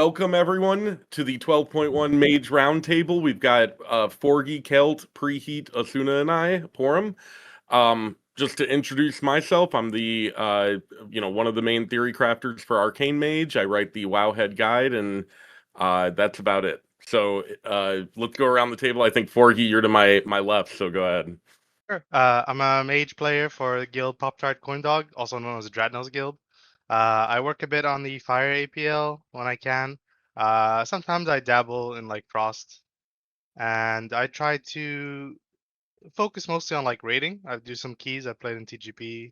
welcome everyone to the 12.1 Mage Roundtable. We've got Forgy, Khaelt, Preheat, Azuna, and I, Porom. Just to introduce myself, I'm the one of the main theory crafters for Arcane Mage. I write the Wowhead guide, and that's about it. So let's go around the table. I think Forgy, you're to my left, so go ahead. Sure. I'm a mage player for the guild Pop-Tart Coindog, also known as the Dreadnoughts Guild. I work a bit on the Fire APL when I can. Sometimes I dabble in like Frost, and I try to focus mostly on like raiding. I do some keys. I played in TGP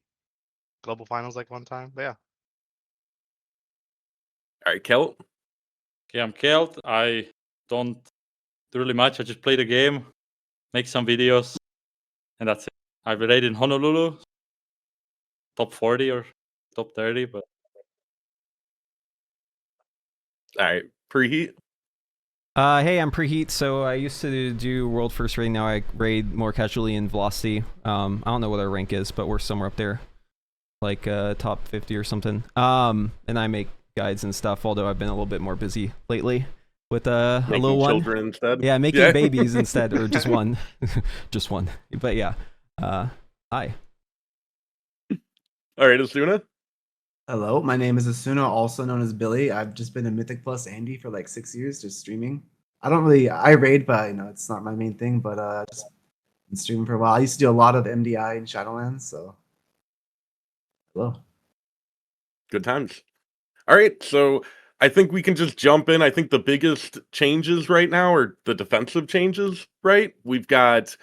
Global Finals like one time, but yeah. All right, Khaelt. Okay, I'm Khaelt. I don't do really much. I just play the game, make some videos, and that's it. I've raided in Honolulu, top 40 or top 30, but All right, Preheat. Hey, I'm Preheat. So I used to do world first raid. Now I raid more casually in Velocity. I don't know what our rank is, but we're somewhere up there, like top 50 or something. And I make guides and stuff. Although I've been a little bit more busy lately with a little one. Children instead. Yeah, making babies instead, or just one, just one. But yeah, hi. All right, Azuna. Hello, my name is Azuna, also known as Billy. I've just been a Mythic Plus Andy for like 6 years, just streaming. I raid, but it's not my main thing. But just been streaming for a while. I used to do a lot of MDI in Shadowlands, so hello. Good times. All right, so I think we can just jump in. I think the biggest changes right now are the defensive changes, right? We've got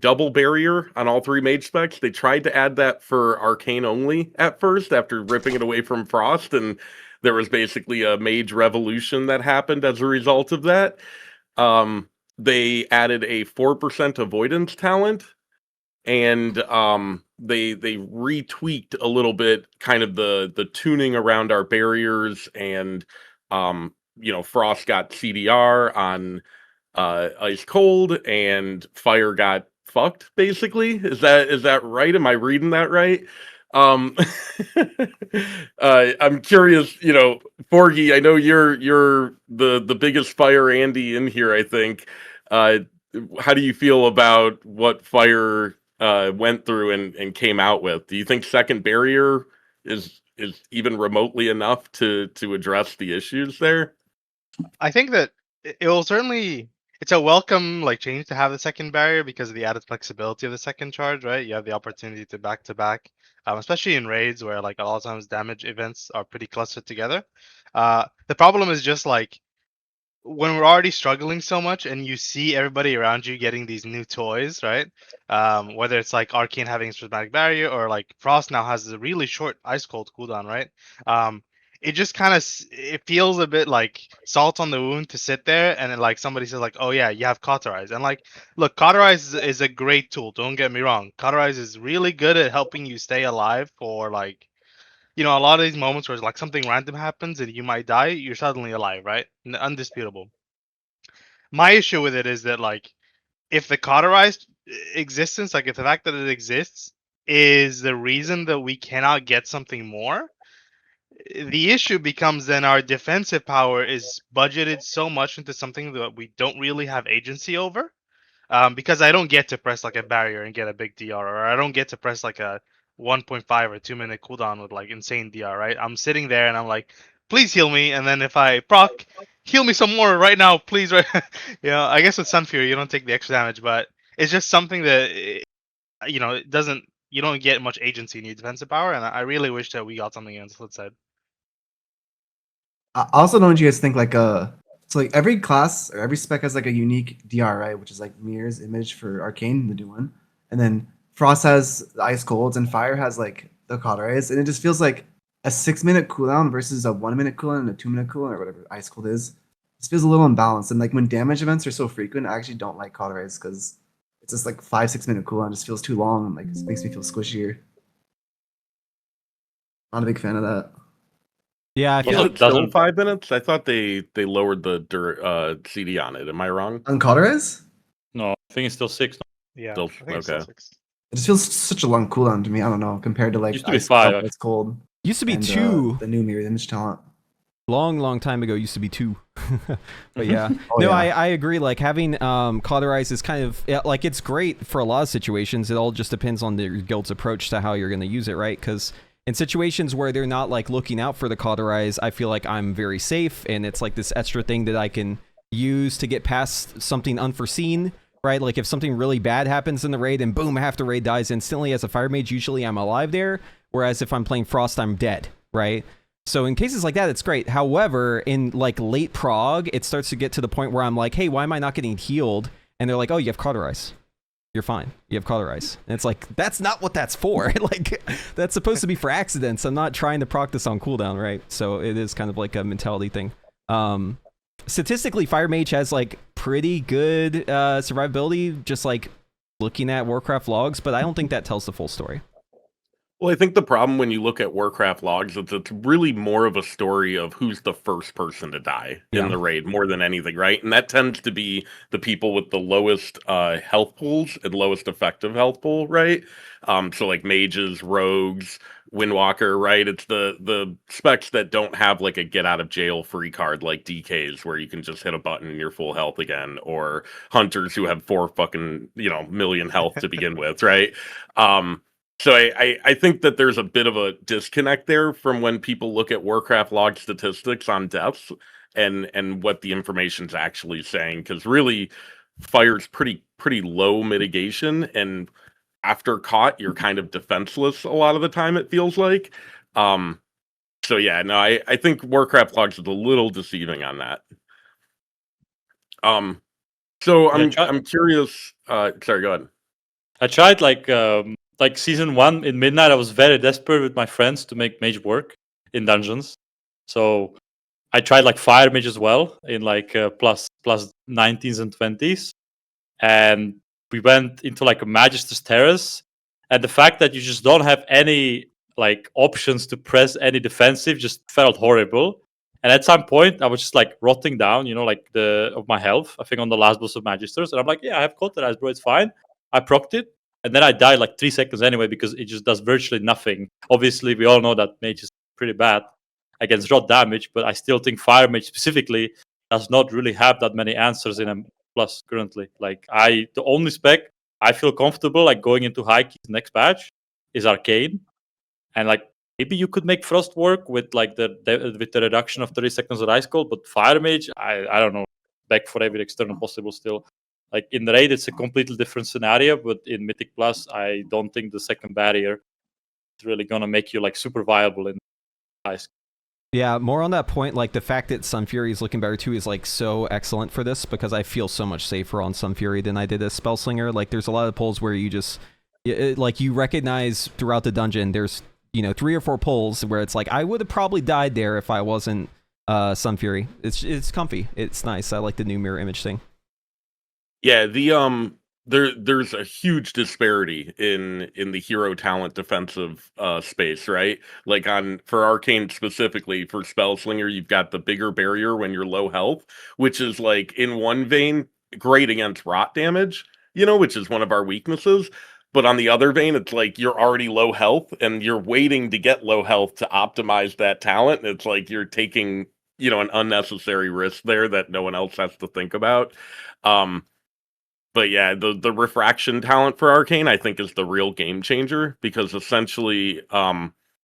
double barrier on all three mage specs. They tried to add that for Arcane only at first after ripping it away from Frost, and there was basically a mage revolution that happened as a result of that. They added a 4% avoidance talent, and they retweaked a little bit kind of the tuning around our barriers, and Frost got CDR on ice cold, and fire got fucked, basically. Is that right? Am I reading that right? I'm curious, Forgy, I know you're the biggest fire Andy in here, I think. How do you feel about what fire went through and came out with? Do you think second barrier is even remotely enough to address the issues there? I think that it will certainly. It's a welcome change to have the second barrier because of the added flexibility of the second charge, right? You have the opportunity to back to back, especially in raids where a lot of times damage events are pretty clustered together. The problem is just when we're already struggling so much and you see everybody around you getting these new toys, right? Whether it's like Arcane having a prismatic barrier or like Frost now has a really short ice cold cooldown, right? It just kind of it feels a bit like salt on the wound to sit there and then somebody says oh yeah, you have Cauterize, and look, Cauterize is a great tool, don't get me wrong. Cauterize is really good at helping you stay alive for a lot of these moments where something random happens and you might die, you're suddenly alive, right? Undisputable. My issue with it is that if the Cauterized existence, if the fact that it exists is the reason that we cannot get something more, the issue becomes then our defensive power is budgeted so much into something that we don't really have agency over. Because I don't get to press a barrier and get a big DR, or I don't get to press a 1.5 or 2 minute cooldown with insane DR, right? I'm sitting there and I'm like, please heal me, and then if I proc, heal me some more right now, please. Right? I guess with Sunfury you don't take the extra damage, but it's just something that it doesn't. You don't get much agency in your defensive power, and I really wish that we got something on the flip side. I also know what you guys think. So every class or every spec has a unique DR, right? Which is Mirror's image for Arcane, the new one, and then Frost has the ice colds, and Fire has the Cauterize, and it just feels like a 6-minute cooldown versus a 1-minute cooldown and a 2-minute cooldown, or whatever ice cold is. This feels a little imbalanced, and when damage events are so frequent, I actually don't like Cauterize because it's just 5-6 minute cooldown. It just feels too long, and it makes me feel squishier. Not a big fan of that. Yeah, I feel it doesn't 5 minutes. I thought they lowered the CD on it. Am I wrong? On Cauterize? no, I think it's still 6. Yeah, Still, I think it's still okay. 6. It just feels such a long cooldown to me. I don't know, compared to Used to be ice 5. It's cold. used to be And, 2. the new mirror image talent. long time ago used to be 2. But yeah, Oh, no, yeah. I agree. Like having Cauterize is kind of like it's great for a lot of situations. It all just depends on the guild's approach to how you're going to use it, right? Because in situations where they're not like looking out for the Cauterize, I feel like I'm very safe, and it's like this extra thing that I can use to get past something unforeseen, right? Like if something really bad happens in the raid and boom, half the raid dies instantly. As a Fire Mage, usually I'm alive there, whereas if I'm playing Frost, I'm dead, right? So in cases like that, it's great. However, in like late prog, it starts to get to the point where I'm like, hey, why am I not getting healed? And they're like, oh, you have Cauterize. You're fine. You have Cauterize. And it's like, that's not what that's for. Like, that's supposed to be for accidents. I'm not trying to proc this on cooldown, right? So it is kind of like a mentality thing. Statistically, Fire Mage has like pretty good survivability, just like looking at Warcraft logs, but I don't think that tells the full story. Well, I think the problem when you look at Warcraft logs is it's really more of a story of who's the first person to die in the raid more than anything, right? And that tends to be the people with the lowest health pools and lowest effective health pool, right? So like mages, rogues, Windwalker, right? It's the specs that don't have like a get out of jail free card like DKs where you can just hit a button and you're full health again, or hunters who have 4 fucking, million health to begin with, right? So I think that there's a bit of a disconnect there from when people look at Warcraft log statistics on deaths and what the information's actually saying, because really fire's pretty low mitigation, and after caught you're kind of defenseless a lot of the time, it feels like. So yeah, no, I think Warcraft logs is a little deceiving on that. So I'm curious. Sorry, go ahead. I tried like season 1 in midnight. I was very desperate with my friends to make mage work in dungeons, so I tried like Fire Mage as well in like plus 19s and 20s, and we went into like a Magister's Terrace, and the fact that you just don't have any like options to press any defensive just felt horrible. And at some point I was just like rotting down, like of my health, I think on the last boss of Magisters, and I'm like, yeah, I have Cauterize, bro, it's fine. I procced it, and then I died like 3 seconds anyway because it just does virtually nothing. Obviously, we all know that Mage is pretty bad against rot damage, but I still think Fire Mage specifically does not really have that many answers in M+ currently. Like the only spec I feel comfortable like going into high keys next patch is Arcane, and like maybe you could make Frost work with like with the reduction of 30 seconds of Ice Cold, but Fire Mage, I don't know, back for every external possible still. Like in the raid, it's a completely different scenario, but in Mythic Plus, I don't think the second barrier is really gonna make you like super viable in Ice. Yeah, more on that point, like the fact that Sunfury is looking better too is like so excellent for this, because I feel so much safer on Sunfury than I did as Spellslinger. Like there's a lot of pulls where you just, like you recognize throughout the dungeon, there's, 3 or 4 pulls where it's like, I would have probably died there if I wasn't Sunfury. It's comfy. It's nice. I like the new mirror image thing. Yeah, there's a huge disparity in the hero talent defensive space, right? Like for Arcane specifically, for Spellslinger, you've got the bigger barrier when you're low health, which is like in one vein great against rot damage, which is one of our weaknesses. But on the other vein, it's like you're already low health and you're waiting to get low health to optimize that talent. And it's like you're taking, an unnecessary risk there that no one else has to think about. But yeah, the refraction talent for Arcane, I think, is the real game changer, because essentially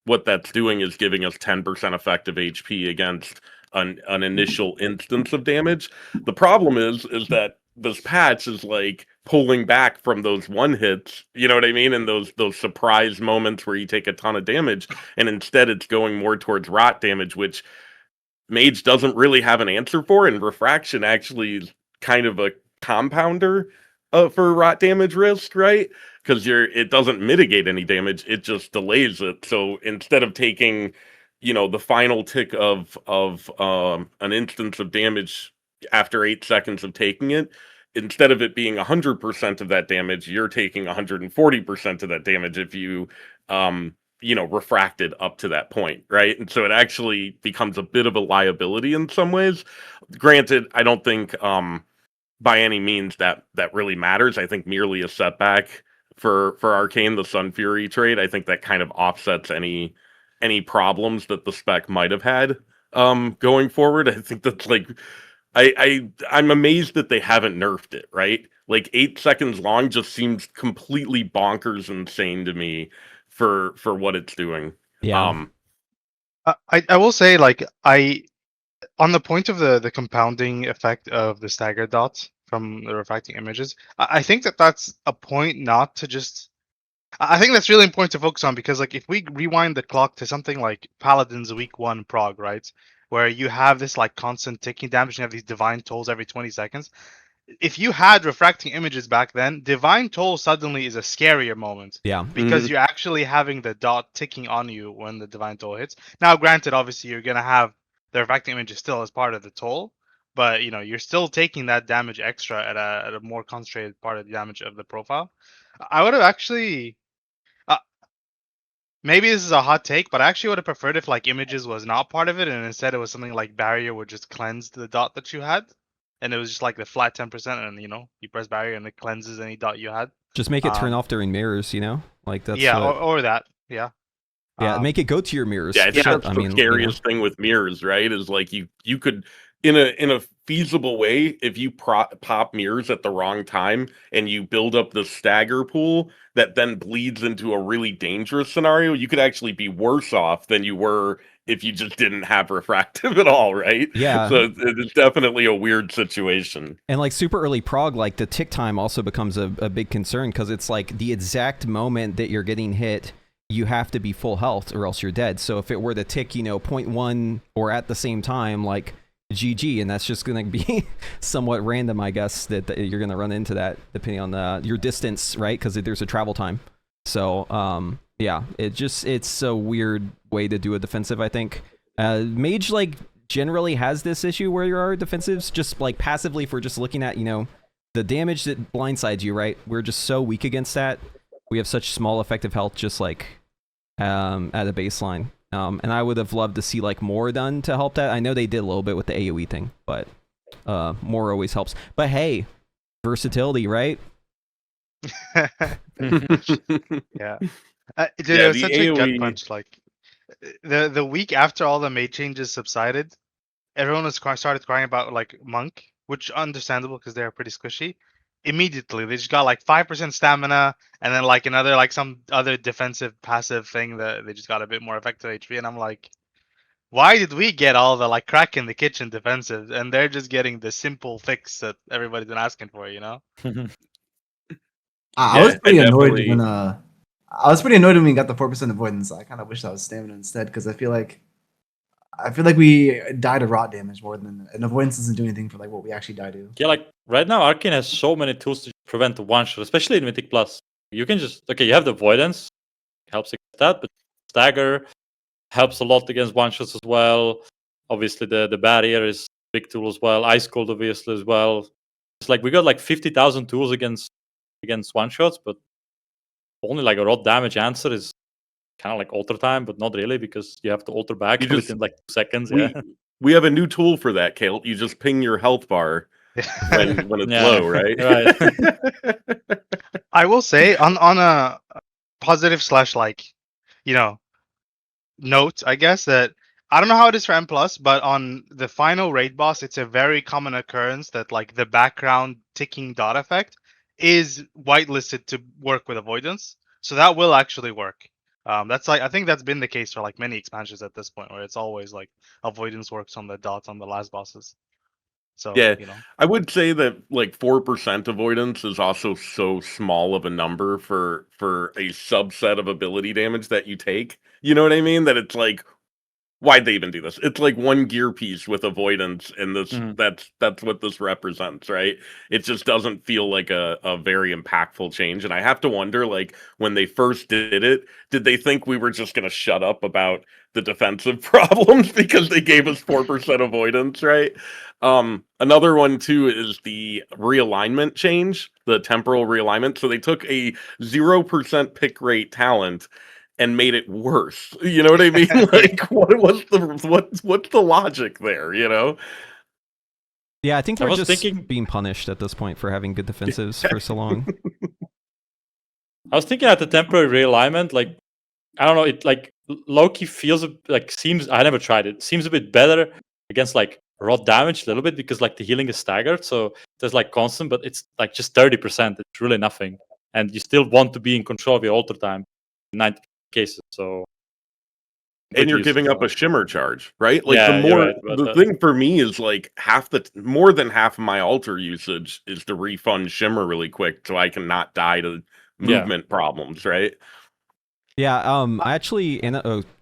what that's doing is giving us 10% effective HP against an initial instance of damage. The problem is that this patch is like pulling back from those one hits, you know what I mean? And those surprise moments where you take a ton of damage, and instead it's going more towards rot damage, which Mage doesn't really have an answer for, and refraction actually is kind of a compounder for rot damage risk, right? Because it doesn't mitigate any damage, it just delays it. So instead of taking, the final tick of an instance of damage after 8 seconds of taking it, instead of it being 100% of that damage, you're taking 140% of that damage if you refracted up to that point, right? And so it actually becomes a bit of a liability in some ways. Granted, I don't think by any means that really matters. I think merely a setback for Arcane, the Sunfury trade, I think that kind of offsets any problems that the spec might have had going forward. I think that's like I'm amazed that they haven't nerfed it, right? Like 8 seconds long just seems completely bonkers insane to me for what it's doing. Yeah. I will say, like, on the point of the compounding effect of the stagger dots from the refracting images, I think that's a point not to just. I think that's really important to focus on, because like if we rewind the clock to something like Paladin's week 1 prog, right, where you have this like constant ticking damage, and you have these divine tolls every 20 seconds. If you had refracting images back then, divine toll suddenly is a scarier moment, Yeah. because you're actually having the dot ticking on you when the divine toll hits. Now, granted, obviously you're gonna have the refracting images still as part of the toll, but you know you're still taking that damage extra at a more concentrated part of the damage of the profile. I would have actually. Maybe this is a hot take, but I actually would have preferred if like images was not part of it, and instead it was something like barrier would just cleanse the dot that you had, and it was just like the flat 10%, and you know you press barrier and it cleanses any dot you had. Just make it turn off during mirrors, you know? Like that's yeah, what... or that, yeah. Yeah, make it go to your mirrors. Yeah, I think Shit, that's the scariest thing with mirrors, right? Is like you could in a feasible way, if you pop mirrors at the wrong time and you build up the stagger pool that then bleeds into a really dangerous scenario, you could actually be worse off than you were if you just didn't have refractive at all, right? Yeah. So it's definitely a weird situation. And like super early prog, like the tick time also becomes a big concern, because it's like the exact moment that you're getting hit, you have to be full health or else you're dead. So if it were to tick, 0.1 or at the same time, like GG, and that's just going to be somewhat random, I guess, that you're going to run into that depending on your distance, right? Because there's a travel time. So yeah, it's a weird way to do a defensive, I think. Mage like generally has this issue where there are defensives just like passively for just looking at, the damage that blindsides you, right? We're just so weak against that. We have such small effective health just like at a baseline. And I would have loved to see like more done to help that. I know they did a little bit with the AoE thing, but more always helps. But hey, versatility, right? Yeah. Dude, it was such a gut punch. Like the week after all the mage changes subsided, everyone was started crying about like Monk, which understandable because they're pretty squishy. Immediately they just got like 5% stamina, and then like another like some other defensive passive thing that they just got a bit more effective HP, and I'm like, why did we get all the like crack in the kitchen defensive, and they're just getting the simple fix that everybody's been asking for, I was pretty annoyed when we got the 4% avoidance. I kind of wish that was stamina instead, because I feel like we die to rot damage more than, and avoidance doesn't do anything for like what we actually die to. Yeah, like right now Arcane has so many tools to prevent the one shot, especially in Mythic Plus. You can just you have the avoidance, helps against that, but stagger helps a lot against one shots as well. Obviously the barrier is a big tool as well. Ice cold obviously as well. It's like we got like 50,000 tools against one shots, but only like a raw damage answer is kind of like alter time, but not really, because you have to alter back within like 2 seconds. We have a new tool for that, Khaelt. You just ping your health bar when it's low, right? Right. I will say on a positive / like, note, I guess, that I don't know how it is for M+, but on the final raid boss, it's a very common occurrence that like the background ticking dot effect is whitelisted to work with avoidance. So that will actually work. That's like, I think that's been the case for like many expansions at this point, where it's always like avoidance works on the dots on the last bosses. So yeah, I would say that like 4% avoidance is also so small of a number for a subset of ability damage that you take. You know what I mean? That it's like, why'd they even do this? It's like one gear piece with avoidance, and this that's what this represents, right? It just doesn't feel like a very impactful change. And I have to wonder, like, when they first did it, did they think we were just gonna shut up about the defensive problems because they gave us 4% avoidance, right? Another one too is the realignment change, the temporal realignment. So they took a 0% pick rate talent and made it worse. You know what I mean? Like, what's the logic there? Yeah, I think they're just being punished at this point for having good defensives for so long. I was thinking at the temporary realignment, like, I don't know, it like Loki feels seems. I never tried it. Seems a bit better against like raw damage a little bit because like the healing is staggered, so there's like constant, but it's like just 30%. It's really nothing, and you still want to be in control of your altar time in 90 cases. So. And you're giving up a shimmer charge, right? Like Yeah, the you're more right about the that. thing for me is like more than half of my altar usage is to refund shimmer really quick so I can not die to movement problems, right? Yeah, I actually,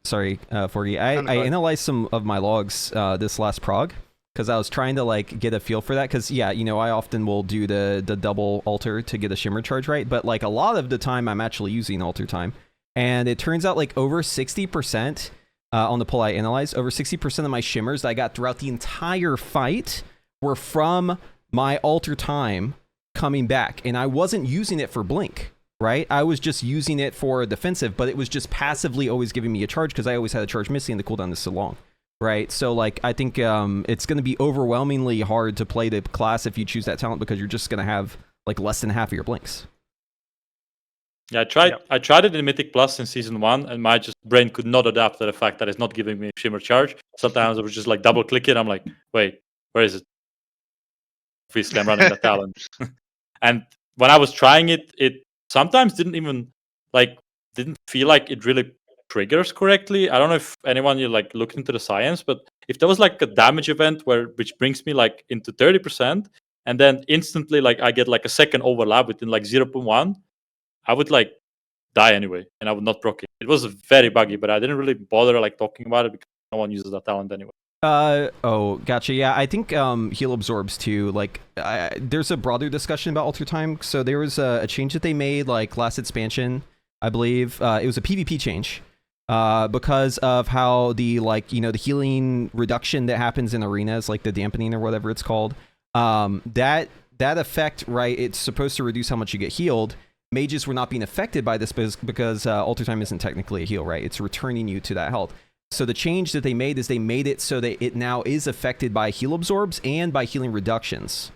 sorry, Forgy. I analyzed some of my logs this last prog because I was trying to like get a feel for that. Because yeah, I often will do the double altar to get a shimmer charge right, but like a lot of the time I'm actually using altar time, and it turns out like over 60% on the poll I analyzed, over 60% of my shimmers that I got throughout the entire fight were from my altar time coming back, and I wasn't using it for blink. Right? I was just using it for defensive, but it was just passively always giving me a charge because I always had a charge missing and the cooldown is so long. Right? So like I think it's going to be overwhelmingly hard to play the class if you choose that talent because you're just going to have like less than half of your blinks. Yeah, I tried it in Mythic Plus in Season 1, and my brain could not adapt to the fact that it's not giving me Shimmer Charge. Sometimes I was just like double click it, I'm like, wait, where is it? Obviously I'm running that talent. And when I was trying it, it sometimes didn't feel like it really triggers correctly. I don't know if anyone you like looked into the science, but if there was like a damage event which brings me like into 30%, and then instantly like I get like a second overlap within like 0.1, I would like die anyway, and I would not proc it. It was very buggy, but I didn't really bother like talking about it because no one uses that talent anyway. Oh, gotcha. Yeah, I think heal absorbs too. Like, there's a broader discussion about altar time. So there was a change that they made like last expansion, I believe. It was a PvP change because of how the the healing reduction that happens in arenas, like the dampening or whatever it's called. That effect, right? It's supposed to reduce how much you get healed. Mages were not being affected by this because altar time isn't technically a heal, right? It's returning you to that health. So the change that they made is they made it so that it now is affected by heal absorbs and by healing reductions.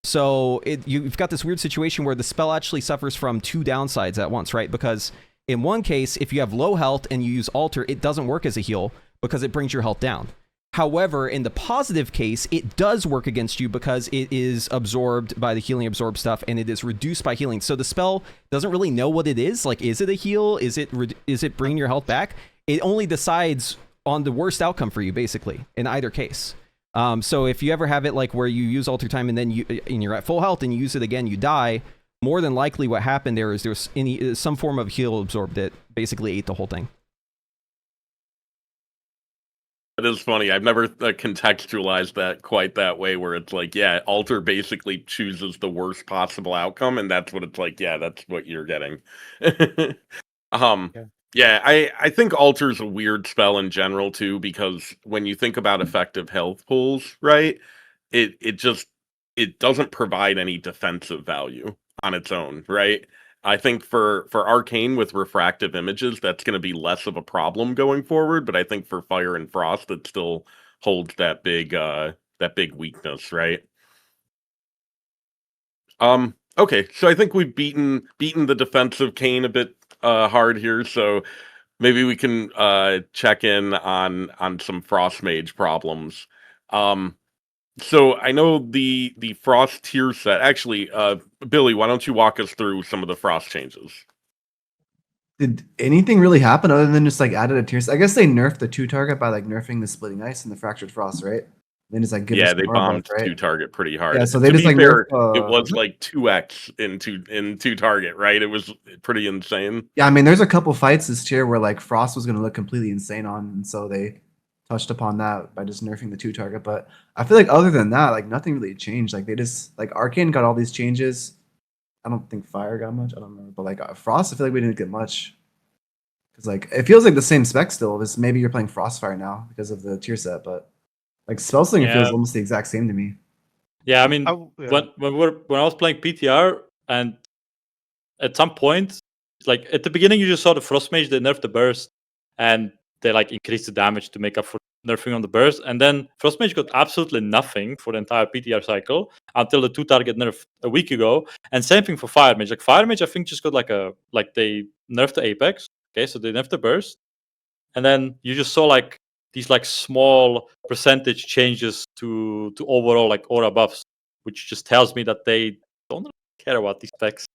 So you've got this weird situation where the spell actually suffers from two downsides at once, right? Because in one case, if you have low health and you use altar, it doesn't work as a heal because it brings your health down. However, in the positive case, it does work against you because it is absorbed by the healing absorb stuff and it is reduced by healing. So the spell doesn't really know what it is. Like, is it a heal? Is it bringing your health back? It only decides on the worst outcome for you, basically, in either case. So if you ever have it like where you use altar time and then you're at full health and you use it again, you die, more than likely what happened there is there's some form of heal absorb that basically ate the whole thing. It is funny. I've never contextualized that quite that way, where it's like, yeah, altar basically chooses the worst possible outcome, and that's what it's like. Yeah, that's what you're getting. Yeah, I think altar's a weird spell in general too, because when you think about effective health pools, right, it doesn't provide any defensive value on its own, right? I think for Arcane with refractive images, that's going to be less of a problem going forward, but I think for Fire and Frost, it still holds that big weakness, right? Okay, so I think we've beaten the defensive Kane a bit hard here, so maybe we can check in on some Frost Mage problems. So I know the Frost tier set. Actually, Billy, why don't you walk us through some of the Frost changes? Did anything really happen other than just like added a tier set? I guess they nerfed the 2-target by like nerfing the Splitting Ice and the Fractured Frost, right? Then just like give us they more bombed buff, right? 2-target pretty hard. Yeah, so they to just be like fair, nerf, it was like 2x in 2-target, right? It was pretty insane. Yeah, I mean, there's a couple fights this tier where like Frost was going to look completely insane on, and so they touched upon that by just nerfing the 2-target. But I feel like other than that, like nothing really changed. Like they just like Arcane got all these changes. I don't think Fire got much. I don't remember, but like Frost, I feel like we didn't get much. Because like it feels like the same spec still. Just maybe you're playing Frostfire now because of the tier set, but like Spellslinger feels almost the exact same to me. Yeah, I mean, when I was playing PTR, and at some point, like at the beginning, you just saw the Frost Mage, they nerfed the burst, and they like increased the damage to make up for nerfing on the burst. And then Frost Mage got absolutely nothing for the entire PTR cycle until the 2-target nerf a week ago. And same thing for Fire Mage. Like Fire Mage, I think just got like they nerfed the Apex. Okay, so they nerfed the burst. and then you just saw like these like small percentage changes to overall like aura buffs, which just tells me that they don't really care about these specs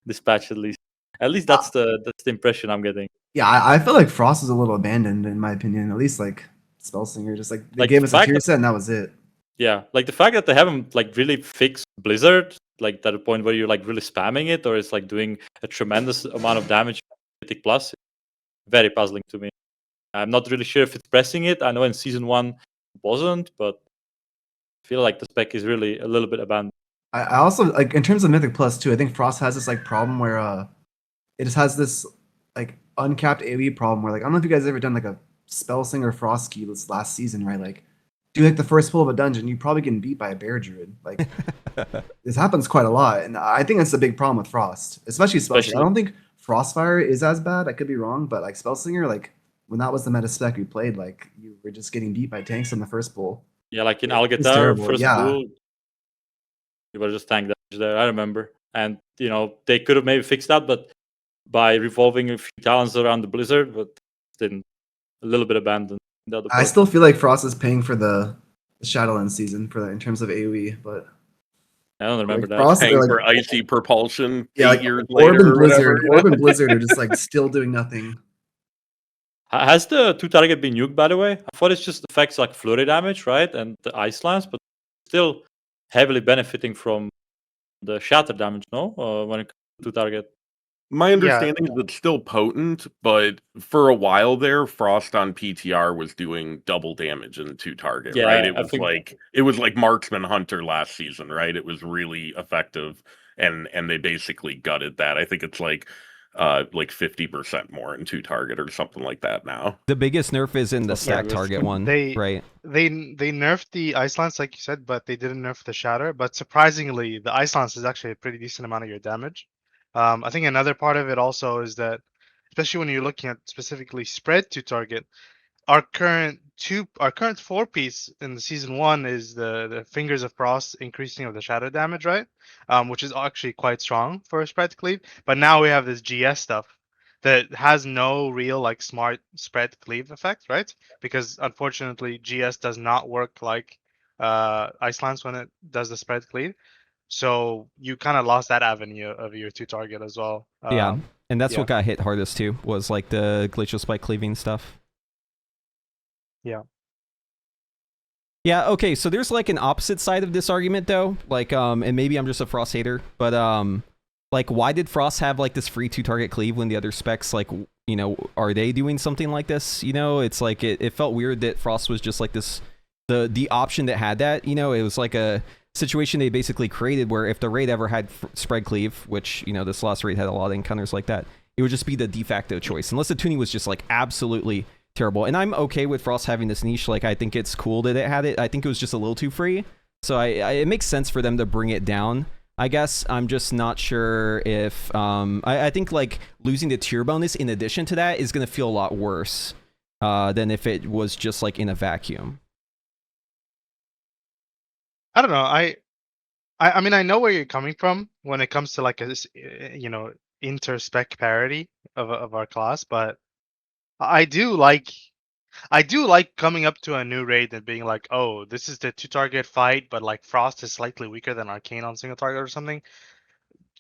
this patch at least. At least that's the impression I'm getting. Yeah, I feel like Frost is a little abandoned in my opinion. At least like Spellslinger, just like they Like, gave the us a fact tier that- set and that was it. Yeah, like the fact that they haven't like really fixed Blizzard, like to the point where you're like really spamming it, or it's like doing a tremendous amount of damage Mythic Plus, very puzzling to me. I'm not really sure if it's pressing it. I know in season 1 it wasn't, but I feel like the spec is really a little bit abandoned. I also like in terms of Mythic Plus too. I think Frost has this like problem where it just has this like uncapped AoE problem where like I don't know if you guys ever done like a Spellslinger Frost key this last season, right? Like do like the first pull of a dungeon, you probably getting beat by a bear druid. Like this happens quite a lot, and I think that's a big problem with Frost, especially Spellslinger. I don't think Frostfire is as bad. I could be wrong, but like Spellslinger, like when that was the meta spec we played, like you were just getting beat by tanks on the first pull. Yeah, like in It's Algatar, terrible, first yeah. duel, you were just tank damage there. I remember, and they could have maybe fixed that, but by revolving a few talents around the Blizzard, but didn't. A little bit abandoned. The other I part. still feel like Frost is paying for the Shadowland season for that in terms of AoE, but I don't remember that. Frost, Paying like, for icy propulsion yeah, 8 like years Orb later and or whatever. Blizzard, Orb and Blizzard are just like still doing nothing. Has the 2-target been nuked, by the way? I thought it just affects like flurry damage, right? And the ice lance, but still heavily benefiting from the shatter damage, no? When it comes to 2-target. My understanding is it's still potent, but for a while there, Frost on PTR was doing double damage in 2-target, Yeah, right? It I was think- like Marksman Hunter last season, right? It was really effective, and they basically gutted that. I think it's like 50% more in 2-target or something like that now. The biggest nerf is in the Yeah, stack it was- target one, They- right? They nerfed the Ice Lance, like you said, but they didn't nerf the Shatter. But surprisingly, the Ice Lance is actually a pretty decent amount of your damage. I think another part of it also is that, especially when you're looking at specifically spread to target, our current 4-piece in the season 1 is the Fingers of Frost increasing of the shadow damage, right? Which is actually quite strong for a spread cleave. But now we have this GS stuff that has no real like smart spread cleave effect, right? Because unfortunately GS does not work like Ice Lance when it does the spread cleave. So you kind of lost that avenue of your 2-target as well. Yeah, and that's yeah. what got hit hardest too, was like the Glacial Spike cleaving stuff. Yeah. Yeah, okay, so there's like an opposite side of this argument though, like and maybe I'm just a Frost hater, but like why did Frost have like this free 2-target cleave when the other specs, like, are they doing something like this? It's like it felt weird that Frost was just like this, the option that had that, it was like a situation they basically created where if the raid ever had spread cleave, which this last raid had a lot of encounters like that, it would just be the de facto choice unless the tuning was just like absolutely terrible. And I'm okay with Frost having this niche. Like I think it's cool that it had it. I think it was just a little too free, so it makes sense for them to bring it down. I guess I'm just not sure if I think like losing the tier bonus in addition to that is going to feel a lot worse than if it was just like in a vacuum. I don't know. I mean, I know where you're coming from when it comes to like a inter-spec parity of our class, but I do like coming up to a new raid and being like, oh, this is the 2-target fight, but like Frost is slightly weaker than Arcane on single target or something.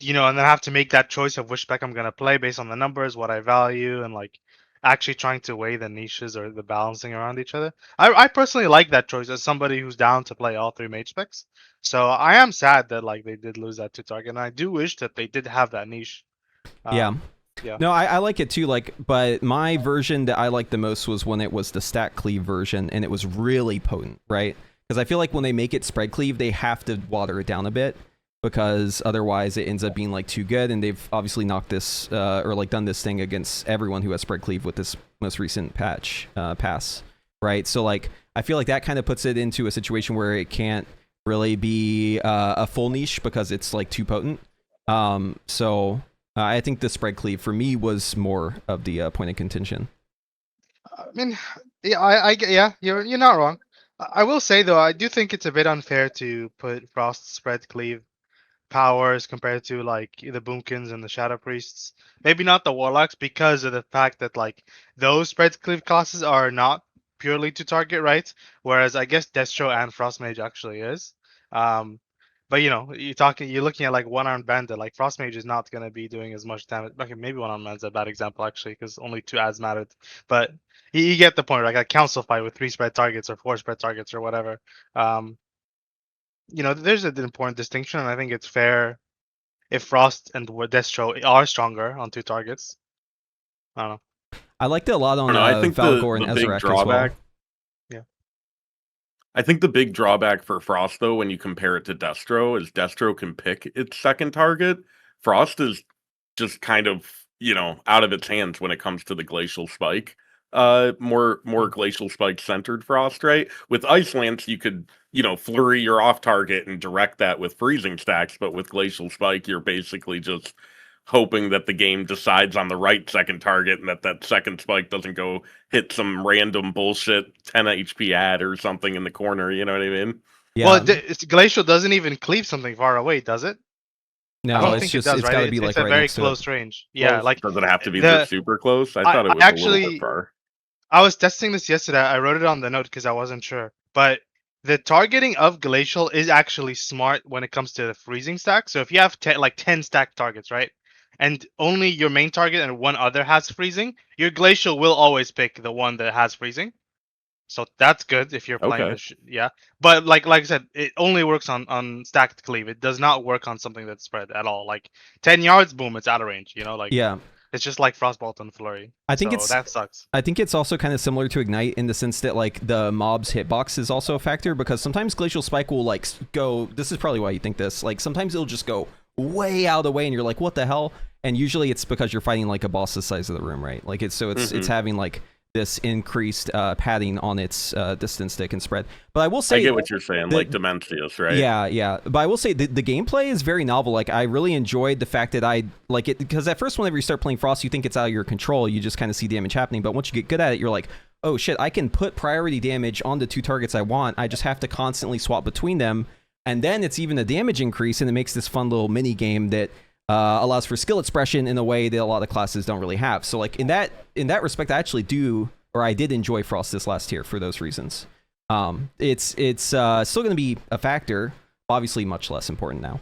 And then I have to make that choice of which spec I'm gonna play based on the numbers, what I value, and like actually trying to weigh the niches or the balancing around each other. I personally like that choice as somebody who's down to play all 3 mage specs. So I am sad that like they did lose that 2-target, and I do wish that they did have that niche. Yeah. Yeah. No, I like it too. Like, but my version that I liked the most was when it was the stack cleave version, and it was really potent, right? Because I feel like when they make it spread cleave, they have to water it down a bit, because otherwise it ends up being like too good. And they've obviously knocked this or like done this thing against everyone who has spread cleave with this most recent pass, right? So like I feel like that kind of puts it into a situation where it can't really be a full niche because it's like too potent. So I think the spread cleave for me was more of the point of contention. I mean, yeah, you're not wrong. I will say though, I do think it's a bit unfair to put Frost spread cleave powers compared to like the Boomkins and the Shadow Priests. Maybe not the Warlocks because of the fact that like those spread cleave classes are not purely to target, right? Whereas I guess Destro and Frost Mage actually is. But you know, you're looking at like one-armed bandit. Like Frost Mage is not gonna be doing as much damage. Okay, maybe one-armed bandit's a bad example actually, because only 2 ads mattered. But you get the point, like a council fight with 3 spread targets or 4 spread targets or whatever. You know, there's an important distinction, and I think it's fair if Frost and Destro are stronger on 2 targets. I don't know. I liked it a lot on No, I think Valgor and the big Ezreak as drawback. well. I think the big drawback for Frost, though, when you compare it to Destro, is Destro can pick its second target. Frost is just kind of, you know, out of its hands when it comes to the Glacial Spike. More Glacial Spike centered Frost, right? With Ice Lance, you could, you know, flurry your off target and direct that with freezing stacks, but with Glacial Spike, you're basically just hoping that the game decides on the right second target and that second spike doesn't go hit some random bullshit 10 HP ad or something in the corner, you know what I mean? Yeah. Well, Glacial doesn't even cleave something far away, does it? No, I don't it's think just it does, it's right? got to be like it's a right very next to close it. range. Yeah, Close. like Does it have to be the- super close? I thought it was a little bit far. I was testing this yesterday. I wrote it on the note because I wasn't sure. But the targeting of Glacial is actually smart when it comes to the freezing stack. So if you have 10 stack targets, right? And only your main target and one other has freezing, your Glacial will always pick the one that has freezing. So that's good if you're playing Okay. yeah. But like I said, it only works on stacked cleave. It does not work on something that's spread at all. Like 10 yards, boom, it's out of range. You know, like Yeah. it's just like Frostbolt and Flurry. I think so that sucks. I think it's also kind of similar to Ignite in the sense that like the mob's hitbox is also a factor, because sometimes Glacial Spike will like go, this is probably why you think this, like sometimes it'll just go way out of the way and you're like, what the hell? And usually it's because you're fighting like a boss the size of the room, right? Like it's having like this increased padding on its distance stick and spread. But I will say, I get what you're saying, like Demencius, right? Yeah. But I will say the gameplay is very novel. Like I really enjoyed the fact that I like it, because at first whenever you start playing Frost, you think it's out of your control. You just kind of see damage happening. But once you get good at it, you're like, oh shit, I can put priority damage on the 2 targets I want. I just have to constantly swap between them. And then it's even a damage increase, and it makes this fun little mini game that allows for skill expression in a way that a lot of classes don't really have. So like in that respect, I actually I did enjoy Frost this last tier for those reasons. It's still going to be a factor, obviously much less important now.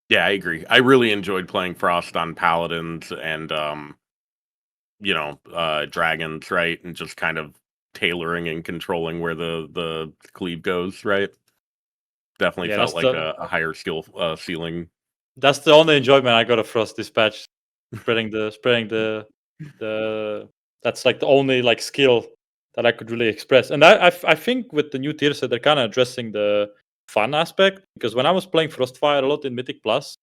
Yeah, I agree. I really enjoyed playing Frost on Paladins and dragons, right? And just kind of tailoring and controlling where the cleave goes, right? Definitely felt like a higher skill ceiling. That's the only enjoyment I got of Frost Dispatch. Spreading the that's like the only like skill that I could really express. And I think with the new tier set, they're kind of addressing the fun aspect, because when I was playing Frostfire a lot in Mythic Plus,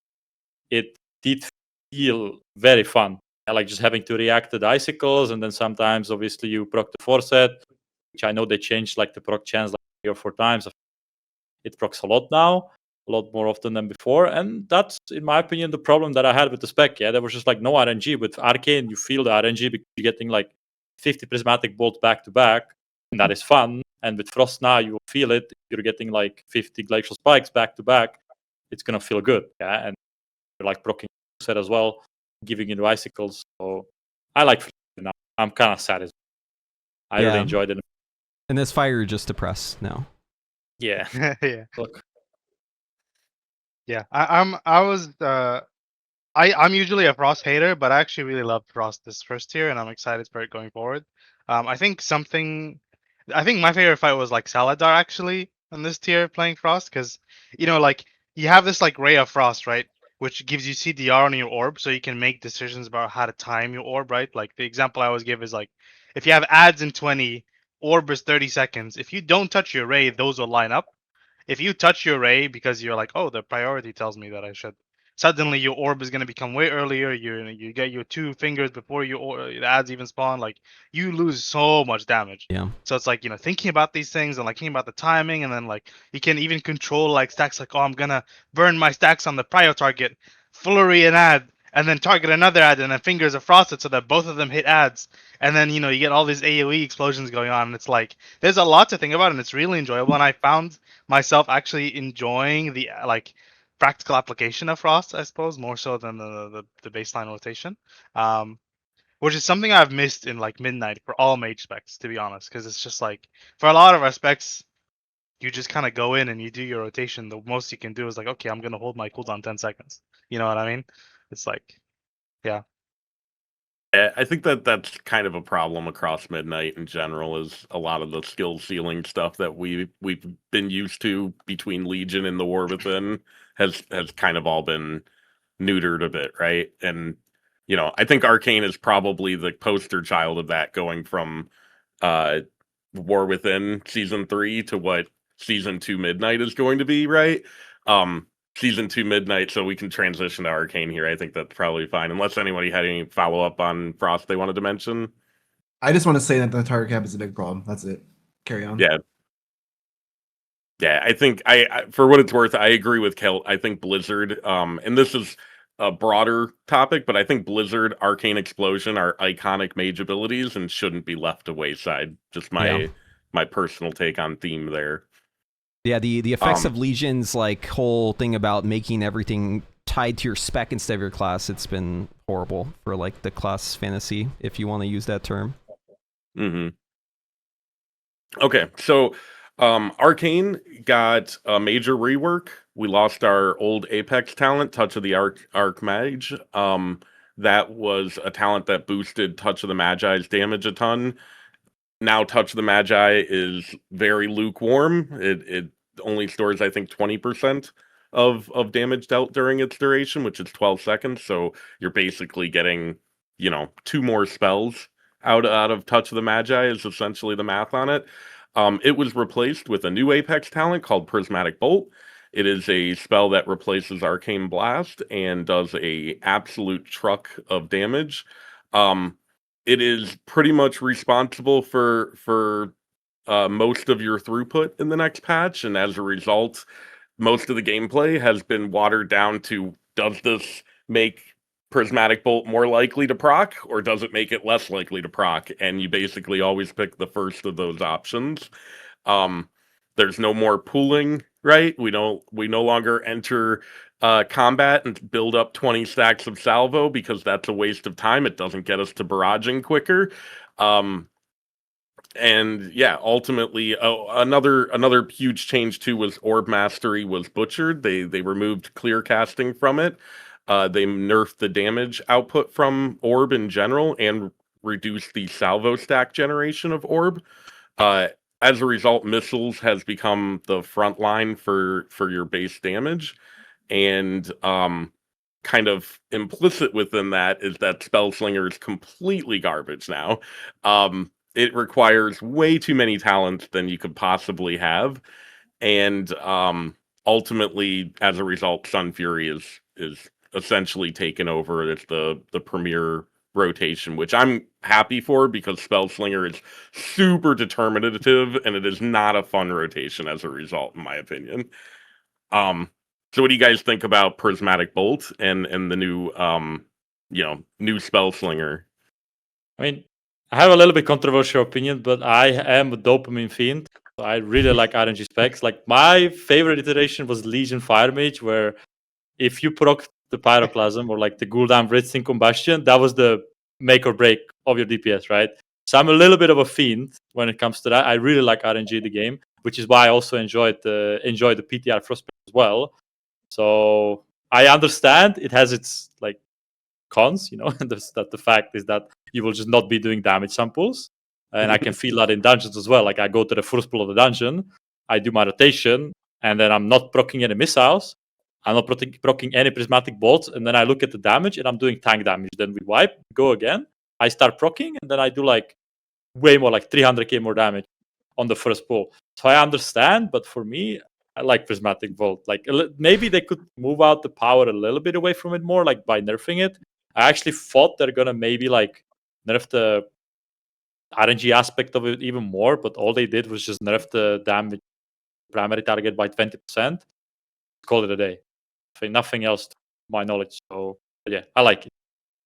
it did feel very fun. I like just having to react to the icicles, and then sometimes obviously you proc the 4 set, which I know they changed like the proc chance like 3 or 4 times. It procs a lot now, a lot more often than before, and that's, in my opinion, the problem that I had with the spec. Yeah, there was just like no RNG. With Arcane, you feel the RNG because you're getting like 50 Prismatic Bolt back to back, and that is fun. And with Frost now, you will feel it. You're getting like 50 Glacial Spikes back to back. It's gonna feel good, yeah. And you're like proccing set as well, giving you the icicles. So I like Frost now. I'm kind of satisfied. I really enjoyed it. And this Fire just depressed now. Yeah. Yeah. Look. Yeah, I'm usually a Frost hater, but I actually really loved Frost this first tier, and I'm excited for it going forward. I think my favorite fight was like Saladar actually on this tier playing Frost, because like you have this like Ray of Frost, right, which gives you CDR on your orb, so you can make decisions about how to time your orb, right? Like the example I always give is like if you have ads in 20, orb is 30 seconds. If you don't touch your Ray, those will line up. If you touch your Ray because you're like, oh, the priority tells me that I should, suddenly your orb is going to become way earlier. You get your 2 fingers before the ads even spawn. Like you lose so much damage. Yeah. So it's like, thinking about these things and like thinking about the timing, and then like you can even control like stacks like, oh, I'm going to burn my stacks on the prior target, flurry an ad, and then target another ad, and then Fingers of Frosted, so that both of them hit ads, and then you get all these AOE explosions going on. And it's like there's a lot to think about, and it's really enjoyable. And I found myself actually enjoying the practical application of Frost, I suppose, more so than the baseline rotation. Which is something I've missed in Midnight for all mage specs, to be honest, because it's just for a lot of our specs, you just kind of go in and you do your rotation. The most you can do is okay, I'm gonna hold my cooldown 10 seconds. You know what I mean? It's yeah. I think that's kind of a problem across Midnight in general. Is a lot of the skill ceiling stuff that we've been used to between Legion and the War Within has kind of all been neutered a bit, right? And I think Arcane is probably the poster child of that, going from War Within Season 3 to what Season 2 Midnight is going to be, right? Season 2 Midnight, so we can transition to Arcane here. I think that's probably fine, unless anybody had any follow-up on Frost they wanted to mention. I just want to say that the target cap is a big problem. That's it. Carry on. Yeah. Yeah, I think I for what it's worth, I agree with Khaelt. I think Blizzard, and this is a broader topic, but I think Blizzard, Arcane Explosion are iconic mage abilities and shouldn't be left to wayside. Just my personal take on theme there. Yeah, the effects of Legion's whole thing about making everything tied to your spec instead of your class, it's been horrible for the class fantasy, if you want to use that term. Mm-hmm. Okay, so Arcane got a major rework. We lost our old Apex talent, Touch of the Arc Mage. That was a talent that boosted Touch of the Magi's damage a ton. Now Touch of the Magi is very lukewarm. It only stores, I think, 20% of damage dealt during its duration, which is 12 seconds. So you're basically getting, 2 more spells out of Touch of the Magi is essentially the math on it. It was replaced with a new Apex talent called Prismatic Bolt. It is a spell that replaces Arcane Blast and does a absolute truck of damage. It is pretty much responsible for most of your throughput in the next patch, and as a result, most of the gameplay has been watered down to, does this make Prismatic Bolt more likely to proc, or does it make it less likely to proc? And you basically always pick the first of those options. There's no more pooling, right? We no longer enter combat and build up 20 stacks of salvo, because that's a waste of time. It doesn't get us to barraging quicker. And yeah, ultimately, another huge change too was Orb Mastery was butchered. They removed clear casting from it. They nerfed the damage output from Orb in general and reduced the salvo stack generation of Orb. As a result, missiles has become the front line for your base damage, and kind of implicit within that is that Spellslinger is completely garbage now. It requires way too many talents than you could possibly have, and ultimately, as a result, Sunfury is essentially taken over. It's the premier rotation, which I'm happy for, because Spellslinger is super determinative, and it is not a fun rotation as a result, in my opinion. So what do you guys think about Prismatic Bolt and the new new Spellslinger? I mean, I have a little bit controversial opinion, but I am a dopamine fiend. I really like RNG specs. My favorite iteration was Legion Fire Mage, where if you proc the Pyroclasm or the Gul'dan Blitzing Combustion, that was the make or break of your DPS, right? So I'm a little bit of a fiend when it comes to that. I really like RNG the game, which is why I also enjoy the PTR Frostbite as well. So I understand it has its cons, and that the fact is that you will just not be doing damage samples, and I can feel that in dungeons as well. I go to the first pool of the dungeon, I do my rotation, and then I'm not proccing any missiles, I'm not proccing any prismatic bolts, and then I look at the damage and I'm doing tank damage. Then we wipe, go again, I start proccing, and then I do way more, 300k more damage on the first pool. So I understand, but for me, I like Prismatic Bolt. Maybe they could move out the power a little bit away from it more, by nerfing it. I actually thought they're gonna maybe nerf the RNG aspect of it even more, but all they did was just nerf the damage primary target by 20%. Call it a day. Nothing else to my knowledge. So yeah, I like it.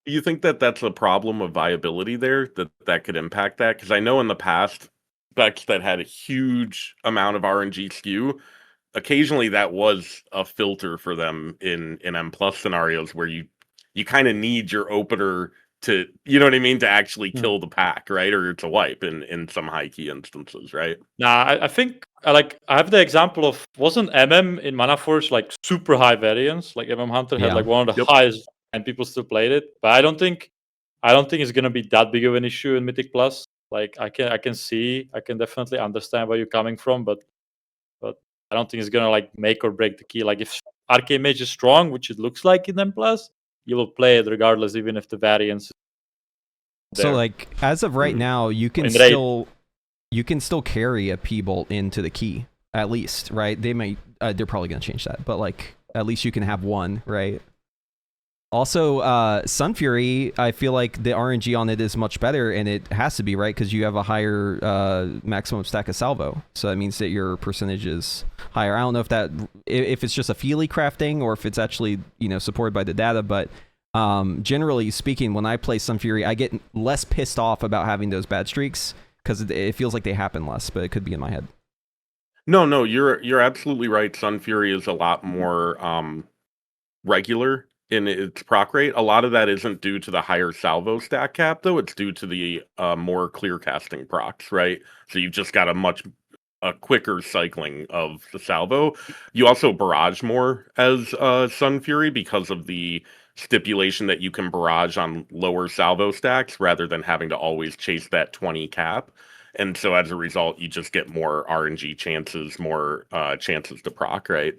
Do you think that that's a problem of viability there, that could impact that? Because I know in the past, specs that had a huge amount of RNG skew, occasionally that was a filter for them in M+ scenarios where you kinda need your opener to, you know what I mean, to actually kill the pack, right? Or to wipe in some high key instances, right? Nah, I think I have the example of, wasn't MM in Mana Force like super high variance? Like MM Hunter had Yeah. like one of the Yep. highest, and people still played it. But I don't think it's gonna be that big of an issue in Mythic Plus. Like I can definitely understand where you're coming from, but I don't think it's gonna like make or break the key. Like if Arcane Mage is strong, which it looks like in M+, you will play it regardless, even if the variance is So there. like as of right Mhm. now, you can In raid. still carry a P-bolt into the key, at least, right? They might they're probably gonna change that, but like at least you can have one, right? Also, Sunfury, I feel like the RNG on it is much better, and it has to be, right? Because you have a higher maximum stack of salvo, so that means that your percentage is higher. I don't know if it's just a Feely crafting or if it's actually supported by the data, but generally speaking, when I play Sunfury, I get less pissed off about having those bad streaks because it feels like they happen less, but it could be in my head. No, you're absolutely right. Sunfury is a lot more regular in its proc rate. A lot of that isn't due to the higher salvo stack cap, though. It's due to the more clear casting procs, right? So you've just got a quicker cycling of the salvo. You also barrage more as Sunfury because of the stipulation that you can barrage on lower salvo stacks rather than having to always chase that 20 cap. And so as a result, you just get more RNG chances, more chances to proc, right?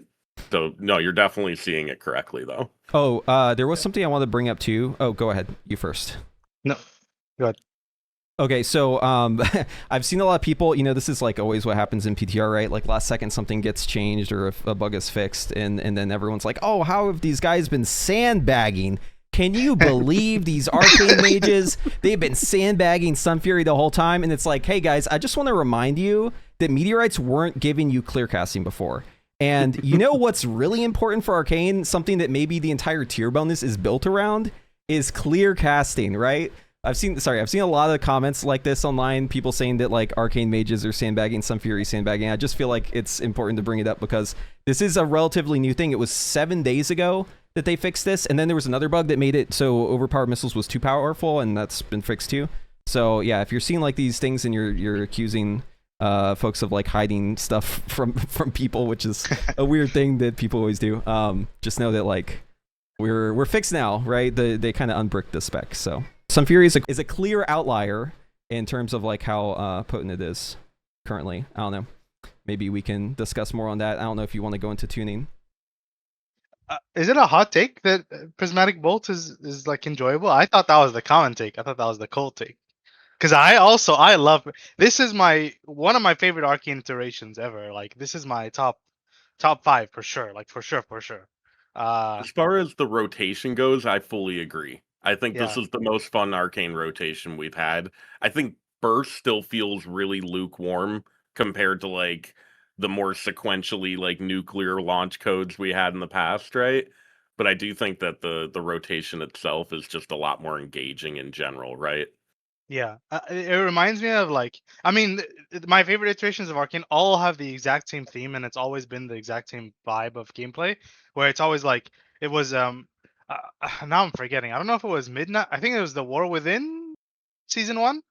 So no, you're definitely seeing it correctly though. Oh, there was something I wanted to bring up too. Oh, go ahead. You first. No, go ahead. Okay, so I've seen a lot of people, this is like always what happens in PTR, right? Like last second something gets changed or if a bug is fixed and then everyone's like, oh, how have these guys been sandbagging? Can you believe these Arcane Mages? They've been sandbagging Sunfury the whole time. And it's like, hey guys, I just want to remind you that meteorites weren't giving you clear casting before. And you know what's really important for Arcane? Something that maybe the entire tier bonus is built around is clear casting, right? I've seen a lot of comments like this online, people saying that like Arcane Mages are sandbagging, Sunfury sandbagging. I just feel like it's important to bring it up because this is a relatively new thing. It was 7 days ago that they fixed this, and then there was another bug that made it so overpowered missiles was too powerful, and that's been fixed too. So yeah, if you're seeing like these things and you're accusing folks of like hiding stuff from people, which is a weird thing that people always do, just know that like we're fixed now, right? They kind of unbricked the spec, so. Sunfury is a clear outlier in terms of like how potent it is currently. I don't know. Maybe we can discuss more on that. I don't know if you want to go into tuning. Is it a hot take that Prismatic Bolt is like enjoyable? I thought that was the common take. I thought that was the cold take. Because I love this is one of my favorite Arcane iterations ever. Like this is my top 5 for sure. Like for sure. As far as the rotation goes, I fully agree. I think this Yeah. is the most fun Arcane rotation we've had. I think Burst still feels really lukewarm compared to like the more sequentially like nuclear launch codes we had in the past, right? But I do think that the rotation itself is just a lot more engaging in general, right? Yeah, it reminds me of like, I mean, my favorite iterations of Arcane all have the exact same theme, and it's always been the exact same vibe of gameplay, where it's always like it was. Now I'm forgetting. I don't know if it was Midnight. I think it was the War Within season 1.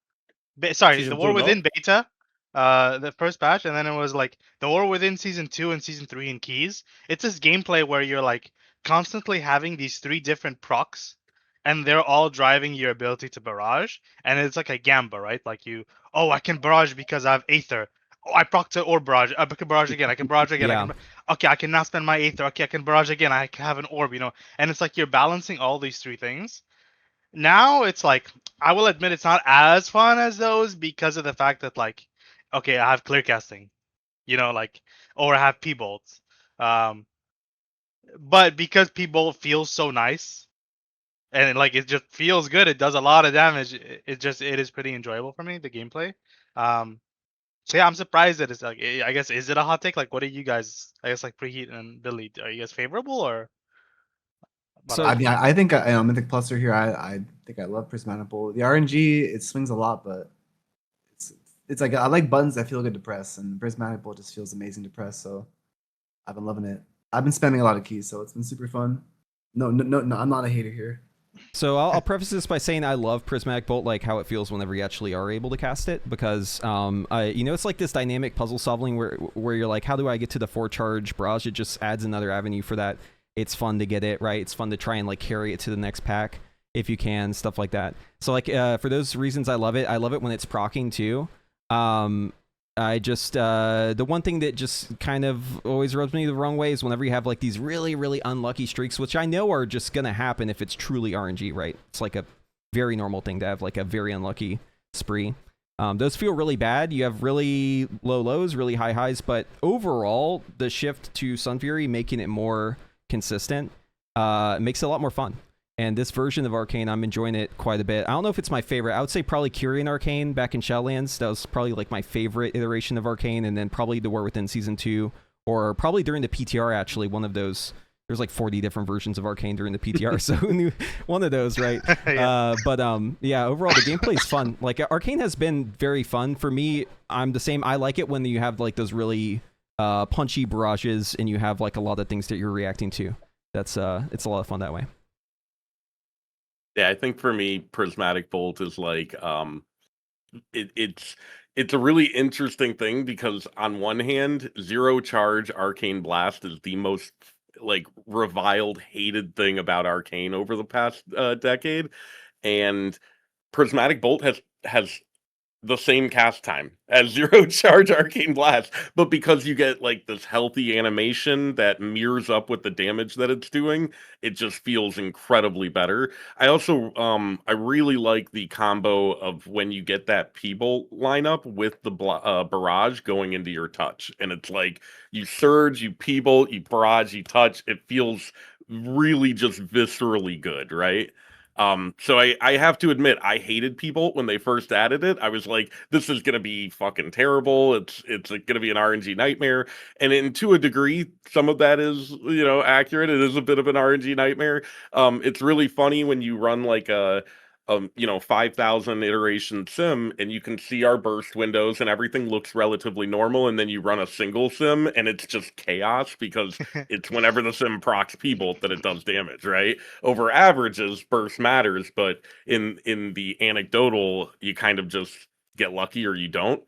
Sorry, Season the War 2, no? Within beta, the first batch, and then it was like the War Within season 2 and season 3 in Keys. It's this gameplay where you're like constantly having these 3 different procs, and they're all driving your ability to barrage, and it's like a gamba, right? Like I can barrage because I have Aether. Oh, I proc to Orb Barrage. I can barrage again. I can barrage again. Yeah. Okay, I can now spend my Aether. Okay, I can barrage again. I can have an Orb, And it's like you're balancing all these 3 things. Now it's like, I will admit it's not as fun as those because of the fact that like, okay, I have clear casting, like, or I have P-bolts. But because P-bolt feels so nice and like it just feels good, it does a lot of damage. It is pretty enjoyable for me, the gameplay. So yeah, I'm surprised that it's like, I guess, is it a hot take? Like, what are you guys? I guess like Preheat and Billy, are you guys favorable or? But, So- I mean, I think Mythic Pluser here. I think I love Prismatic Bolt. The RNG it swings a lot, but it's like I like buttons that feel good to press, and Prismatic Bolt just feels amazing to press. So I've been loving it. I've been spamming a lot of keys, so it's been super fun. No, I'm not a hater here. So I'll preface this by saying I love Prismatic Bolt, like how it feels whenever you actually are able to cast it, because it's like this dynamic puzzle solving where you're like, how do I get to the 4-charge barrage? It just adds another avenue for that. It's fun to get it right. It's fun to try and like carry it to the next pack if you can, stuff like that. So like for those reasons, I love it. I love it when it's proccing too. I just the one thing that just kind of always rubs me the wrong way is whenever you have like these really, really unlucky streaks, which I know are just gonna happen if it's truly RNG, right? It's like a very normal thing to have like a very unlucky spree. Those feel really bad. You have really low lows, really high highs, but overall the shift to Sunfury making it more consistent makes it a lot more fun. And this version of Arcane, I'm enjoying it quite a bit. I don't know if it's my favorite. I would say probably Kyrian Arcane back in Shadowlands. That was probably like my favorite iteration of Arcane. And then probably the War Within Season 2. Or probably during the PTR, actually. One of those. There's like 40 different versions of Arcane during the PTR. So who knew? One of those, right? Yeah. Yeah, overall, the gameplay is fun. Like, Arcane has been very fun. For me, I'm the same. I like it when you have like those really punchy barrages and you have like a lot of things that you're reacting to. It's a lot of fun that way. Yeah, I think for me, Prismatic Bolt is like it's a really interesting thing because on one hand, 0-charge Arcane Blast is the most like reviled, hated thing about Arcane over the past decade, and Prismatic Bolt has the same cast time as 0-charge Arcane Blast, but because you get like this healthy animation that mirrors up with the damage that it's doing, it just feels incredibly better. I also I really like the combo of when you get that P-Bolt lineup with the barrage going into your touch, and it's like you surge, you P-Bolt, you barrage, you touch. It feels really just viscerally good, right? So I have to admit, I hated P-Bolt when they first added it. I was like, this is gonna be fucking terrible. It's gonna be an RNG nightmare. And to a degree, some of that is, accurate. It is a bit of an RNG nightmare. It's really funny when you run like a 5,000 iteration sim and you can see our burst windows and everything looks relatively normal, and then you run a single sim and it's just chaos because it's whenever the sim procs P-Bolt that it does damage, right? Over averages, burst matters, but in the anecdotal, you kind of just get lucky or you don't.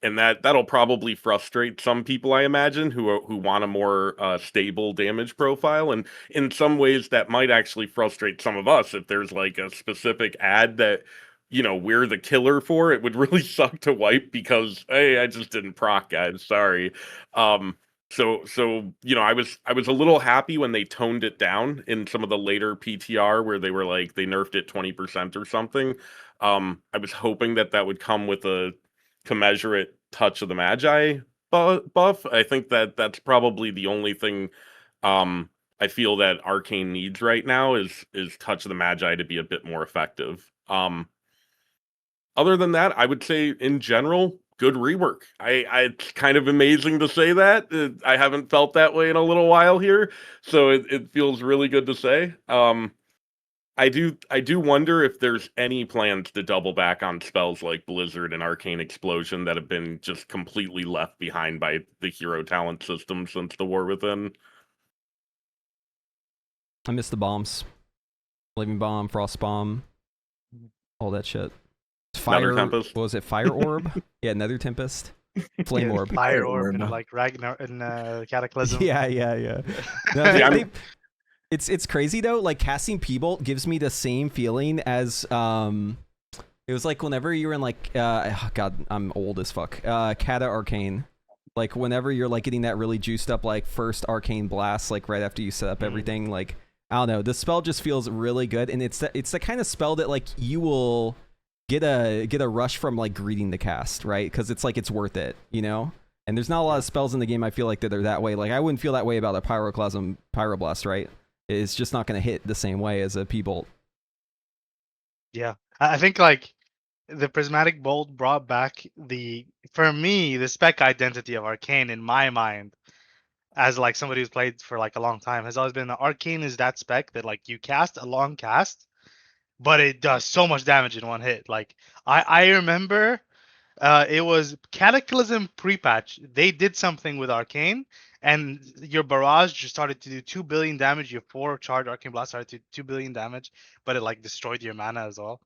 And that'll probably frustrate some people, I imagine, who want a more stable damage profile, and in some ways that might actually frustrate some of us if there's like a specific ad that we're the killer for. It would really suck to wipe because hey, I just didn't proc, guys, sorry. So I was a little happy when they toned it down in some of the later PTR where they were like they nerfed it 20% or something. I was hoping that would come with a commensurate touch of the Magi buff. I think that's probably the only thing I feel that Arcane needs right now is touch of the Magi to be a bit more effective. Other than that, I would say in general, good rework. It's kind of amazing to say that. I haven't felt that way in a little while here, so it feels really good to say. I do wonder if there's any plans to double back on spells like Blizzard and Arcane Explosion that have been just completely left behind by the hero talent system since the War Within. I miss the bombs. Flaming Bomb, Frost Bomb, all that shit. Nether Tempest. What was it? Fire Orb? Yeah, Nether Tempest. Flame Orb. Fire Fire Orb, Orb. and like Ragnar and Cataclysm. Yeah. No, it's crazy though. Like casting P-Bolt gives me the same feeling as it was like whenever you were in like God, I'm old as fuck. Kata Arcane. Like whenever you're like getting that really juiced up like first Arcane Blast, like right after you set up everything, like I don't know, the spell just feels really good, and it's the kind of spell that like you will get a rush from like greeting the cast, right? Because it's like it's worth it, And there's not a lot of spells in the game I feel like that are that way. Like I wouldn't feel that way about a Pyroclasm Pyroblast, right? It's just not going to hit the same way as a P-Bolt. Yeah, I think like the Prismatic Bolt brought back for me, the spec identity of Arcane in my mind. as like somebody who's played for like a long time, has always been Arcane is that spec that like you cast a long cast, but it does so much damage in one hit. Like I remember it was Cataclysm pre-patch. They did something with Arcane, and your barrage just started to do 2 billion damage. Your 4 charge Arcane Blast started to do 2 billion damage, but it like destroyed your mana as well.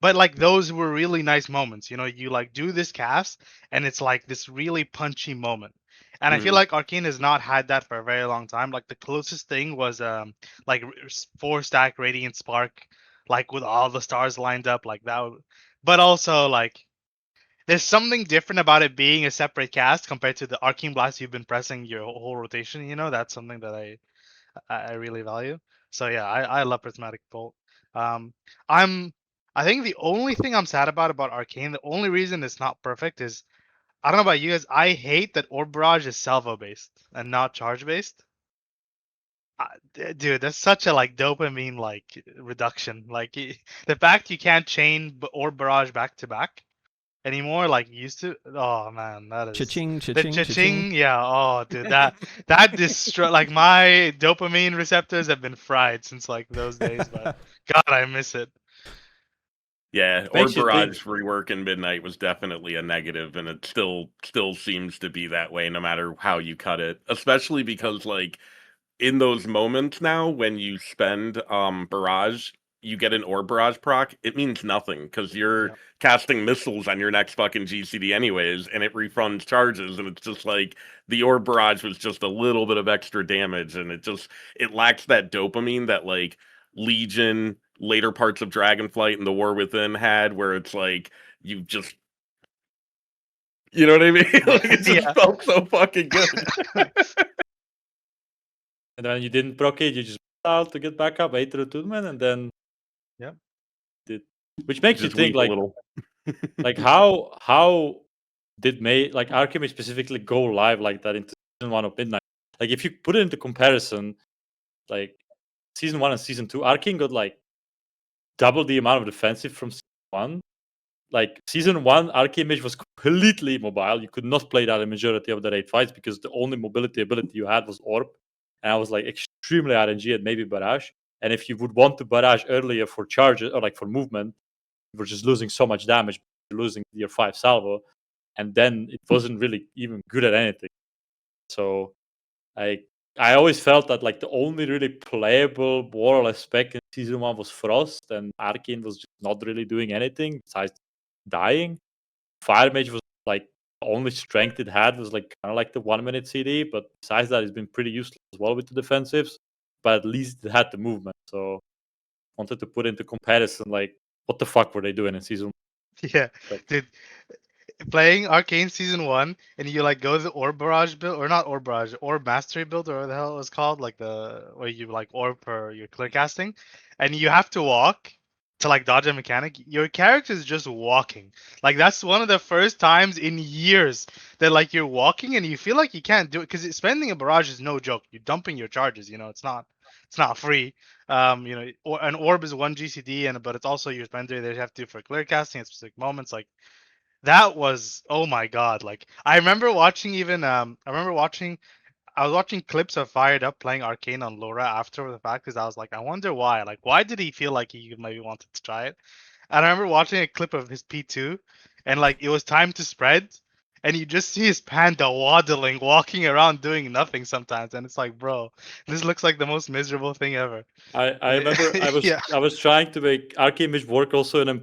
But like those were really nice moments. You know, you like do this cast, and it's like this really punchy moment. And I feel like Arcane has not had that for a very long time. Like the closest thing was like 4-stack Radiant Spark, like with all the stars lined up, like that. But also like there's something different about it being a separate cast compared to the Arcane Blast you've been pressing your whole rotation. You know, that's something that I really value. So yeah, I love Prismatic Bolt. I think the only thing I'm sad about Arcane, the only reason it's not perfect is I don't know about you guys. I hate that Orb Barrage is salvo based and not charge based. Dude, that's such a like dopamine like reduction. Like the fact you can't chain Orb Barrage back to back anymore like you used to. Oh man, that is Cha-ching, the cha-ching, cha-ching. yeah. Oh dude, that destroy like my dopamine receptors have been fried since like those days, but God, I miss it. Yeah, Orb Makes you think. Barrage rework in Midnight was definitely a negative, and it still seems to be that way no matter how you cut it. Especially because like in those moments now when you spend Barrage, you get an Orb Barrage proc, it means nothing because you're Yep. casting missiles on your next fucking GCD anyways, and it refunds charges, and it's just like the Orb Barrage was just a little bit of extra damage, and it lacks that dopamine that like Legion, later parts of Dragonflight and the War Within had, where it's like you just, you know what I mean? Like it just Yeah. felt so fucking good. And then you didn't proc it, you just out to get back up, 8 to the tournament, and then Yep. did, which makes you Just think weep a little. like how did like Arcane specifically go live like that into season 1 of Midnight? Like if you put it into comparison, like season 1 and season 2, Arcane got like double the amount of defensive from season 1. Like season 1, Arcane Mage was completely mobile. You could not play that in majority of the raid fights because the only mobility ability you had was Orb, and I was like extremely RNG and maybe Barrage. And if you would want to Barrage earlier for charges or like for movement, you were just losing so much damage, you're losing your 5 salvo, and then it wasn't really even good at anything. So I always felt that like the only really playable more or less spec in season 1 was Frost, and Arcane was just not really doing anything besides dying. Fire Mage was like the only strength it had was like kind of like the 1-minute CD, but besides that, it's been pretty useless as well with the defensives. But at least it had the movement. So wanted to put into comparison like what the fuck were they doing in season 1? Yeah, Like, dude. Playing Arcane season 1 and you like go to the Orb Barrage build, or not Orb Barrage, Orb Mastery build, or what the hell it was called, like the where you like orb per your clear casting, and you have to walk to like dodge a mechanic. Your character is just walking. Like that's one of the first times in years that like you're walking and you feel like you can't do it because spending a barrage is no joke. You're dumping your charges. You know, it's not free. You know, an orb is 1 GCD, but it's also your spender that you have to do for clear casting at specific moments. Like that was, oh my god. Like I remember watching I was watching clips of Fired Up playing Arcane on Laura after the fact because I was like, I wonder why. Like why did he feel like he maybe wanted to try it? And I remember watching a clip of his P2 and like it was time to spread and you just see his panda waddling, walking around doing nothing sometimes, and it's like, bro, this looks like the most miserable thing ever. I remember Yeah. I was trying to make Arcane Mage work also in M+,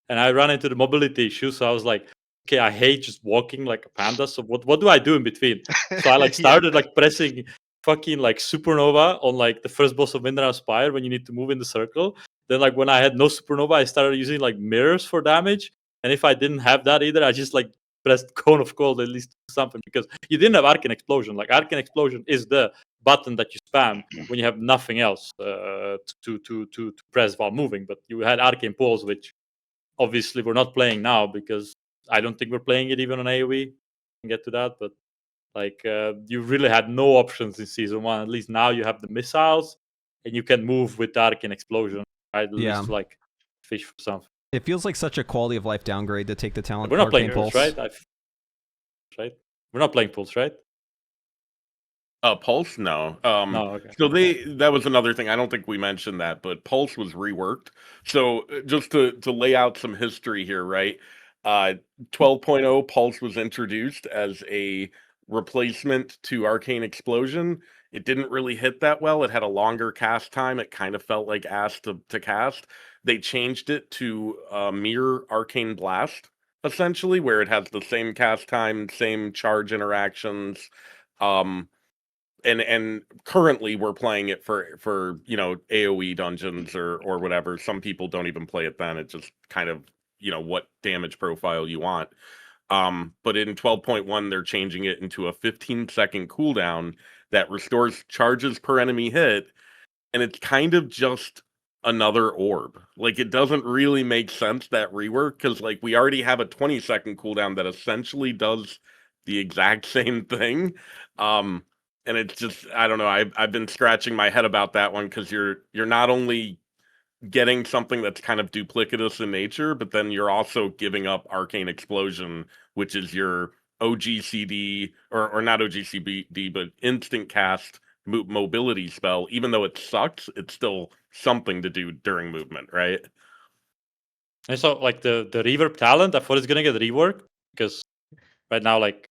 and I ran into the mobility issue, so I was like, okay, I hate just walking like a panda, so what do I do in between? So I like started like pressing fucking like Supernova on like the first boss of Midnight Spire when you need to move in the circle. Then like when I had no Supernova, I started using like mirrors for damage, and if I didn't have that either, I just like pressed Cone of Cold at least something, because you didn't have Arcane Explosion. Like Arcane Explosion is the button that you spam when you have nothing else to press while moving. But you had Arcane Pulse, which obviously we're not playing now because I don't think we're playing it even on AoE. We can get to that, but like you really had no options in season 1. At least now you have the missiles and you can move with the Arcane Explosion. Right? At least like fish for something. It feels like such a quality of life downgrade to take the talent. We're not playing Arcane Pulse, right? Right? We're not playing Pulse, right? Pulse? No. No, okay. So that was another thing. I don't think we mentioned that, but Pulse was reworked. So just to lay out some history here, right? 12.0 Pulse was introduced as a replacement to Arcane Explosion. It didn't really hit that well. It had a longer cast time. It kind of felt like ass to cast. They changed it to mirror Arcane Blast, essentially, where it has the same cast time, same charge interactions. And currently we're playing it for AoE dungeons or whatever. Some people don't even play it then. It just kind of what damage profile you want. But in 12.1 they're changing it into a 15-second cooldown that restores charges per enemy hit, and it's kind of just another orb. Like, it doesn't really make sense, that rework, because like we already have a 20-second cooldown that essentially does the exact same thing. And it's just, I don't know, I've been scratching my head about that one, because you're not only getting something that's kind of duplicitous in nature, but then you're also giving up Arcane Explosion, which is your OGCD, or not OGCD, but instant cast mobility spell. Even though it sucks, it's still something to do during movement, right? And so like the reverb talent, I thought it's gonna get reworked, because right now like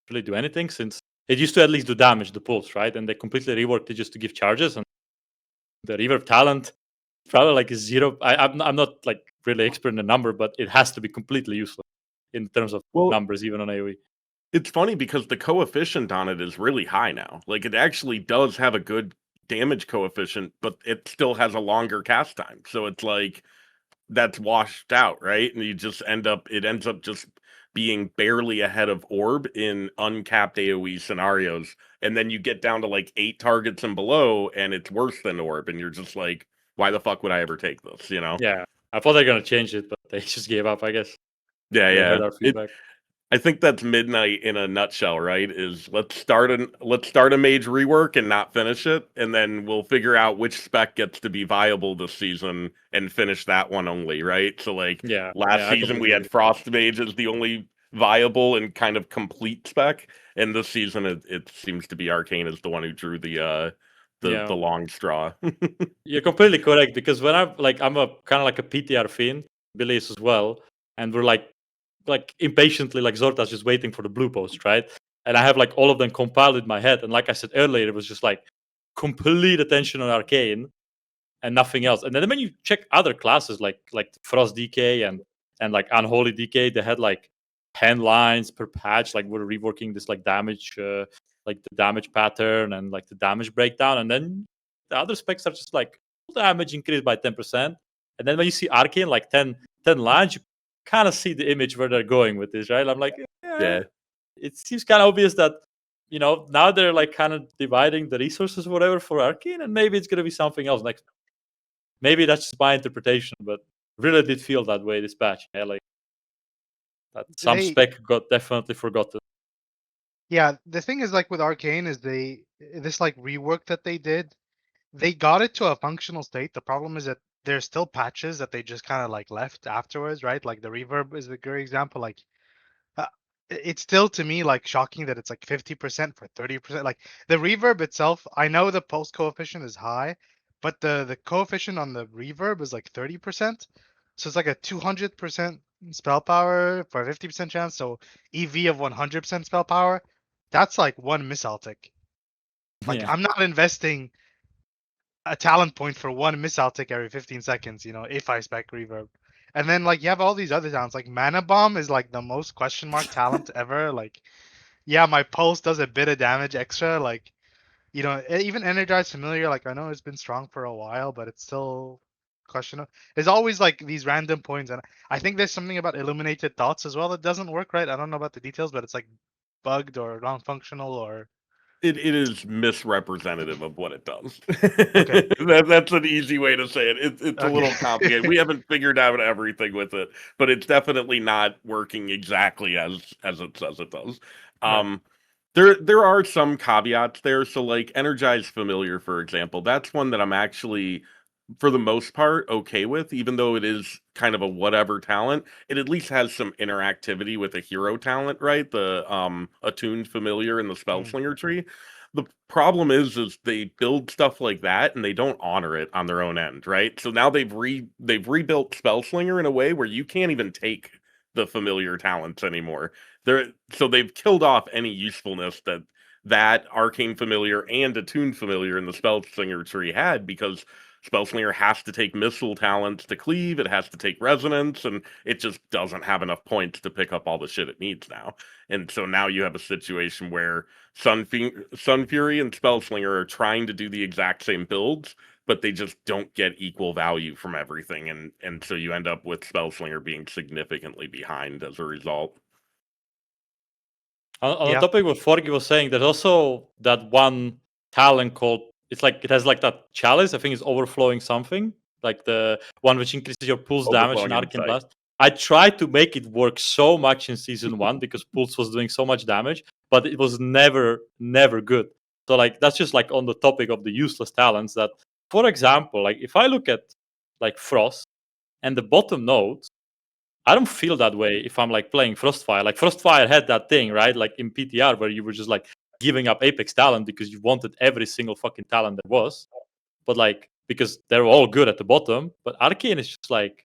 really do anything, since it used to at least do damage, the pulse, right? And they completely reworked it just to give charges, and the reverb talent probably like is zero. I'm not like really expert in the number, but it has to be completely useless in terms of Well, numbers, even on AoE. it's funny because the coefficient on it is really high now. Like, it actually does have a good damage coefficient, but it still has a longer cast time. So it's like that's washed out, right? And it ends up just being barely ahead of Orb in uncapped AoE scenarios. And then you get down to like 8 targets and below, and it's worse than Orb, and you're just like, why the fuck would I ever take this, Yeah, I thought they're gonna change it, but they just gave up, I guess. Yeah, They yeah. heard our feedback. I think that's Midnight in a nutshell, right? Is let's start a mage rework and not finish it, and then we'll figure out which spec gets to be viable this season and finish that one only, right? So like last season we had Frost Mage as the only viable and kind of complete spec, and this season it seems to be Arcane is the one who drew the long straw. You're completely correct, because when I'm a kind of like a PTR fiend, Billy is as well, and we're like impatiently, like Zorta's just waiting for the blue post, right? And I have like all of them compiled in my head, and like I said earlier, it was just like complete attention on Arcane and nothing else. And then when you check other classes like Frost DK and like Unholy DK, they had like 10 lines per patch, like we're reworking this like damage, like the damage pattern and like the damage breakdown. And then the other specs are just like damage increased by 10%. And then when you see Arcane like 10 lines, you kind of see the image where they're going with this, right? I'm like, Yeah. It seems kind of obvious that now they're like kind of dividing the resources or whatever for Arcane, and maybe it's gonna be something else next. Maybe that's just my interpretation, but really did feel that way this patch. Yeah, like that some spec got definitely forgotten. Yeah, the thing is, like with Arcane, is this like rework that they did, they got it to a functional state. The problem is that there's still patches that they just kind of like left afterwards, right? Like the reverb is a great example. Like it's still to me like shocking that it's like 50% for 30%. Like the reverb itself, I know the pulse coefficient is high, but the coefficient on the reverb is like 30%. So it's like a 200% spell power for a 50% chance. So EV of 100% spell power, that's like one missile tick. Like I'm not investing a talent point for one missile tick every 15 seconds, if I spec reverb. And then like you have all these other talents, like Mana Bomb is like the most question mark talent ever. Like, yeah, my pulse does a bit of damage extra. Like, even Energized Familiar, like I know it's been strong for a while, but it's still questionable. There's always like these random points, and I think there's something about Illuminated Thoughts as well that doesn't work right. I don't know about the details, but it's like bugged or non-functional or. It is misrepresentative of what it does. Okay. That's an easy way to say it. It's a little complicated. We haven't figured out everything with it, but it's definitely not working exactly as it says it does. Right. There are some caveats there. So like Energized Familiar, for example, that's one that I'm actually, for the most part, okay with, even though it is kind of a whatever talent. It at least has some interactivity with a hero talent, right? The attuned familiar in the Spellslinger tree. the problem is they build stuff like that and they don't honor it on their own end, right? So now they've rebuilt Spellslinger in a way where you can't even take the familiar talents anymore. So they've killed off any usefulness that Arcane Familiar and Attuned Familiar in the Spellslinger tree had, because Spellslinger has to take missile talents to cleave, it has to take resonance, and it just doesn't have enough points to pick up all the shit it needs now. And so now you have a situation where Sunfury and Spellslinger are trying to do the exact same builds, but they just don't get equal value from everything, and so you end up with Spellslinger being significantly behind as a result. On the topic what Forgy was saying, there's also that one talent called, it's like, it has like that chalice, I think it's overflowing something, like the one which increases your pulse damage and Arcane Blast. I tried to make it work so much in season 1 because Pulse was doing so much damage, but it was never good. So like that's just like on the topic of the useless talents, that, for example, like if I look at like Frost and the bottom nodes, I don't feel that way if I'm like playing Frostfire. Like Frostfire had that thing, right? Like in PTR where you were just like giving up Apex talent because you wanted every single fucking talent there was. But like, because they're all good at the bottom, but Arcane is just like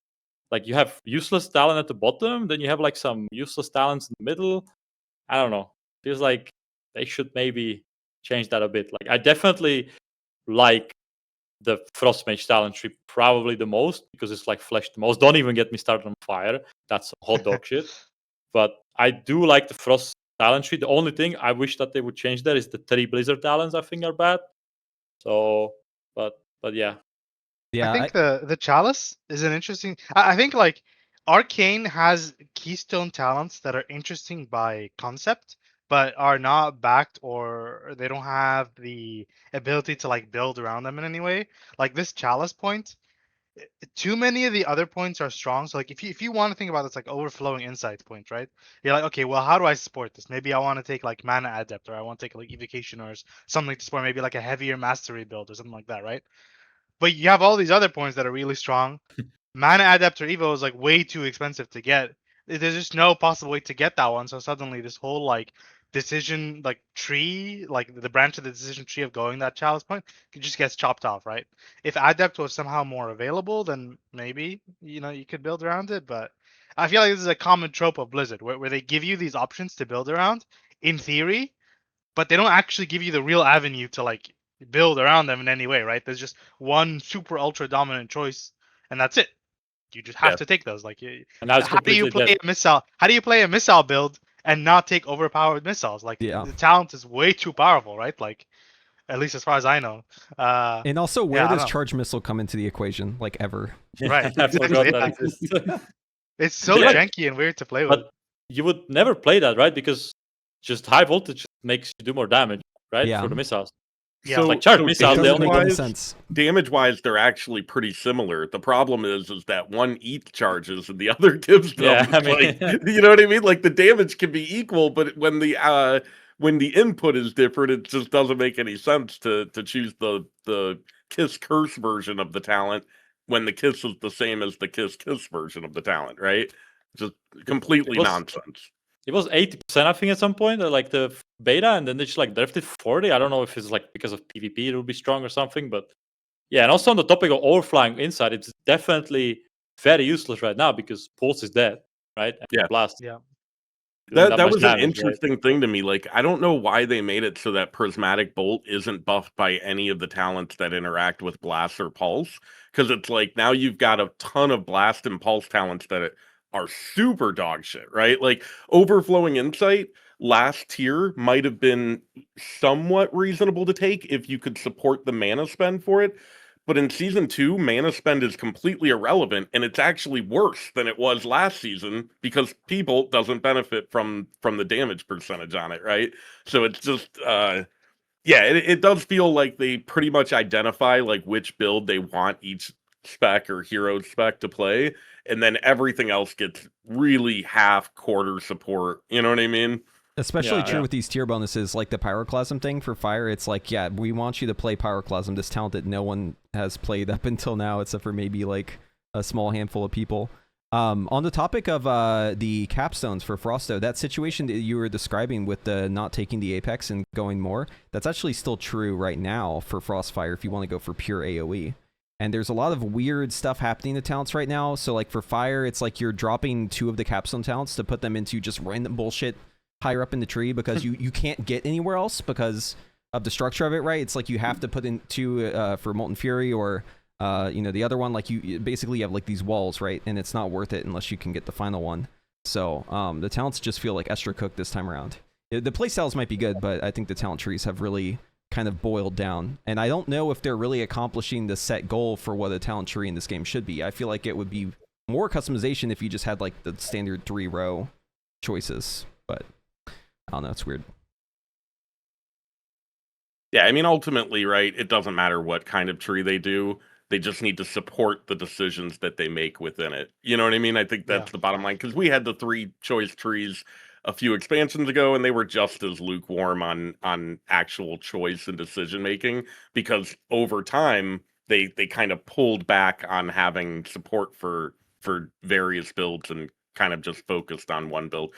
you have useless talent at the bottom, then you have like some useless talents in the middle. I don't know. Feels like they should maybe change that a bit. Like I definitely like the Frost Mage talent tree probably the most because it's like fleshed the most. Don't even get me started on Fire. That's some hot dog shit. But I do like the Frost talent tree. The only thing I wish that they would change there is the 3 Blizzard talents I think are bad. So, but yeah. Yeah, I think the chalice is an interesting. I think like Arcane has keystone talents that are interesting by concept, but are not backed, or they don't have the ability to like build around them in any way. Like this chalice point, too many of the other points are strong. So like if you want to think about this like overflowing insight point, right? You're like, okay, well, how do I support this? Maybe I want to take like mana adept, or I want to take like evocation or something to support maybe like a heavier mastery build or something like that, right? But you have all these other points that are really strong. Mana Adept or Evo is like way too expensive to get. There's just no possible way to get that one. So suddenly this whole like decision like tree, like the branch of the decision tree of going that chalice point, it just gets chopped off, right? If Adept was somehow more available, then maybe you could build around it. But I feel like this is a common trope of Blizzard, where they give you these options to build around in theory, but they don't actually give you the real avenue to like build around them in any way, right? There's just one super ultra dominant choice, and that's it. You just have to take those. Like, how do you play a missile? How do you play a missile build and not take overpowered missiles? Like, the talent is way too powerful, right? Like, at least as far as I know. And also, where does charge missile come into the equation? Like ever? Right. I forgot that exists. It's so janky and weird to play with. But you would never play that, right? Because just high voltage makes you do more damage, right? For the missiles. Yeah, so, like charge missiles, they only make sense. Damage-wise, they're actually pretty similar. The problem is that one eats charges and the other gives them. Yeah, I mean, you know what I mean? Like the damage can be equal, but when the input is different, it just doesn't make any sense to choose the Kiss Curse version of the talent when the Kiss is the same as the Kiss version of the talent, right? Just completely nonsense. It was 80%, I think, at some point, like the beta, and then they just like drafted 40. I don't know if it's like because of PvP it will be strong or something, but yeah. And also on the topic of overflying inside, it's definitely very useless right now because Pulse is dead, right? And Blast. Yeah. That was an interesting thing to me. Like, I don't know why they made it so that Prismatic Bolt isn't buffed by any of the talents that interact with Blast or Pulse, because it's like now you've got a ton of Blast and Pulse talents that are super dog shit, right? Like Overflowing Insight last tier might have been somewhat reasonable to take if you could support the mana spend for it. But in season 2, mana spend is completely irrelevant, and it's actually worse than it was last season because P-Bolt doesn't benefit from the damage percentage on it, right? So it's just it does feel like they pretty much identify like which build they want each spec or hero spec to play, and then everything else gets really half-quarter support. You know what I mean? Especially true with these tier bonuses, like the Pyroclasm thing for Fire. It's like, yeah, we want you to play Pyroclasm, this talent that no one has played up until now, except for maybe like a small handful of people. On the topic of the capstones for Frosto, that situation that you were describing with the not taking the Apex and going more, that's actually still true right now for Frostfire if you want to go for pure AoE. And there's a lot of weird stuff happening to talents right now. So like for Fire, it's like you're dropping 2 of the capstone talents to put them into just random bullshit higher up in the tree because you can't get anywhere else because of the structure of it, right? It's like you have to put in 2 for Molten Fury or the other one, like you basically have like these walls, right? And it's not worth it unless you can get the final one. So the talents just feel like extra cooked this time around. The playstyles might be good, but I think the talent trees have really kind of boiled down. And I don't know if they're really accomplishing the set goal for what a talent tree in this game should be. I feel like it would be more customization if you just had like the standard 3-row choices. But I don't know, it's weird. Yeah, I mean, ultimately, right, it doesn't matter what kind of tree they do. They just need to support the decisions that they make within it. You know what I mean? I think that's the bottom line. Because we had the 3 choice trees a few expansions ago, and they were just as lukewarm on actual choice and decision making. Because over time, they kind of pulled back on having support for various builds and kind of just focused on one build.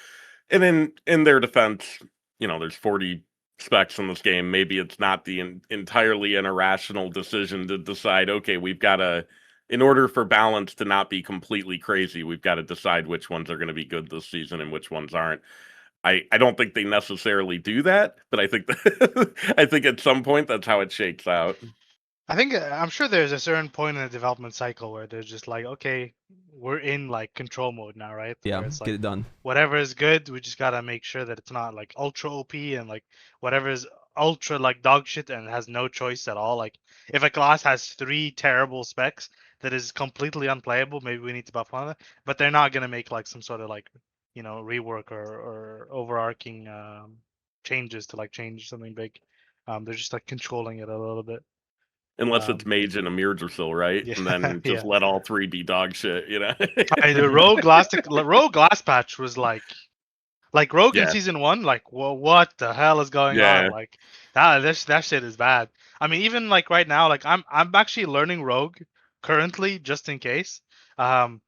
And then in their defense, there's 40 specs in this game. Maybe it's not the entirely an irrational decision to decide, okay, we've got to, in order for balance to not be completely crazy, we've got to decide which ones are going to be good this season and which ones aren't. I don't think they necessarily do that, but I think I think at some point that's how it shakes out. I'm sure there's a certain point in the development cycle where they're just like, okay, we're in like control mode now, right? Yeah, where it's like, get it done. whatever is good, we just gotta make sure that it's not like ultra OP and like whatever is ultra like dog shit and has no choice at all. Like if a class has 3 terrible specs that is completely unplayable, maybe we need to buff one of them. But they're not gonna make like some sort of like rework or overarching changes to like change something big. They're just like controlling it a little bit. Unless it's Mage and a Mirdrasil, right? Yeah, And then just let all 3 be dog shit, The Rogue Glass Patch was like Rogue in season 1, like, well, what the hell is going on? Like that shit is bad. I mean, even like right now, like I'm actually learning Rogue currently just in case. And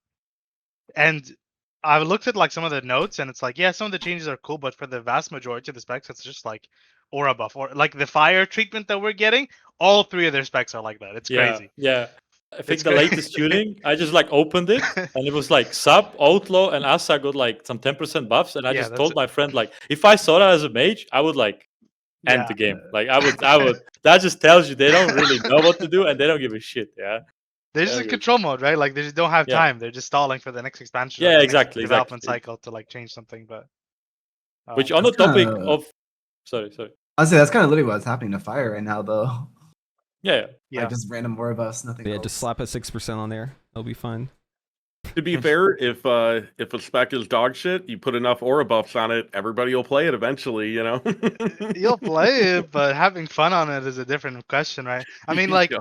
I've looked at like some of the notes and it's like, yeah, some of the changes are cool, but for the vast majority of the specs, it's just like aura buff or like the fire treatment that we're getting. All 3 of their specs are like that. It's crazy. Yeah. I think the latest tuning, I just like opened it and it was like sub, outlaw, and Asa got like some 10% buffs. And I just told my friend, like, if I saw that as a mage, I would like end the game. Like I would, that just tells you they don't really know what to do and they don't give a shit. Yeah. They're just in control mode, right? Like they just don't have time. They're just stalling for the next expansion. Yeah, exactly. Development cycle to like change something, but. Which on the topic of, sorry. I'll say that's kind of literally what's happening to Fire right now, though. Yeah. Like just random more of us, nothing. Yeah, else. just slap a 6% on there. It'll be fine. To be fair, if a spec is dog shit, you put enough aura buffs on it, everybody will play it eventually, You'll play it, but having fun on it is a different question, right? I mean, like,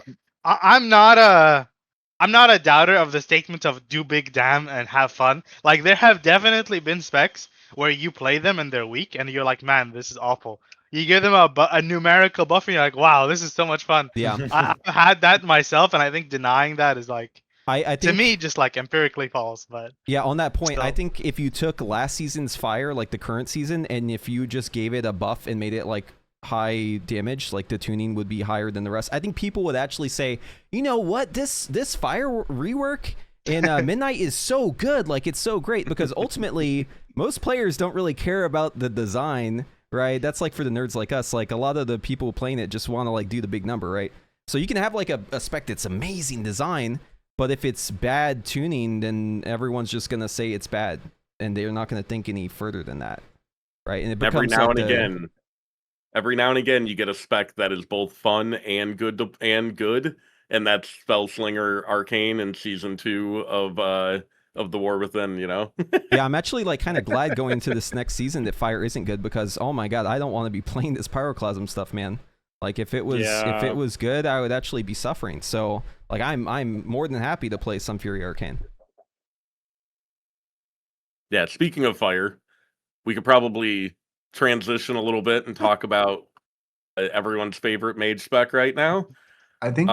I'm not a doubter of the statement of do big damn and have fun. Like, there have definitely been specs where you play them and they're weak, and you're like, man, this is awful. You give them a numerical buff, and you're like, wow, this is so much fun. Yeah. I've had that myself, and I think denying that is like, I think, to me, just like empirically false. But yeah, on that point, still. I think if you took last season's Fire, like the current season, and if you just gave it a buff and made it like high damage, like the tuning would be higher than the rest, I think people would actually say, you know what, this Fire rework in Midnight is so good, like it's so great, because ultimately most players don't really care about the design, right? That's like for the nerds like us, like a lot of the people playing it just want to like do the big number, right? So you can have like a spec that's amazing design, but if it's bad tuning, then everyone's just gonna say it's bad, and they're not gonna think any further than that, right? And it becomes every now and again, you get a spec that is both fun and good, and that's Spellslinger Arcane in season 2 of the War Within. Yeah, I'm actually like kind of glad going into this next season that Fire isn't good, because oh my god, I don't want to be playing this Pyroclasm stuff, man. Like if it was good, I would actually be suffering. So like I'm more than happy to play Sunfury Arcane. Yeah, speaking of Fire, we could probably transition a little bit and talk about everyone's favorite mage spec right now. I think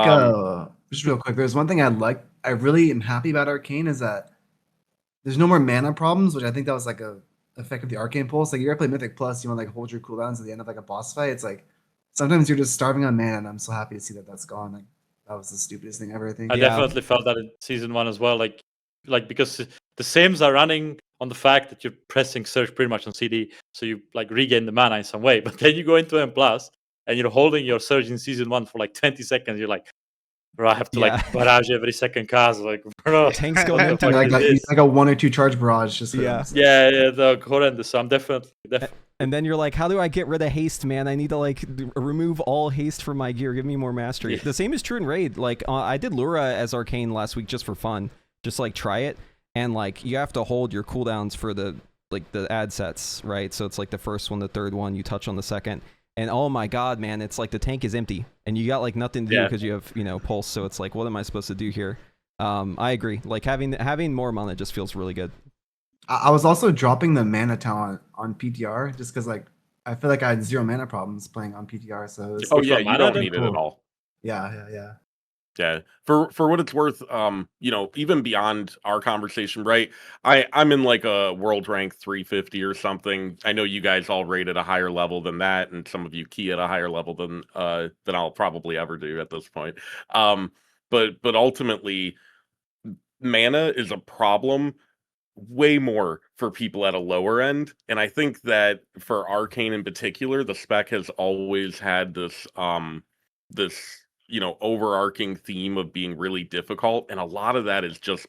just real quick, there's one thing I really am happy about Arcane is that there's no more mana problems, which I think that was like a effect of the Arcane Pulse. Like you ever play Mythic Plus, you want to like hold your cooldowns at the end of like a boss fight. It's like sometimes you're just starving on mana, and I'm so happy to see that that's gone. Like that was the stupidest thing ever. I think. I Yeah. definitely felt that in season 1 as well. Like because the Sims are running on the fact that you're pressing search pretty much on CD, so you like regain the mana in some way. But then you go into M plus and you're holding your surge in season 1 for like 20 seconds. You're like, bro, I have to Yeah. like barrage every second cast. Like, bro, Tanks going what the into fuck Like, is this? like a 1 or 2 charge barrage. Just for Yeah. them. Yeah, the horrendous. So I'm definitely. And then you're like, how do I get rid of haste, man? I need to like remove all haste from my gear. Give me more mastery. Yeah. The same is true in raid. Like I did Lura as Arcane last week just for fun, just like try it. And like you have to hold your cooldowns for the ad sets, right? So it's like the first one, the third one, you touch on the second. And oh my god, man, it's like the tank is empty, and you got like nothing to do because you have pulse. So it's like, what am I supposed to do here? I agree. Like having more mana just feels really good. I was also dropping the mana talent on PTR just because like I feel like I had 0 mana problems playing on PTR. So it's, Oh yeah, you mana don't then? need it at all. yeah. Yeah. For what it's worth, even beyond our conversation, right? I'm in like a world rank 350 or something. I know you guys all rate at a higher level than that, and some of you key at a higher level than I'll probably ever do at this point. But ultimately, mana is a problem way more for people at a lower end, and I think that for Arcane in particular, the spec has always had this overarching theme of being really difficult, and a lot of that is just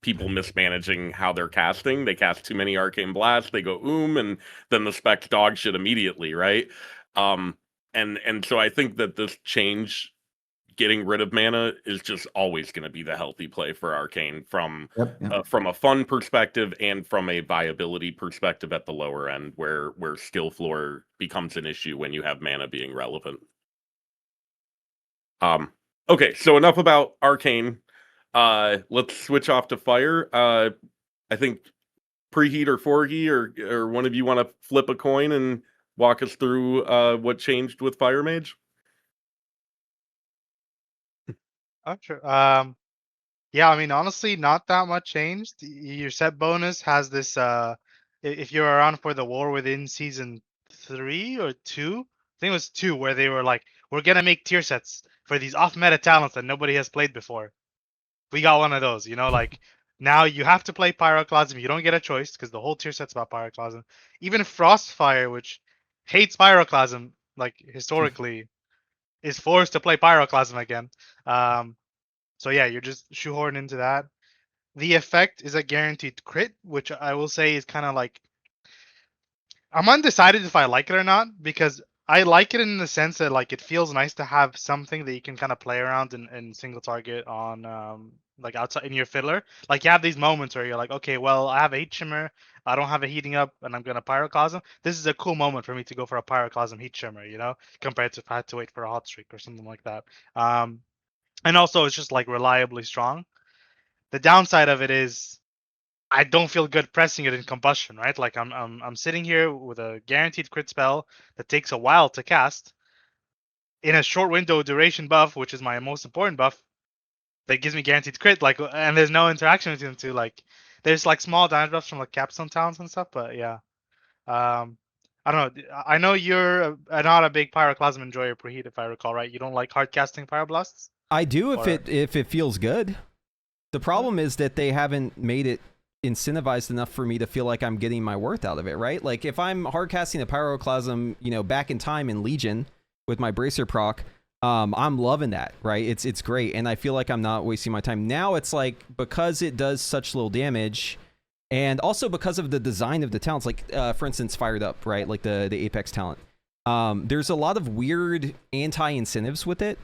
people mismanaging how they're casting. They cast too many Arcane Blasts, they go and then the spec's dog shit immediately, right? And so I think that this change, getting rid of mana, is just always going to be the healthy play for Arcane from a fun perspective and from a viability perspective at the lower end, where skill floor becomes an issue when you have mana being relevant. Okay, so enough about Arcane. Let's switch off to Fire. I think Preheat or Forgy or one of you want to flip a coin and walk us through what changed with Fire Mage? Oh, sure. Yeah, I mean, honestly, not that much changed. Your set bonus has this. If you're around for the war within season 3 or 2, I think it was 2, where they were like, we're gonna make tier sets for these off-meta talents that nobody has played before. We got one of those, like now you have to play Pyroclasm. You don't get a choice because the whole tier set's about Pyroclasm. Even Frostfire, which hates Pyroclasm, like historically, is forced to play Pyroclasm again. So yeah, you're just shoehorned into that. The effect is a guaranteed crit, which I will say is kind of like, I'm undecided if I like it or not, because I like it in the sense that like it feels nice to have something that you can kind of play around in single target on like outside in your fiddler. Like you have these moments where you're like, okay, well, I have a heat shimmer, I don't have a heating up, and I'm gonna Pyroclasm. This is a cool moment for me to go for a Pyroclasm heat shimmer, compared to if I had to wait for a hot streak or something like that. And also it's just like reliably strong. The downside of it is I don't feel good pressing it in combustion, right? Like I'm sitting here with a guaranteed crit spell that takes a while to cast in a short window duration buff, which is my most important buff, that gives me guaranteed crit, like, and there's no interaction between the two. Like there's like small damage buffs from like capstone talents and stuff, but yeah. I don't know. I know you're not a big Pyroclasm enjoyer, Preheat, if I recall right. You don't like hard casting Pyroblasts? I do Or- if it feels good. The problem is that they haven't made it incentivized enough for me to feel like I'm getting my worth out of it, right? Like if I'm hard casting a Pyroclasm, back in time in Legion with my Bracer proc, I'm loving that, right? It's great, and I feel like I'm not wasting my time. Now it's like, because it does such little damage, and also because of the design of the talents, like for instance, Fired Up, right? Like the Apex talent. There's a lot of weird anti-incentives with it,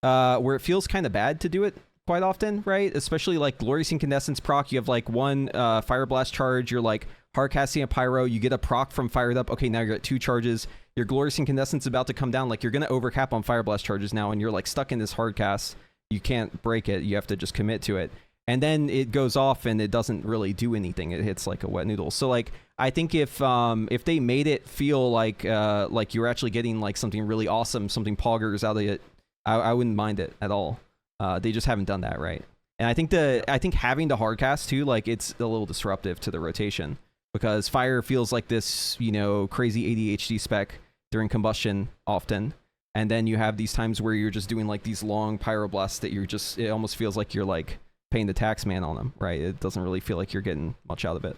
where it feels kind of bad to do it quite often, right? Especially like Glorious Incandescence proc, you have like one Fire Blast charge, you're like hard casting a Pyro, you get a proc from Fired Up, okay, now you're at 2 charges, your Glorious Incandescence is about to come down, like you're gonna overcap on Fire Blast charges now, and you're like stuck in this hard cast, you can't break it, you have to just commit to it, and then it goes off and it doesn't really do anything, it hits like a wet noodle. So like I think if they made it feel like you're actually getting like something really awesome, something poggers out of it, I wouldn't mind it at all. They just haven't done that right. And I think having the hard cast too, like it's a little disruptive to the rotation because fire feels like this, you know, crazy ADHD spec during combustion often. And then you have these times where you're just doing like these long pyroblasts that it almost feels like you're like paying the tax man on them, right? It doesn't really feel like you're getting much out of it.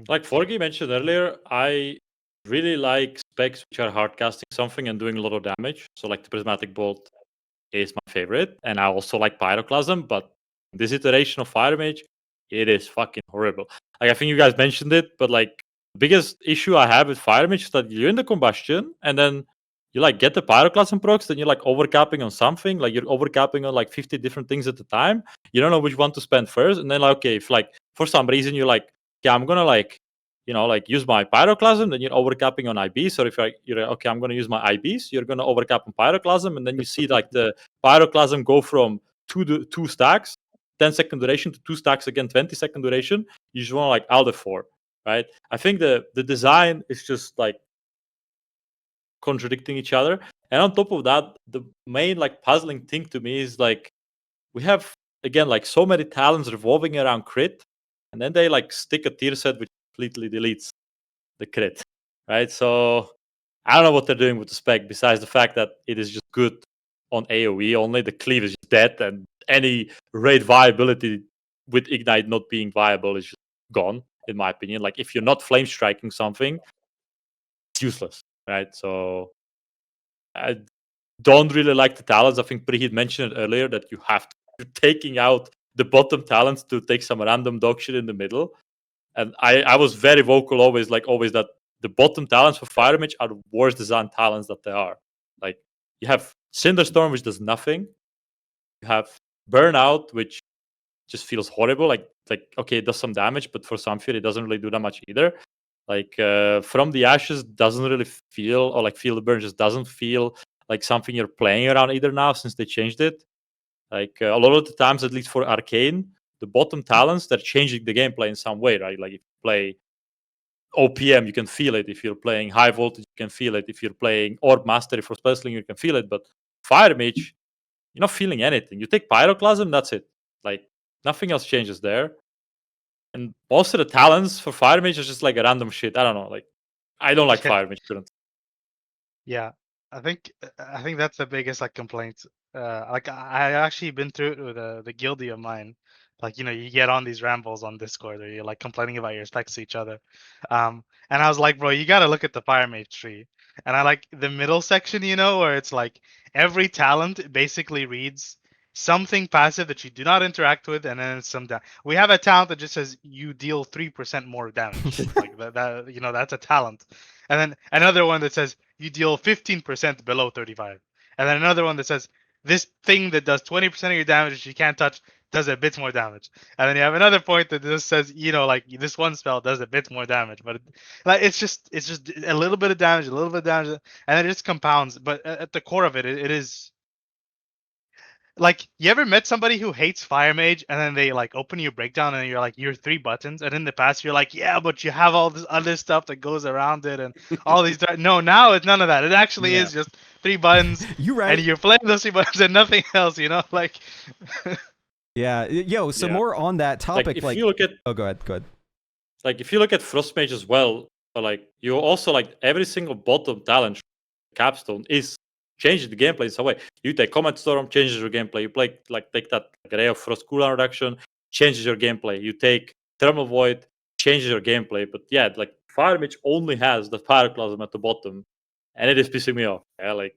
Like Forgy mentioned earlier, I really like specs which are hard casting something and doing a lot of damage. So like the Prismatic Bolt is my favorite, and I also like Pyroclasm, but this iteration of Fire Mage, it is fucking horrible. Like I think you guys mentioned it, but like the biggest issue I have with Fire Mage is that you're in the combustion and then you like get the Pyroclasm procs, then you're like overcapping on something, like you're overcapping on like 50 different things at a time. You don't know which one to spend first, and then like okay, if like for some reason you're like, yeah, I'm gonna like, you know, like use my Pyroclasm, then you're overcapping on IBs. Or if you're okay, I'm gonna use my IBs, you're gonna overcap on Pyroclasm, and then you see like the Pyroclasm go from two stacks, 10-second duration to 2 stacks again, 20-second duration. You just want to like out of 4, right? I think the design is just like contradicting each other. And on top of that, the main like puzzling thing to me is like we have again like so many talents revolving around crit, and then they like stick a tier set which completely deletes the crit, right? So I don't know what they're doing with the spec besides the fact that it is just good on AoE only. The cleave is just dead, and any raid viability with Ignite not being viable is just gone, in my opinion. Like if you're not flame striking something, it's useless, right? So I don't really like the talents. I think Preheat mentioned it earlier that you're taking out the bottom talents to take some random dog shit in the middle. And I was very vocal always that the bottom talents for Fire Mage are the worst designed talents that there are. Like you have Cinderstorm, which does nothing. You have Burnout, which just feels horrible. Like okay, it does some damage, but for Sunfury, it doesn't really do that much either. Like From the Ashes doesn't really feel, or like Feel the Burn just doesn't feel like something you're playing around either now since they changed it. Like a lot of the times, at least for Arcane, the bottom talents, they're changing the gameplay in some way, right? Like if you play OPM, you can feel it. If you're playing High Voltage, you can feel it. If you're playing Orb Mastery for Spellslinger, you can feel it. But Fire Mage, you're not feeling anything. You take Pyroclasm, that's it. Like nothing else changes there. And most of the talents for Fire Mage is just like a random shit. I don't know. Like I don't like Fire Mage currently. Yeah, I think that's the biggest like complaint. Like I actually been through it with the guildie of mine. Like you know, you get on these rambles on Discord, or you're like complaining about your specs to each other. And I was like, bro, you gotta look at the Fire Mage tree. And I like the middle section, you know, where it's like every talent basically reads something passive that you do not interact with, and then some we have a talent that just says you deal 3% more damage. Like that, you know, that's a talent. And then another one that says you deal 15% below 35. And then another one that says this thing that does 20% of your damage that you can't touch does a bit more damage. And then you have another point that just says, you know, like this one spell does a bit more damage, but like it's just a little bit of damage, a little bit of damage, and it just compounds. But at the core of it, it is like, you ever met somebody who hates Fire Mage and then they like open your breakdown and you're like, you're 3 buttons, and in the past you're like, yeah, but you have all this other stuff that goes around it and all these. No, now it's none of that. It actually is just 3 buttons. You right. And you're playing those 3 buttons and nothing else. You know, like. Yeah. Yo. So more on that topic. Like if you look at. Oh, go ahead. Like if you look at Frost Mage as well, like you also like every single bottom talent capstone is changing the gameplay in some way. You take Comet Storm, changes your gameplay. You play take that Ray of Frost cooldown reduction, changes your gameplay. You take Thermal Void, changes your gameplay. But yeah, like Fire Mage only has the Pyroclasm at the bottom, and it is pissing me off. Yeah, like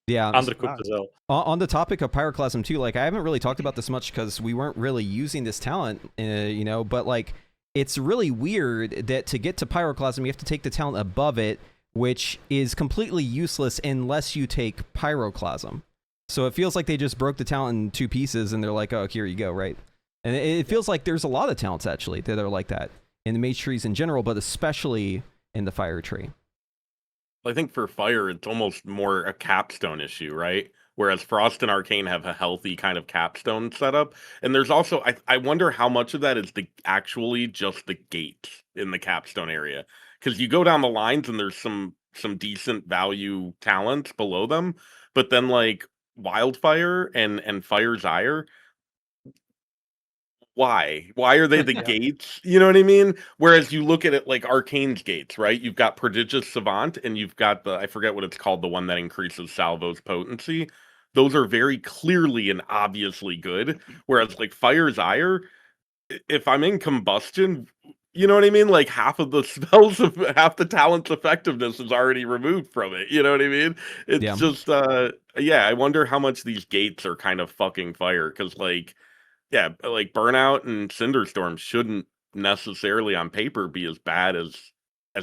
undercooked as well. On the topic of Pyroclasm too, like I haven't really talked about this much because we weren't really using this talent, you know, but like it's really weird that to get to Pyroclasm, you have to take the talent above it, which is completely useless unless you take Pyroclasm. So it feels like they just broke the talent in 2 pieces and they're like, oh, here you go, right? And it feels like there's a lot of talents actually that are like that in the mage trees in general, but especially in the fire tree. I think for fire, it's almost more a capstone issue, right? Whereas Frost and Arcane have a healthy kind of capstone setup. And there's also, I wonder how much of that is actually just the gates in the capstone area. Because you go down the lines and there's some decent value talents below them. But then like Wildfire and Fire's Ire. Why? Why are they the Yeah. gates? You know what I mean? Whereas you look at it like Arcane's gates, right? You've got Prodigious Savant and you've got I forget what it's called, the one that increases Salvo's potency. Those are very clearly and obviously good. Whereas like Fire's Ire, if I'm in combustion, you know what I mean? Like half of the spells of half the talent's effectiveness is already removed from it. You know what I mean? It's Yeah. just yeah, I wonder how much these gates are kind of fucking Fire, because like yeah, like Burnout and Cinderstorm shouldn't necessarily on paper be as bad as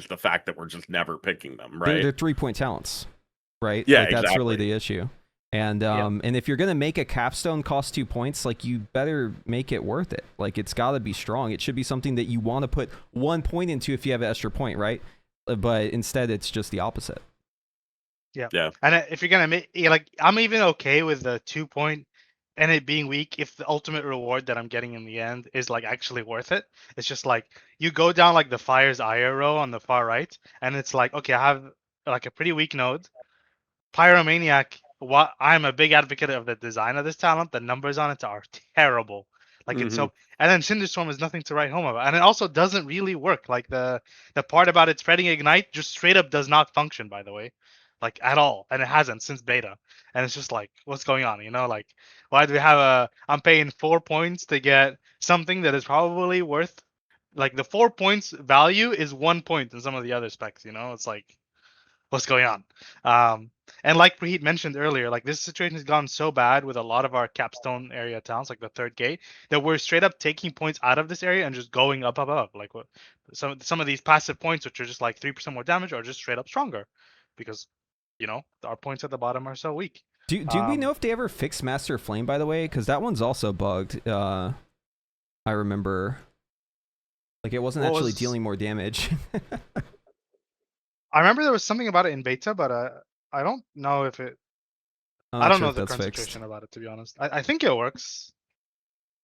the fact that we're just never picking them, right? They're 3-point talents, right? Yeah, like, that's really exactly. the issue. And and if you're gonna make a capstone cost 2 points, like you better make it worth it. Like it's got to be strong. It should be something that you want to put 1 point into if you have an extra point, right? But instead, it's just the opposite. Yeah. And if you're gonna make, like, I'm even okay with the 2 point and it being weak if the ultimate reward that I'm getting in the end is like actually worth it. It's just like you go down like the Fire's Ire row on the far right, and it's like, okay, I have like a pretty weak node. Pyromaniac, what I'm a big advocate of the design of this talent. The numbers on it are terrible. Like it's so, and then Cinderstorm is nothing to write home about, and it also doesn't really work. Like the part about it spreading ignite just straight up does not function, by the way, like at all, and it hasn't since beta. And it's just like, what's going on? You know, like why do we have I'm paying 4 points to get something that is probably worth, like the 4 points value is 1 point in some of the other specs. You know, it's like, what's going on? And like Preheat mentioned earlier, like this situation has gone so bad with a lot of our capstone area towns, like the third gate, that we're straight up taking points out of this area and just going up above. Like what some of these passive points, which are just like 3% more damage, are just straight up stronger, because you know our points at the bottom are so weak. Do we know if they ever fixed Master Flame, by the way? Because that one's also bugged. I remember, like it wasn't actually dealing more damage. I remember there was something about it in beta, but I don't know if it. I don't know the current situation about it, to be honest. I think it works,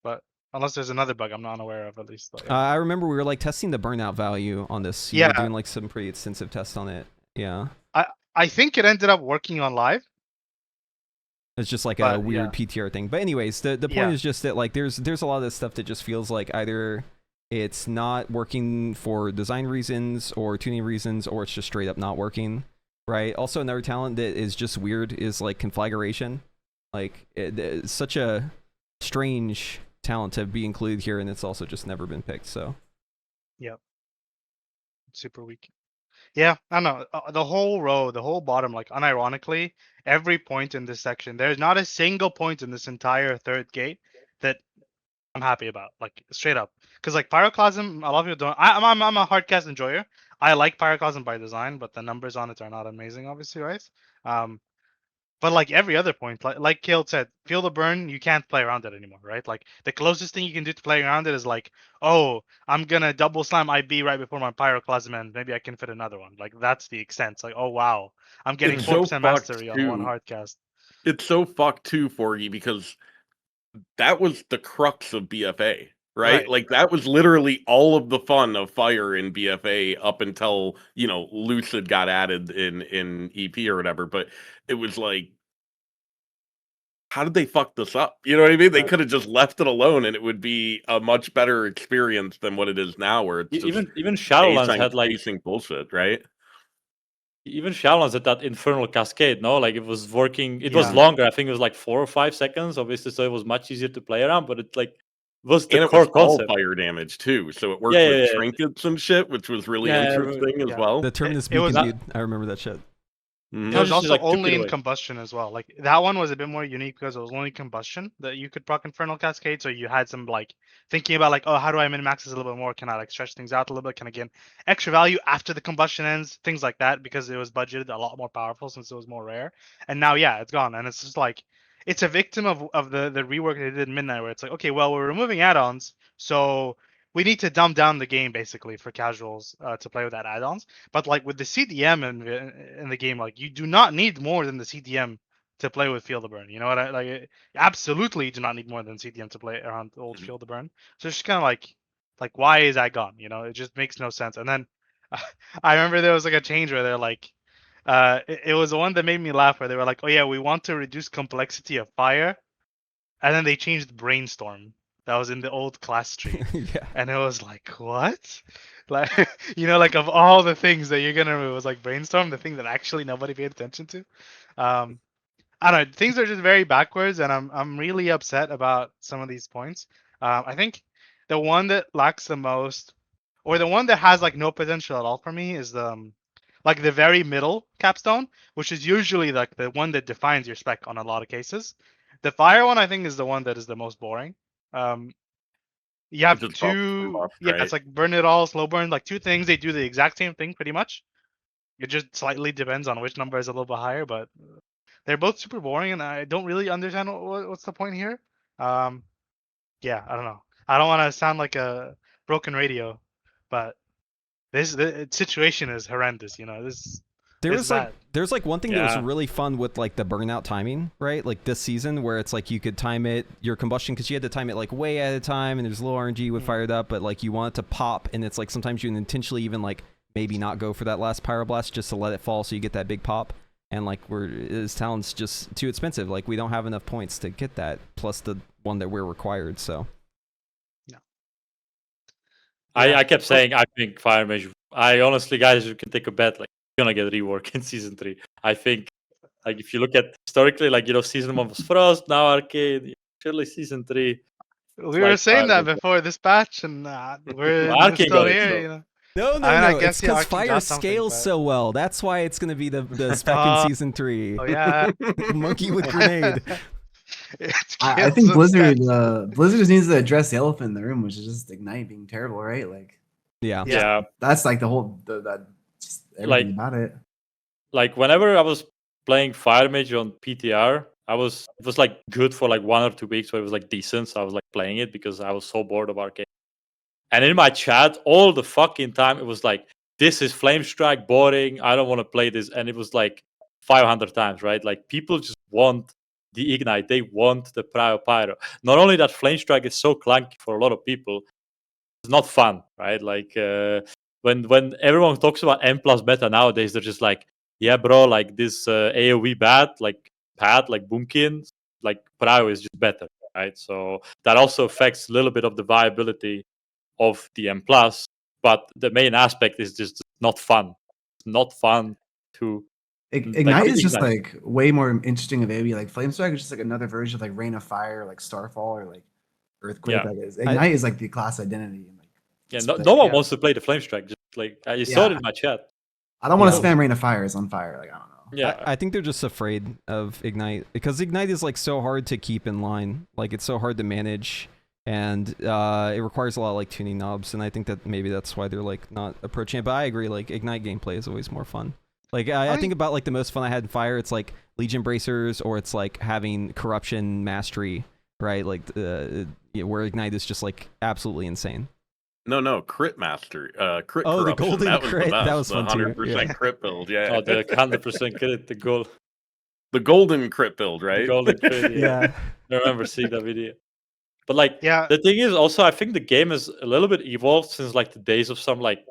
but unless there's another bug I'm not aware of, at least. But, yeah. I remember we were like testing the burnout value on this. You were doing like some pretty extensive tests on it. Yeah. I think it ended up working on live. It's just like a weird PTR thing. But anyways, the point is just that like there's a lot of this stuff that just feels like either it's not working for design reasons or tuning reasons, or it's just straight up not working, right? Also, another talent that is just weird is like conflagration. Like it's such a strange talent to be included here, and it's also just never been picked. So, yep, super weak. Yeah, I don't know. The whole row, the whole bottom, like unironically, every point in this section, there's not a single point in this entire third gate that I'm happy about, like straight up. Because like Pyroclasm, a lot of people don't. I'm a hardcast enjoyer. I like Pyroclasm by design, but the numbers on it are not amazing, obviously, right? But like every other point, like Khaelt said, feel the burn, you can't play around it anymore, right? Like the closest thing you can do to playing around it is like, oh, I'm gonna double slam IB right before my Pyroclasm, and maybe I can fit another one. Like that's the extent. It's like, oh wow, I'm getting 4% mastery on one hardcast. It's so fucked too, Forgy, because that was the crux of BFA, right? Like that was literally all of the fun of Fire in BFA up until, you know, Lucid got added in EP or whatever. But it was like, how did they fuck this up? You know what I mean? They could have just left it alone, and it would be a much better experience than what it is now, where it's just even Shadowlands had like bullshit, right? Even Shadowlands had that infernal cascade, no? Like it was working. It was longer. I think it was like 4 or 5 seconds, obviously, so it was much easier to play around. But it like was the core concept. All fire damage too, so it worked with trinkets and shit, which was really interesting as well. The Terminus Beacon, dude. I remember that shit. It was also like only in combustion as well. Like that one was a bit more unique because it was only combustion that you could proc Infernal Cascade. So you had some like thinking about like, oh, how do I min-max this a little bit more? Can I like stretch things out a little bit? Can I get extra value after the combustion ends? Things like that, because it was budgeted a lot more powerful since it was more rare. And now, yeah, it's gone. And it's just like, it's a victim of the rework they did in Midnight, where it's like, okay, well, we're removing add-ons, so we need to dumb down the game basically for casuals to play with that add-ons. But like with the CDM in the game, like you do not need more than the CDM to play with Feel the Burn. You know what? Absolutely do not need more than CDM to play around old Feel the Burn. So it's just kind of like why is that gone? You know, it just makes no sense. And then I remember there was like a change where they're like, it was the one that made me laugh where they were like, "Oh yeah, we want to reduce complexity of fire," and then they changed brainstorm. That was in the old class tree, Yeah. and it was like, what? Like, like of all the things that you're gonna remove, it was like brainstorm, the thing that actually nobody paid attention to. I don't know. Things are just very backwards, and I'm really upset about some of these points. I think the one that lacks the most, or the one that has like no potential at all for me, is the like the very middle capstone, which is usually like the one that defines your spec on a lot of cases. The fire one, I think, is the one that is the most boring. Um, you have Which is buff and two, buff, yeah, right? it's like burn it all, slow burn, like two things. They do the exact same thing pretty much. It just slightly depends on which number is a little bit higher, but they're both super boring, and I don't really understand what's the point here. Yeah, I don't know. I don't want to sound like a broken radio, but the situation is horrendous. It's bad. There's like one thing that was Yeah. really fun with like the burnout timing, right? Like this season where it's like you could time it your combustion because you had to time it like way at a time, and there's low RNG would fire it up, but like you want it to pop, and it's like sometimes you intentionally even like maybe not go for that last pyroblast just to let it fall so you get that big pop. And like his talent's just too expensive. Like we don't have enough points to get that, plus the one that we're required. So I kept saying I think Fire Mage. I honestly, guys, you can take a bet. Like, you're gonna get rework in season 3. I think, like, if you look at historically, like season 1 was Frost, now Arcane. Surely season 3. We were like saying Fire that Mage. before this patch, and we're Arcane still got it, here. so. no, I mean, I it's guess, yeah, because Arcane fire got something, scales but- so well. That's why it's gonna be the spec in season 3. Oh yeah, Monkey with grenade. I think Blizzard Blizzard just needs to address the elephant in the room, which is just Ignite being terrible, right? Like Yeah. Yeah. that's like the whole that just everything Like- about it. Like whenever I was playing Fire Mage on PTR, it was like good for like 1 or 2 weeks where it was like decent. So I was like playing it because I was so bored of Arcane. And in my chat, all the fucking time, it was like, this is Flame Strike, boring. I don't want to play this. And it was like 500 times, right? Like people just want the Ignite. They want the Pyro. Not only that Flame Strike is so clunky for a lot of people, it's not fun, right? Like when everyone talks about M plus beta nowadays, they're just like, yeah, bro, like this AoE bad, like Boomkin, like Pyro is just better, right? So that also affects a little bit of the viability of the M plus, but the main aspect is just not fun. It's not fun to Ignite is just Ignite. like way more interesting of AoE. Like Flame Strike is just like another version of like Rain of Fire, like Starfall, or like Earthquake. Yeah. Like Ignite is like the class identity. And like Yeah, it's no, like- no one yeah. wants to play the Flame Strike. Just like you saw it Yeah. in my chat. I don't want to Yeah. spam Rain of Fire is on fire. Like I don't know. Yeah, I think they're just afraid of Ignite because Ignite is like so hard to keep in line. Like it's so hard to manage, and it requires a lot of like tuning knobs. And I think that maybe that's why they're like not approaching it. But I agree, like Ignite gameplay is always more fun. Like I think about like the most fun I had in Fire. It's like Legion Bracers, or it's like having Corruption Mastery, right? Like where Ignite is just like absolutely insane. No, crit master, crit. Oh, the corruption. golden that was crit, The best, that was the fun too, 100% yeah. crit build. Yeah, oh, the 100% credit, the goal, the golden crit build, right? the golden credit. Yeah. I remember seeing that video. But like, Yeah. the thing is also, I think the game has a little bit evolved since like the days of some like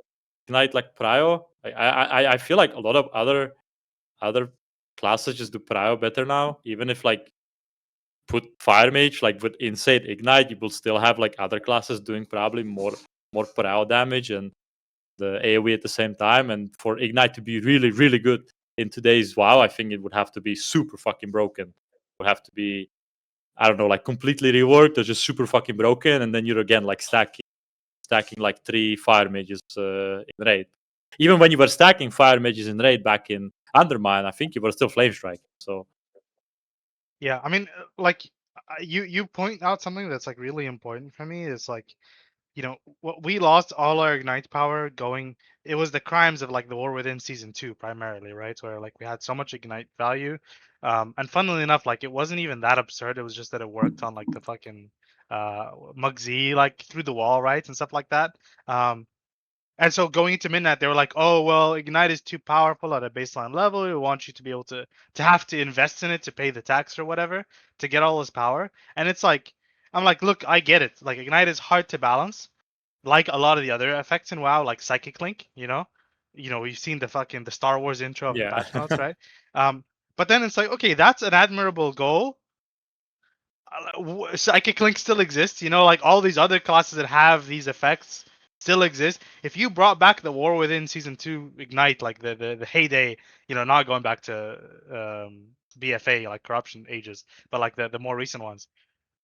Ignite, like Prio. Like, I feel like a lot of other classes just do Prio better now. Even if like put Fire Mage like with Insane Ignite, you will still have like other classes doing probably more Prio damage and the AoE at the same time. And for Ignite to be really, really good in today's WoW, I think it would have to be super fucking broken. It would have to be, I don't know, like completely reworked or just super fucking broken, and then you're again like stacking like 3 Fire Mages in raid. Even when you were stacking Fire Mages in raid back in Undermine, I think you were still Flame Striking. So Yeah, I mean, like you point out something that's like really important for me. Is like, we lost all our Ignite power going. It was the crimes of like the War Within season 2 primarily, right? Where like we had so much Ignite value, and funnily enough, like it wasn't even that absurd. It was just that it worked on like the fucking Mugzi, like through the wall, right, and stuff like that. And so going into Midnight, they were like, "Oh well, Ignite is too powerful at a baseline level. We want you to be able to have to invest in it to pay the tax or whatever to get all this power." And it's like, I'm like, look, I get it. Like Ignite is hard to balance, like a lot of the other effects in WoW, like Psychic Link. we've seen the Star Wars intro of the Yeah. patch notes, right? But then it's like, okay, that's an admirable goal. Psychic Link still exists, like all these other classes that have these effects still exist. If you brought back the War Within Season 2 Ignite, like the heyday, not going back to BFA, like Corruption ages, but like the more recent ones,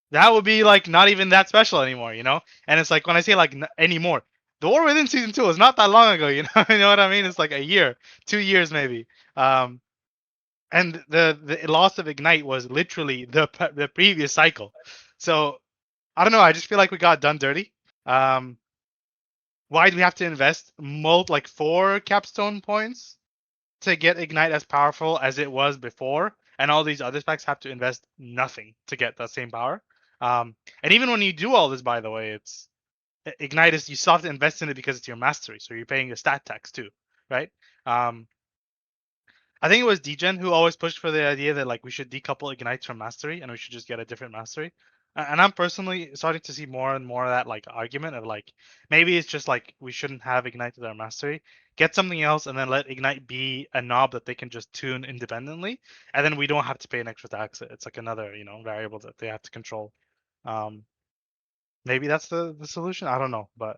that would be like not even that special anymore, And it's like, when I say like anymore, the War Within Season 2 was not that long ago, you know what I mean? It's like a year, 2 years maybe. And the loss of Ignite was literally the previous cycle. So I don't know. I just feel like we got done dirty. Why do we have to invest 4 capstone points to get Ignite as powerful as it was before? And all these other specs have to invest nothing to get that same power. And even when you do all this, by the way, it's Ignite is, you still have to invest in it because it's your mastery. So you're paying a stat tax too, right? I think it was Degen who always pushed for the idea that like we should decouple Ignites from mastery and we should just get a different mastery. And I'm personally starting to see more and more of that like argument of like maybe it's just like we shouldn't have Ignite with our mastery, get something else, and then let Ignite be a knob that they can just tune independently, and then we don't have to pay an extra tax. It's like another variable that they have to control. Maybe that's the solution. I don't know, but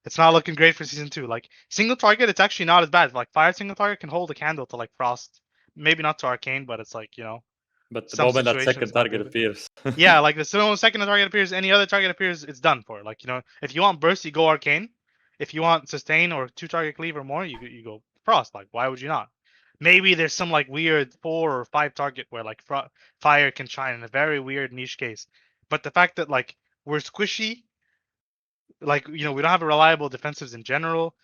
it's not looking great for Season 2. Like, single target, it's actually not as bad. Like, Fire single target can hold a candle to, like, Frost. Maybe not to Arcane, but it's like, But the some moment that situations second might target do it. appears. Yeah, like, the second target appears, any other target appears, it's done for. Like, if you want Burst, you go Arcane. If you want Sustain or 2-target Cleave or more, you go Frost. Like, why would you not? Maybe there's some, like, weird 4 or 5 target where, like, Fire can shine in a very weird niche case. But the fact that, like, we're squishy, like we don't have reliable defensives in general.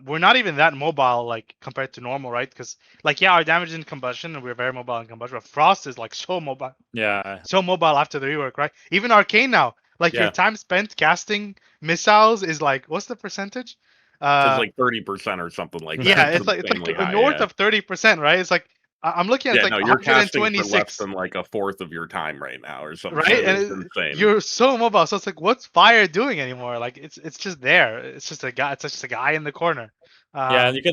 We're not even that mobile like compared to normal, right? Because like our damage in combustion and we're very mobile in combustion. But Frost is like so mobile after the rework, right? Even Arcane now, like your time spent casting missiles is like, what's the percentage? It's like 30% or something like that. Yeah, it's like high, north of 30%, right? It's like I'm looking at it's like no, you're casting for 126 less than like a fourth of your time right now, or something. right? And It's insane. You're so mobile, so it's like, what's Fire doing anymore? Like it's just there. It's just a guy. It's just a guy in the corner. And you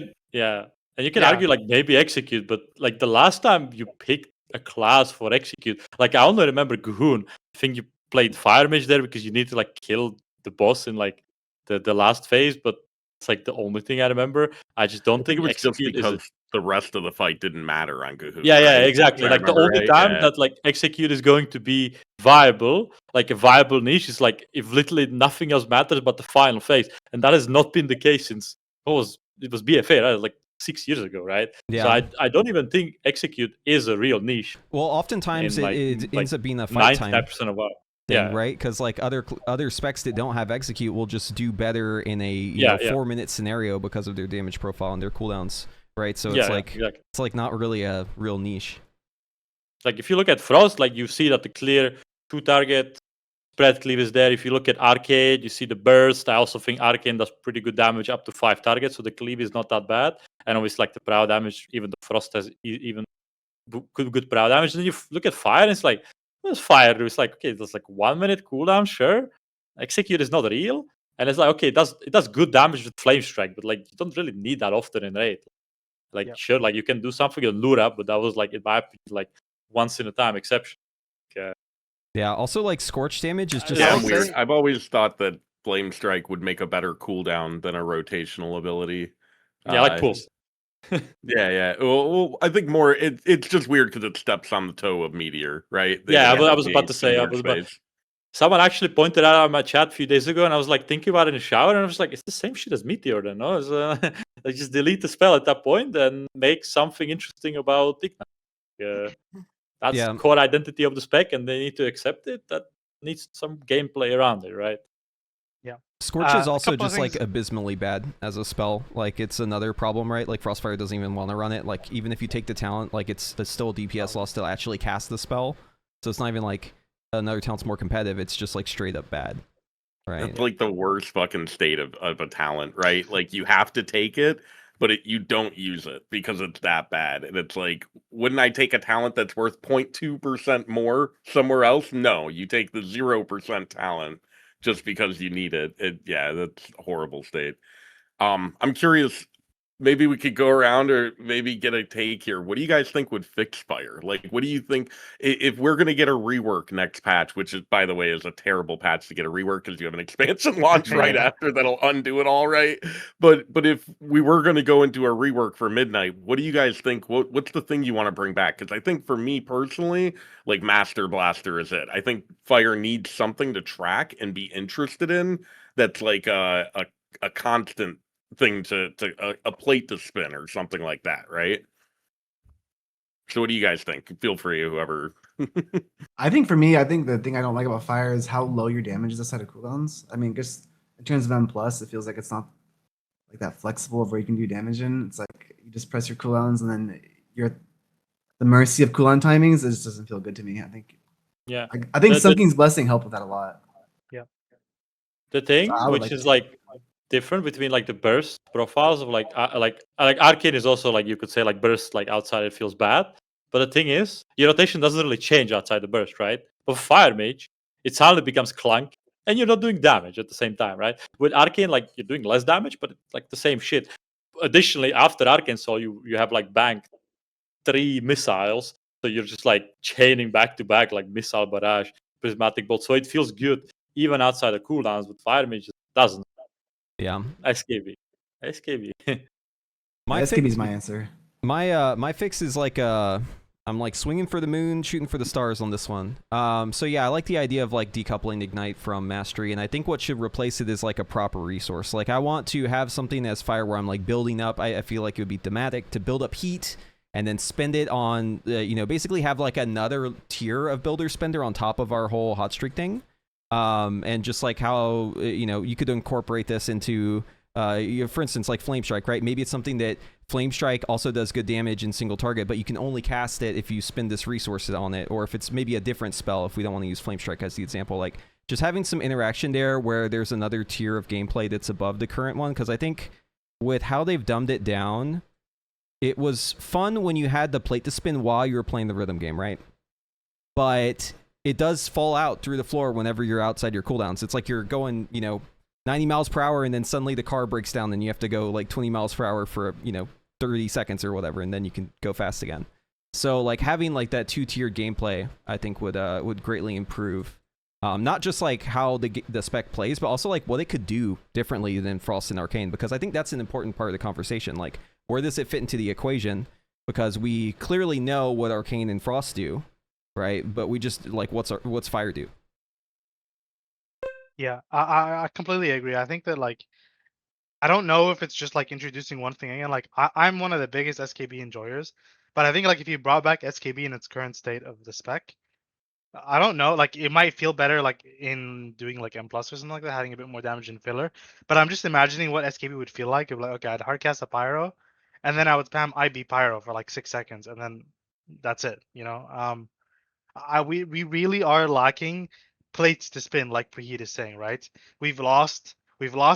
can argue like maybe execute, but like the last time you picked a class for execute, like I only remember Guhoon. I think you played Fire Mage there because you need to like kill the boss in like the last phase, but it's like the only thing I remember. I just don't think it was just execute because the rest of the fight didn't matter on Guhoon. Yeah, exactly. Like the only time that like execute is going to be viable, like a viable niche, is like if literally nothing else matters but the final phase, and that has not been the case since it was BFA, right? Like 6 years ago, right? Yeah. So I don't even think execute is a real niche. Well, oftentimes in, it ends up being a fight time 99% of thing, right? Because like other specs that don't have execute will just do better in a 4-minute scenario because of their damage profile and their cooldowns, right? So it's like exactly. it's like not really a real niche. Like if you look at Frost, like you see that the clear 2-target spread cleave is there. If you look at Arcade, you see the burst. I also think Arcane does pretty good damage up to 5 targets, so the cleave is not that bad. And obviously, like the prow damage, even the Frost has even good prow damage. And then you look at Fire, and it's like, what's Fire? It's like, okay, that's like 1 minute cooldown, sure. Execute is not real. And it's like, okay, it does good damage with Flame Strike, but like you don't really need that often in raid. Like sure, like you can do something on lure up, but that was like in my opinion, like once in a time exception. Yeah, also like Scorch damage is just weird. I've always thought that Flame Strike would make a better cooldown than a rotational ability. Yeah, like pulse. Well, I think more it's just weird because it steps on the toe of Meteor, right? I was about to say someone actually pointed out on my chat a few days ago, and I was like thinking about it in the shower, and I was like, it's the same shit as Meteor then, no? It's, like just delete the spell at that point and make something interesting about Ignite. That's core identity of the spec, and they need to accept it. That needs some gameplay around it, right? Yeah. Scorch is also just like abysmally bad as a spell. Like it's another problem, right? Like Frostfire doesn't even want to run it. Like even if you take the talent, like it's still a DPS loss to actually cast the spell. So it's not even like another talent's more competitive. It's just like straight up bad, right? It's like the worst fucking state of a talent, right? Like you have to take it, but you don't use it because it's that bad. And it's like, wouldn't I take a talent that's worth 0.2% more somewhere else? No, you take the 0% talent just because you need it. That's a horrible state. I'm curious, maybe we could go around or maybe get a take here. What do you guys think would fix fire? Like, what do you think if we're going to get a rework next patch, which is, by the way, is a terrible patch to get a rework because you have an expansion launch right Yeah. after that'll undo it all, right? But if we were going to go into a rework for Midnight, what do you guys think? What's the thing you want to bring back? Because I think for me personally, like Master Blaster is it. I think fire needs something to track and be interested in that's like a constant thing to a plate to spin or something like that, right? So what do you guys think? Feel free, whoever. I think for me, I think the thing I don't like about fire is how low your damage is outside of cooldowns. I mean, just in terms of M+, it feels like it's not like that flexible of where you can do damage in. It's like you just press your cooldowns and then you're at the mercy of cooldown timings. It just doesn't feel good to me. I think Yeah. I think Sun King's Blessing helped with that a lot. The thing I would which like is to- like different between like the burst profiles of like Arcane is also like you could say like burst like outside it feels bad. But the thing is, your rotation doesn't really change outside the burst, right? But for Fire Mage, it suddenly becomes clunk and you're not doing damage at the same time, right? With Arcane, like you're doing less damage, but it's like the same shit. Additionally, after Arcane Soul, you have like banked 3 missiles. So you're just like chaining back to back like missile barrage, prismatic bolt. So it feels good even outside the cooldowns, but Fire Mage just doesn't. Yeah. SKB. SKB. My SKB fix, is my answer. my fix is like I'm like swinging for the moon, shooting for the stars on this one. So yeah, I like the idea of like decoupling Ignite from Mastery, and I think what should replace it is like a proper resource. Like I want to have something as fire where I'm like building up. I feel like it would be thematic to build up heat and then spend it on, basically have like another tier of builder spender on top of our whole hot streak thing. And just like how, you could incorporate this into, for instance, like Flame Strike, right? Maybe it's something that Flame Strike also does good damage in single target, but you can only cast it if you spend this resource on it, or if it's maybe a different spell, if we don't want to use Flame Strike as the example. Like, just having some interaction there where there's another tier of gameplay that's above the current one, because I think with how they've dumbed it down, it was fun when you had the plate to spin while you were playing the rhythm game, right? But it does fall out through the floor whenever you're outside your cooldowns. It's like you're going, 90 miles per hour, and then suddenly the car breaks down, and you have to go like 20 miles per hour for 30 seconds or whatever, and then you can go fast again. So like having like that 2-tiered gameplay, I think would greatly improve, not just like how the spec plays, but also like what it could do differently than Frost and Arcane, because I think that's an important part of the conversation. Like, where does it fit into the equation? Because we clearly know what Arcane and Frost do, right? But we just like what's Fire do? Yeah, I completely agree. I think that like I don't know if it's just like introducing one thing again. Like I'm one of the biggest SKB enjoyers, but I think like if you brought back SKB in its current state of the spec, I don't know. Like it might feel better like in doing like M+ or something like that, having a bit more damage in filler. But I'm just imagining what SKB would feel like if like okay, I'd hardcast a pyro, and then I would spam IB pyro for like 6 seconds, and then that's it. We really are lacking plates to spin, like Preheat is saying, right? We've lost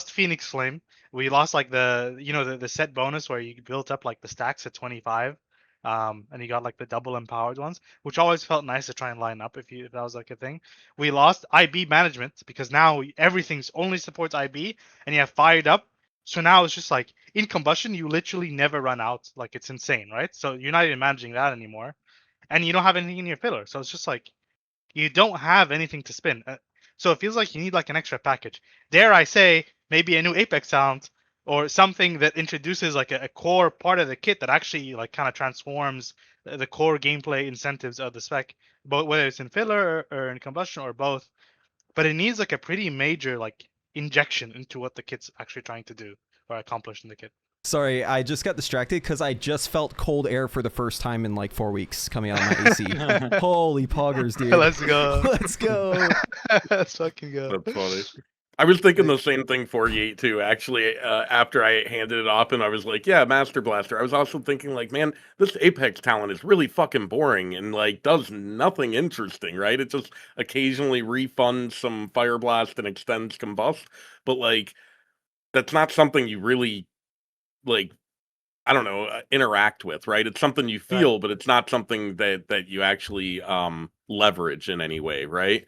Phoenix Flame. We lost like the set bonus where you built up like the stacks at 25, and you got like the double empowered ones, which always felt nice to try and line up if that was like a thing. We lost IB management because now everything's only supports IB, and you have fired up. So now it's just like in combustion, you literally never run out. Like it's insane, right? So you're not even managing that anymore, and you don't have anything in your filler. So it's just like you don't have anything to spin. So it feels like you need like an extra package. Dare I say, maybe a new Apex sound or something that introduces like a core part of the kit that actually like kind of transforms the core gameplay incentives of the spec, but whether it's in filler or in combustion or both. But it needs like a pretty major like injection into what the kit's actually trying to do or accomplish in the kit. Sorry, I just got distracted because I just felt cold air for the first time in like 4 weeks coming out of my AC. Holy poggers, dude. Let's go. Let's go. Let's fucking go. That's funny. I was thinking the same thing 48 too. Actually, after I handed it off, and I was like, "Yeah, Master Blaster." I was also thinking, like, man, this Apex talent is really fucking boring and like does nothing interesting, right? It just occasionally refunds some Fire Blast and extends Combust, but like that's not something you really like. I don't know, interact with, right? It's something you feel, but it's not something that you actually leverage in any way, right?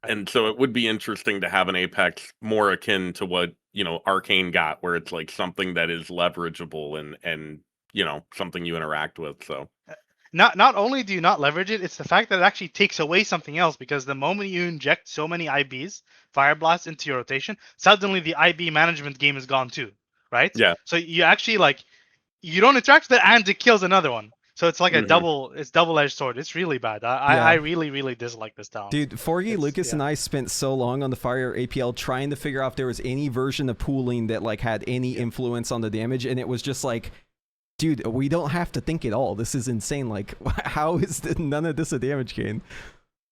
And so it would be interesting to have an Apex more akin to what, Arcane got, where it's like something that is leverageable and something you interact with. So Not only do you not leverage it, it's the fact that it actually takes away something else, because the moment you inject so many IBs, Fire Blast, into your rotation, suddenly the IB management game is gone too, right? Yeah. So you actually you don't interact with it and it kills another one. So it's like a Mhm. double-edged sword. It's really bad. Yeah. I really, really dislike this talent. Dude, Forgy, Lucas, yeah. and I spent so long on the Fire APL trying to figure out if there was any version of pooling that like had any influence on the damage, and it was just like, dude, we don't have to think at all. This is insane. Like, how is none of this a damage gain?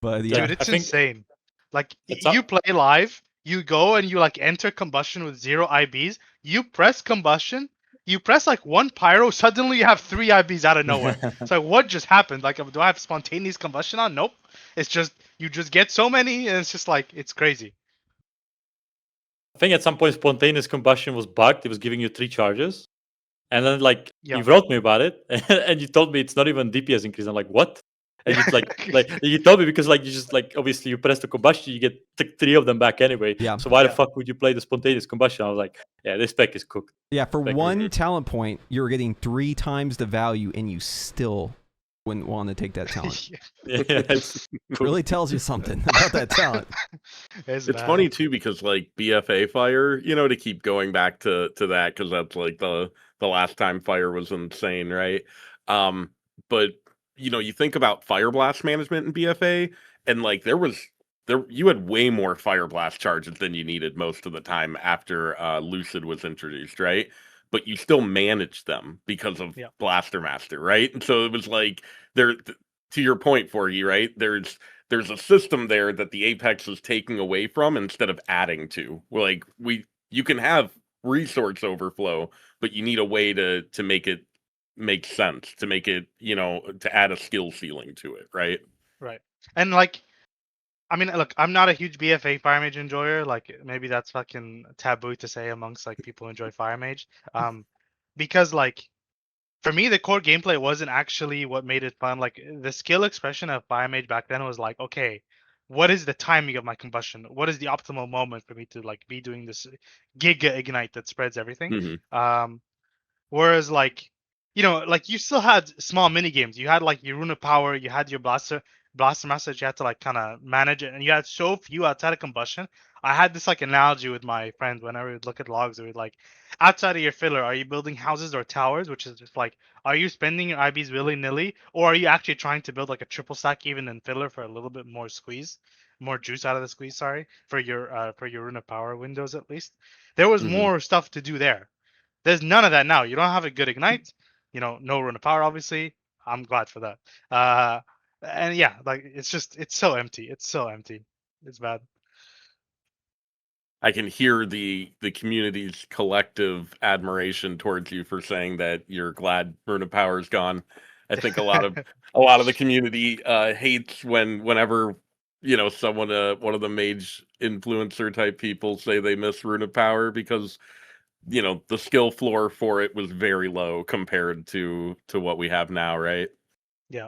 But yeah, Dude, it's I think insane. Like it's you play live, you go and you like enter combustion with 0 IBs. You press combustion, you press like 1 pyro, suddenly you have 3 IBs out of nowhere. It's like, what just happened? Like, do I have spontaneous combustion on? Nope. It's just you just get so many, and it's just like it's crazy. I think at some point spontaneous combustion was bugged. It was giving you 3 charges. And then like Yeah. you wrote me about it and you told me it's not even DPS increase. I'm like, what? And it's like you told me because like you just like obviously you press the combustion, you get 3 of them back anyway. Yeah. So why the Yeah. fuck would you play the spontaneous combustion? I was like, yeah, this spec is cooked. yeah. For Like, one talent point, you're getting 3 times the value, and you still wouldn't want to take that talent. Yeah, it's It really tells you something about that talent. It's bad. funny too because like BFA Fire, to keep going back to that because that's like the last time Fire was insane, right? But you think about Fire Blast management in BFA, and like you had way more Fire Blast charges than you needed most of the time after Lucid was introduced, right? But you still managed them because of Yeah. Blaster Master, right? And so it was like to your point, Forgy, right? There's a system there that the Apex is taking away from instead of adding to. Like you can have resource overflow, but you need a way to make it make sense, to make it, to add a skill ceiling to it, right? Right. And like, I mean, look, I'm not a huge BFA Fire Mage enjoyer. Like, maybe that's fucking taboo to say amongst like people who enjoy Fire Mage. Because like, for me, the core gameplay wasn't actually what made it fun. Like, the skill expression of Fire Mage back then was like, okay, what is the timing of my combustion? What is the optimal moment for me to like be doing this giga ignite that spreads everything? Whereas like, like you still had small mini games. You had like your Rune of Power, you had your Blaster Master that you had to like kind of manage it, and you had so few outside of combustion. I had this like analogy with my friend whenever we'd look at logs. We would like, outside of your filler, are you building houses or towers? Which is just like, are you spending your IBs willy nilly, or are you actually trying to build like a triple stack even in filler for a little bit more squeeze, more juice out of the squeeze? Sorry, for your Rune of Power windows at least. There was more stuff to do there. There's none of that now. You don't have a good ignite. No Rune of Power, obviously. I'm glad for that. And yeah, like it's so empty. It's so empty. It's bad. I can hear the community's collective admiration towards you for saying that you're glad Rune of Power is gone. I think a lot of the community hates whenever someone one of the mage influencer type people say they miss Rune of Power because the skill floor for it was very low compared to what we have now, right? Yeah.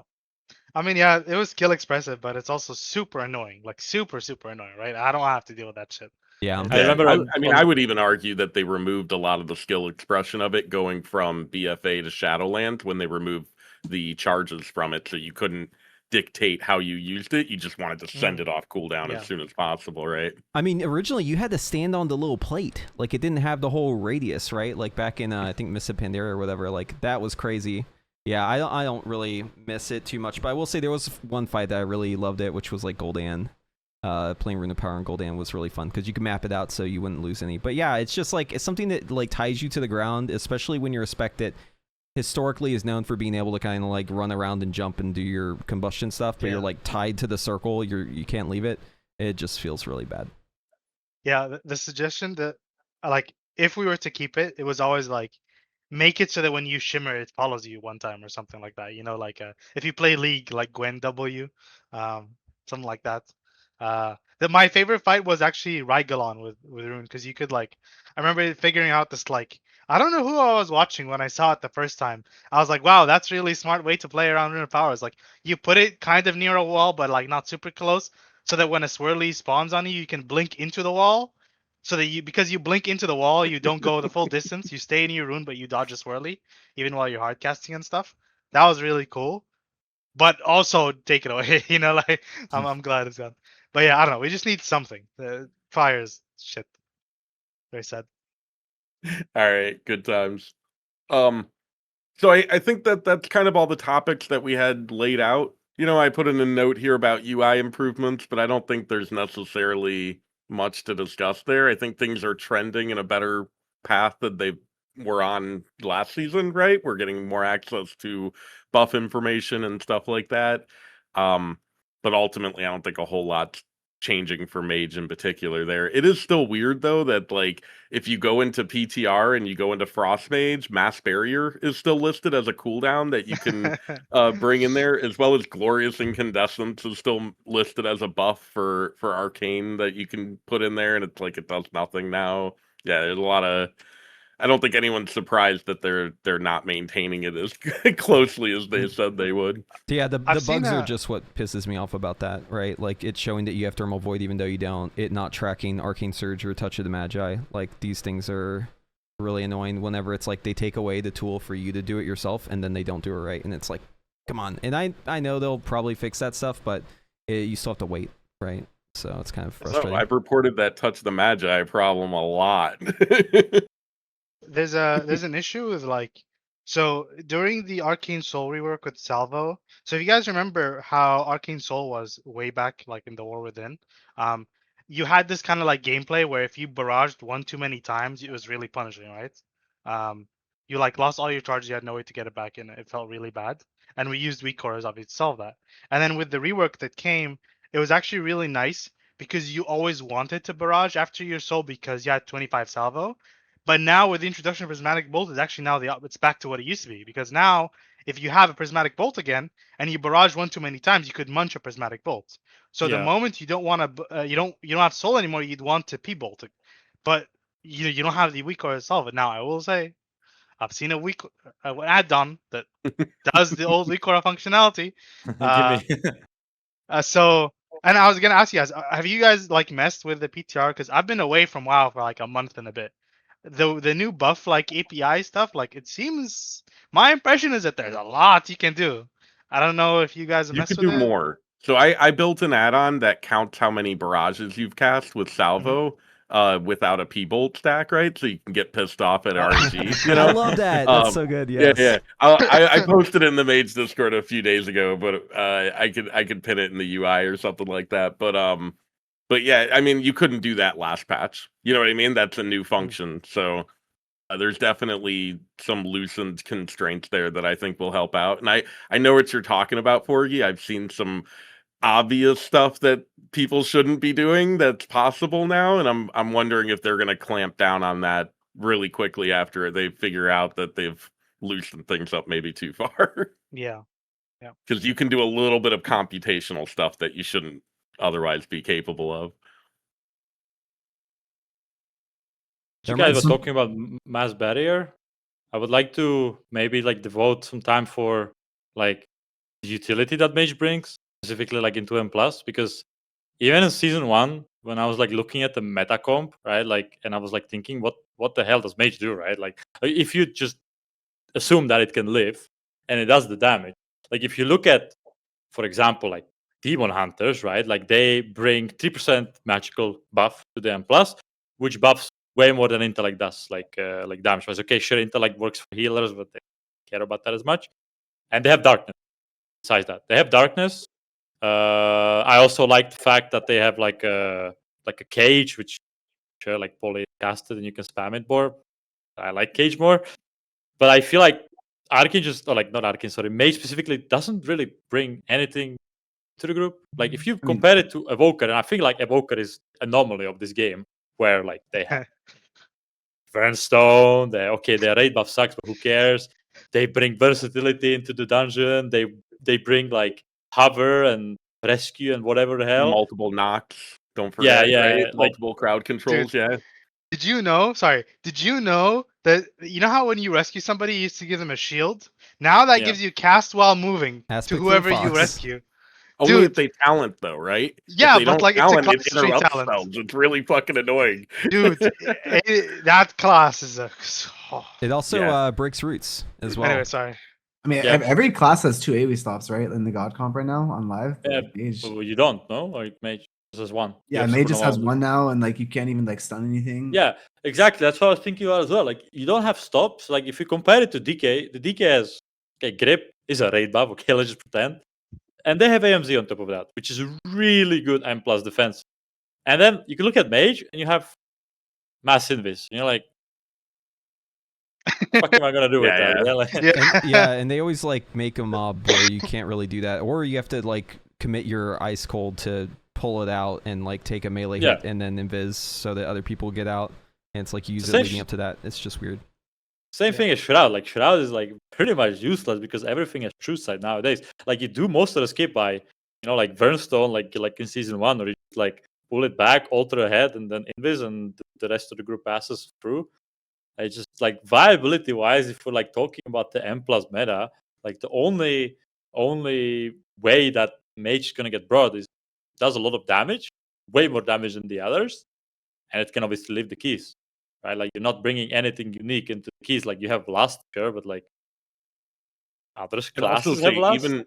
I mean, yeah, it was skill expressive, but it's also super annoying. Like super annoying, right? I don't have to deal with that shit. Yeah. I remember I would even argue that they removed a lot of the skill expression of it going from BFA to Shadowland when they removed the charges from it, so you couldn't dictate how you used it. You just wanted to send it off cooldown as soon as possible, right? I mean, originally you had to stand on the little plate. Like, it didn't have the whole radius, right? Like back in I think Mississippi Pandera or whatever. Like, that was crazy. Yeah, I don't really miss it too much, but I will say there was one fight that I really loved it, which was like Gul'dan. Playing Rune of Power and Gul'dan was really fun because you can map it out so you wouldn't lose any. But yeah, it's just like it's something that like ties you to the ground, especially when you're a spec that historically is known for being able to kind of like run around and jump and do your combustion stuff, but you're like tied to the circle. You can't leave it. It just feels really bad. Yeah, the suggestion that like if we were to keep it, it was always like make it so that when you shimmer, it follows you one time or something like that. Like if you play League, like Gwen W, something like that. My favorite fight was actually Rygalon with Rune because you could like, I remember figuring out this like, I don't know who I was watching when I saw it the first time. I was like, wow, that's really smart way to play around Rune of Power. It's like you put it kind of near a wall, but like not super close. so that when a swirly spawns on you, you can blink into the wall. So that because you blink into the wall, you don't go the full distance. You stay in your rune, but you dodge a swirly, even while you're hard casting and stuff. That was really cool. But also take it away, like I'm glad it's gone. But yeah, I don't know. We just need something. The fire's shit. Very sad. All right, good times. So I think that that's kind of all the topics that we had laid out. I put in a note here about UI improvements, but I don't think there's necessarily much to discuss there. I think things are trending in a better path that they were on last season, right? We're getting more access to buff information and stuff like that. But ultimately, I don't think a whole lot's changing for Mage in particular there. It is still weird though that like if you go into PTR and you go into Frost Mage, Mass Barrier is still listed as a cooldown that you can bring in there, as well as Glorious Incandescence is still listed as a buff for Arcane that you can put in there, and it's like it does nothing now. Yeah, there's a lot of. I don't think anyone's surprised that they're not maintaining it as closely as they said they would. Yeah, the I've seen bugs are a- just what pisses me off about that, right? Like it's showing that you have Thermal Void even though you don't. It not tracking Arcane Surge or Touch of the Magi. Like these things are really annoying whenever it's like they take away the tool for you to do it yourself and then they don't do it right, and it's like, come on. And I know they'll probably fix that stuff, but you still have to wait, right? So it's kind of frustrating. So I've reported that Touch the Magi problem a lot. There's an issue with so during the Arcane Soul rework with Salvo. So if you guys remember how Arcane Soul was way back like in the War Within, you had this kind of like gameplay where if you barraged one too many times, it was really punishing, right? You like lost all your charges, you had no way to get it back in. It felt really bad. And we used weak cores obviously to solve that. And then with the rework that came, it was actually really nice because you always wanted to barrage after your soul because you had 25 salvo. But now with the introduction of Prismatic Bolt, it's actually now it's back to what it used to be. Because now, if you have a Prismatic Bolt again and you barrage one too many times, you could munch a Prismatic Bolt. So the Yeah. moment you don't want to, you don't have Soul anymore, you'd want to P-Bolt it. But you don't have the weak core to solve it. Now I will say, I've seen a weak add-on that does the old weak core functionality. Give me. So, and I was gonna ask you guys, have you guys like messed with the PTR? Because I've been away from WoW for like a month and a bit. The new buff like API stuff, like it seems. My impression is that there's a lot you can do. I don't know if you guys have You messed could with do it. more. So I built an add-on that counts how many barrages you've cast with Salvo without a P-Bolt stack, right? So you can get pissed off at RNG. You know? I love that. That's so good. Yeah, Yes. yeah. I posted it in the Mage Discord a few days ago, but I could pin it in the UI or something like that. But yeah, I mean, you couldn't do that last patch. You know what I mean? That's a new function. So there's definitely some loosened constraints there that I think will help out. And I know what you're talking about, Forgy. I've seen some obvious stuff that people shouldn't be doing that's possible now, and I'm wondering if they're going to clamp down on that really quickly after they figure out that they've loosened things up maybe too far. Yeah. Because you can do a little bit of computational stuff that you shouldn't otherwise be capable of. You There guys might- were talking about mass barrier. I would like to maybe like devote some time for like the utility that Mage brings, specifically like into M+, because even in season 1, when I was like looking at the meta comp, right, like, and I was like thinking, what the hell does Mage do, right? Like, if you just assume that it can live and it does the damage, like if you look at, for example, like Demon Hunters, right, like they bring 3% magical buff to the M+, which buffs way more than Intellect does, like damage wise. Okay, sure, Intellect works for healers, but they don't care about that as much. And they have darkness. Besides that, they have darkness. I also like the fact that they have like a cage, which sure, like poly casted and you can spam it more. I like cage more, but I feel like Arcane just, or like not Arcane, sorry, Mage specifically doesn't really bring anything to the group. Like if you compare it to Evoker, and I think like Evoker is anomaly of this game, where like they have Fernstone, their raid buff sucks, but who cares? They bring versatility into the dungeon. They bring like hover and rescue and whatever the hell. Multiple knocks. Don't forget, right? like- Multiple crowd controls, yeah. Did you know? Sorry. Did you know that how when you rescue somebody, you used to give them a shield? Now that Yeah. gives you cast while moving Aspect to of whoever you Fox. rescue. Only if Dude. they talent though, right? Yeah, If they but don't like it's a talent, it class 3 interrupts talent. spells. It's really fucking annoying. Dude, that class is a. Oh. It also Yeah. breaks roots as well. Anyway, sorry. I mean, Yeah. every class has 2 AoE stops, right? In the God comp right now on live. but, Yeah, like, Mage, Well, you don't know, like Mage just has one. You yeah, have Mage just has Supernova. one now, and like you can't even like stun anything. Yeah, exactly. That's what I was thinking about as well. Like you don't have stops. Like if you compare it to DK, the DK has grip is a raid buff. Okay, let's just pretend, and they have AMZ on top of that, which is a really good M plus defense. And then you can look at Mage and you have Mass Invis. And you're like, what am I gonna do with Yeah, that? yeah. Like, And, yeah, and they always like make a mob where you can't really do that, or you have to like commit your ice cold to pull it out and like take a melee Yeah. hit and then invis so that other people get out. And it's like you use it Same leading sh- up to that. It's just weird. Same thing as Shroud. Like Shroud is like pretty much useless because everything has true sight nowadays. Like you do most of the skip by, like Vernstone, like in season 1, or you just, like pull it back, alter ahead, and then invis, and the rest of the group passes through. It's just like viability wise, if we're like talking about the M plus meta, like the only way that Mage is gonna get broad is does a lot of damage, way more damage than the others, and it can obviously leave the keys. Right, like you're not bringing anything unique into the keys. Like you have Blast, sure, but like other And also classes have say Blast.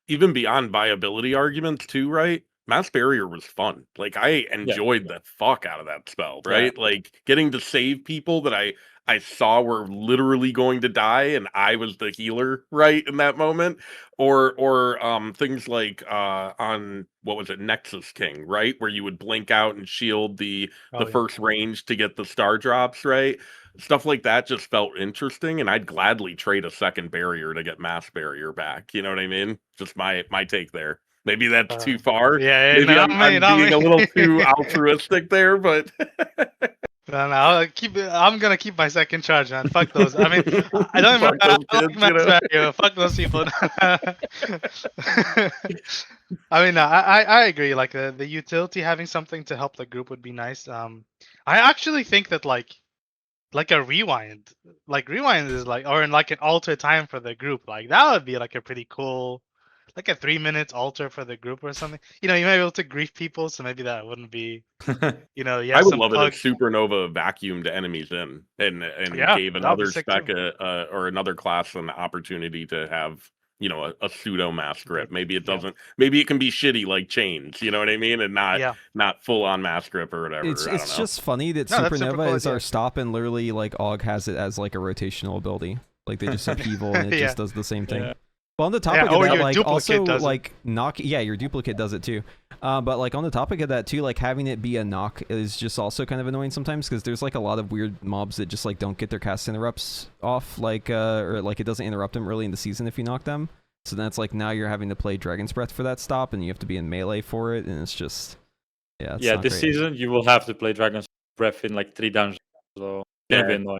even beyond viability arguments too, right? Mass Barrier was fun. Like I enjoyed the fuck out of that spell, Yeah. right? Like getting to save people that I saw were literally going to die and I was the healer, right, in that moment. Or things like on what was it, Nexus King, right? Where you would blink out and shield the Oh, yeah. first range to get the star drops, right? Stuff like that just felt interesting, and I'd gladly trade a second barrier to get Mass Barrier back. You know what I mean? Just my take there. Maybe that's too far. Yeah, Maybe not I'm me. being a little too altruistic there, but No, I'm gonna keep my second charge, man. Fuck those. I mean, I don't even. Fuck those I like kids, Max Value. Fuck those people. I mean, no, I agree. Like the utility having something to help the group would be nice. I actually think that like a rewind, is like, or in like an alter time for the group, like that would be like a pretty cool, like a 3 minutes alter for the group or something. You might be able to grief people, so maybe that wouldn't be. You I have would some love it pug. if Supernova vacuumed enemies in and Yeah, gave that would be another sick spec too. or another class an opportunity to have a pseudo mass grip. Maybe it Yeah. doesn't. Maybe it can be shitty like chains. You know what I mean? And Yeah. not full on mass grip or whatever. It's I don't know. just funny that No, that's super Supernova cool is our idea. stop, and literally like Og has it as like a rotational ability. Like they just upheaval and it Yeah. just does the same thing. Yeah. Well, on the topic or of that, your like duplicate also does it. like your duplicate does it too. But like on the topic of that too, like having it be a knock is just also kind of annoying sometimes because there's like a lot of weird mobs that just like don't get their cast interrupts off, like or like it doesn't interrupt them really in the season if you knock them. So then it's like now you're having to play Dragon's Breath for that stop, and you have to be in melee for it, and it's just it's Yeah, not this great. season you will have to play Dragon's Breath in like 3 dungeons. So it's gonna be annoying.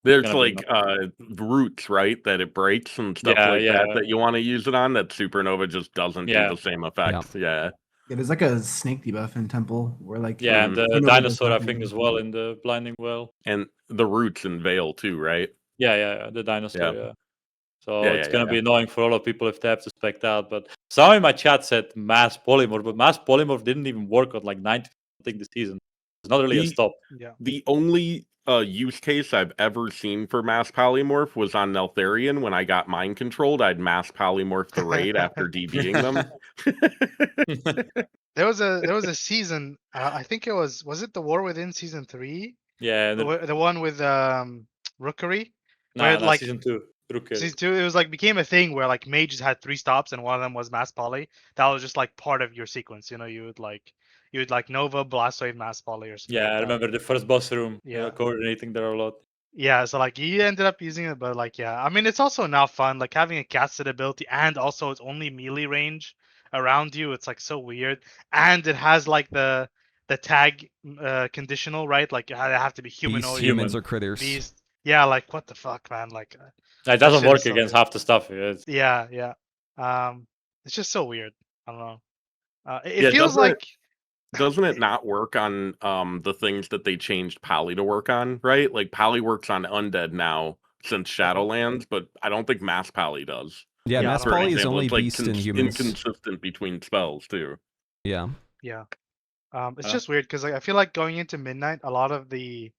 There's gonna be like roots, right, that it breaks and stuff like that you want to use it on. That Supernova just doesn't do Yeah. the same effect. Yeah. Yeah, there's like a snake debuff in Temple where like Yeah, and the Supernova does dinosaur I nothing. think as well in the Blinding Well. And the roots in Veil too, right? Yeah, the dinosaur, Yeah. yeah. So Yeah, it's yeah, gonna yeah, be annoying for a lot of people if they have to spec out. But some in my chat said Mass Polymorph, but Mass Polymorph didn't even work on like 90 I think this season. It's not really a The- stop. Yeah. The only use case I've ever seen for mass polymorph was on Neltharion when I got mind controlled. I'd mass polymorph the raid after DBing them. There was a season. I think it was it the War Within season 3? Yeah, The one with Rookery. nah, like season 2. Rookie. Season 2, it was like became a thing where like mages had 3 stops and one of them was mass poly. That was just like part of your sequence. You would like Nova, Blast Wave, mass poly or something. Yeah, like I that. remember the first boss room. Yeah. Coordinating there a lot. Yeah, so like you ended up using it, but like I mean it's also now fun, like having a casted ability and also it's only melee range around you. It's like so weird, and it has like the tag conditional, right? Like they have to be humanoid, Humans or critters. beast. Yeah, like what the fuck, man? Like It doesn't shit work is so against weird. half the stuff. It's, yeah. It's just so weird. I don't know. It Yeah, feels like Doesn't it not work on the things that they changed Poly to work on, right? Like Poly works on Undead now since Shadowlands, but I don't think Mass Poly does. Yeah, Yeah, Mass For Poly is example, only it's, like, beast in humans. inconsistent between spells too. Yeah. Yeah. It's Yeah. just weird because I feel like going into midnight, a lot of the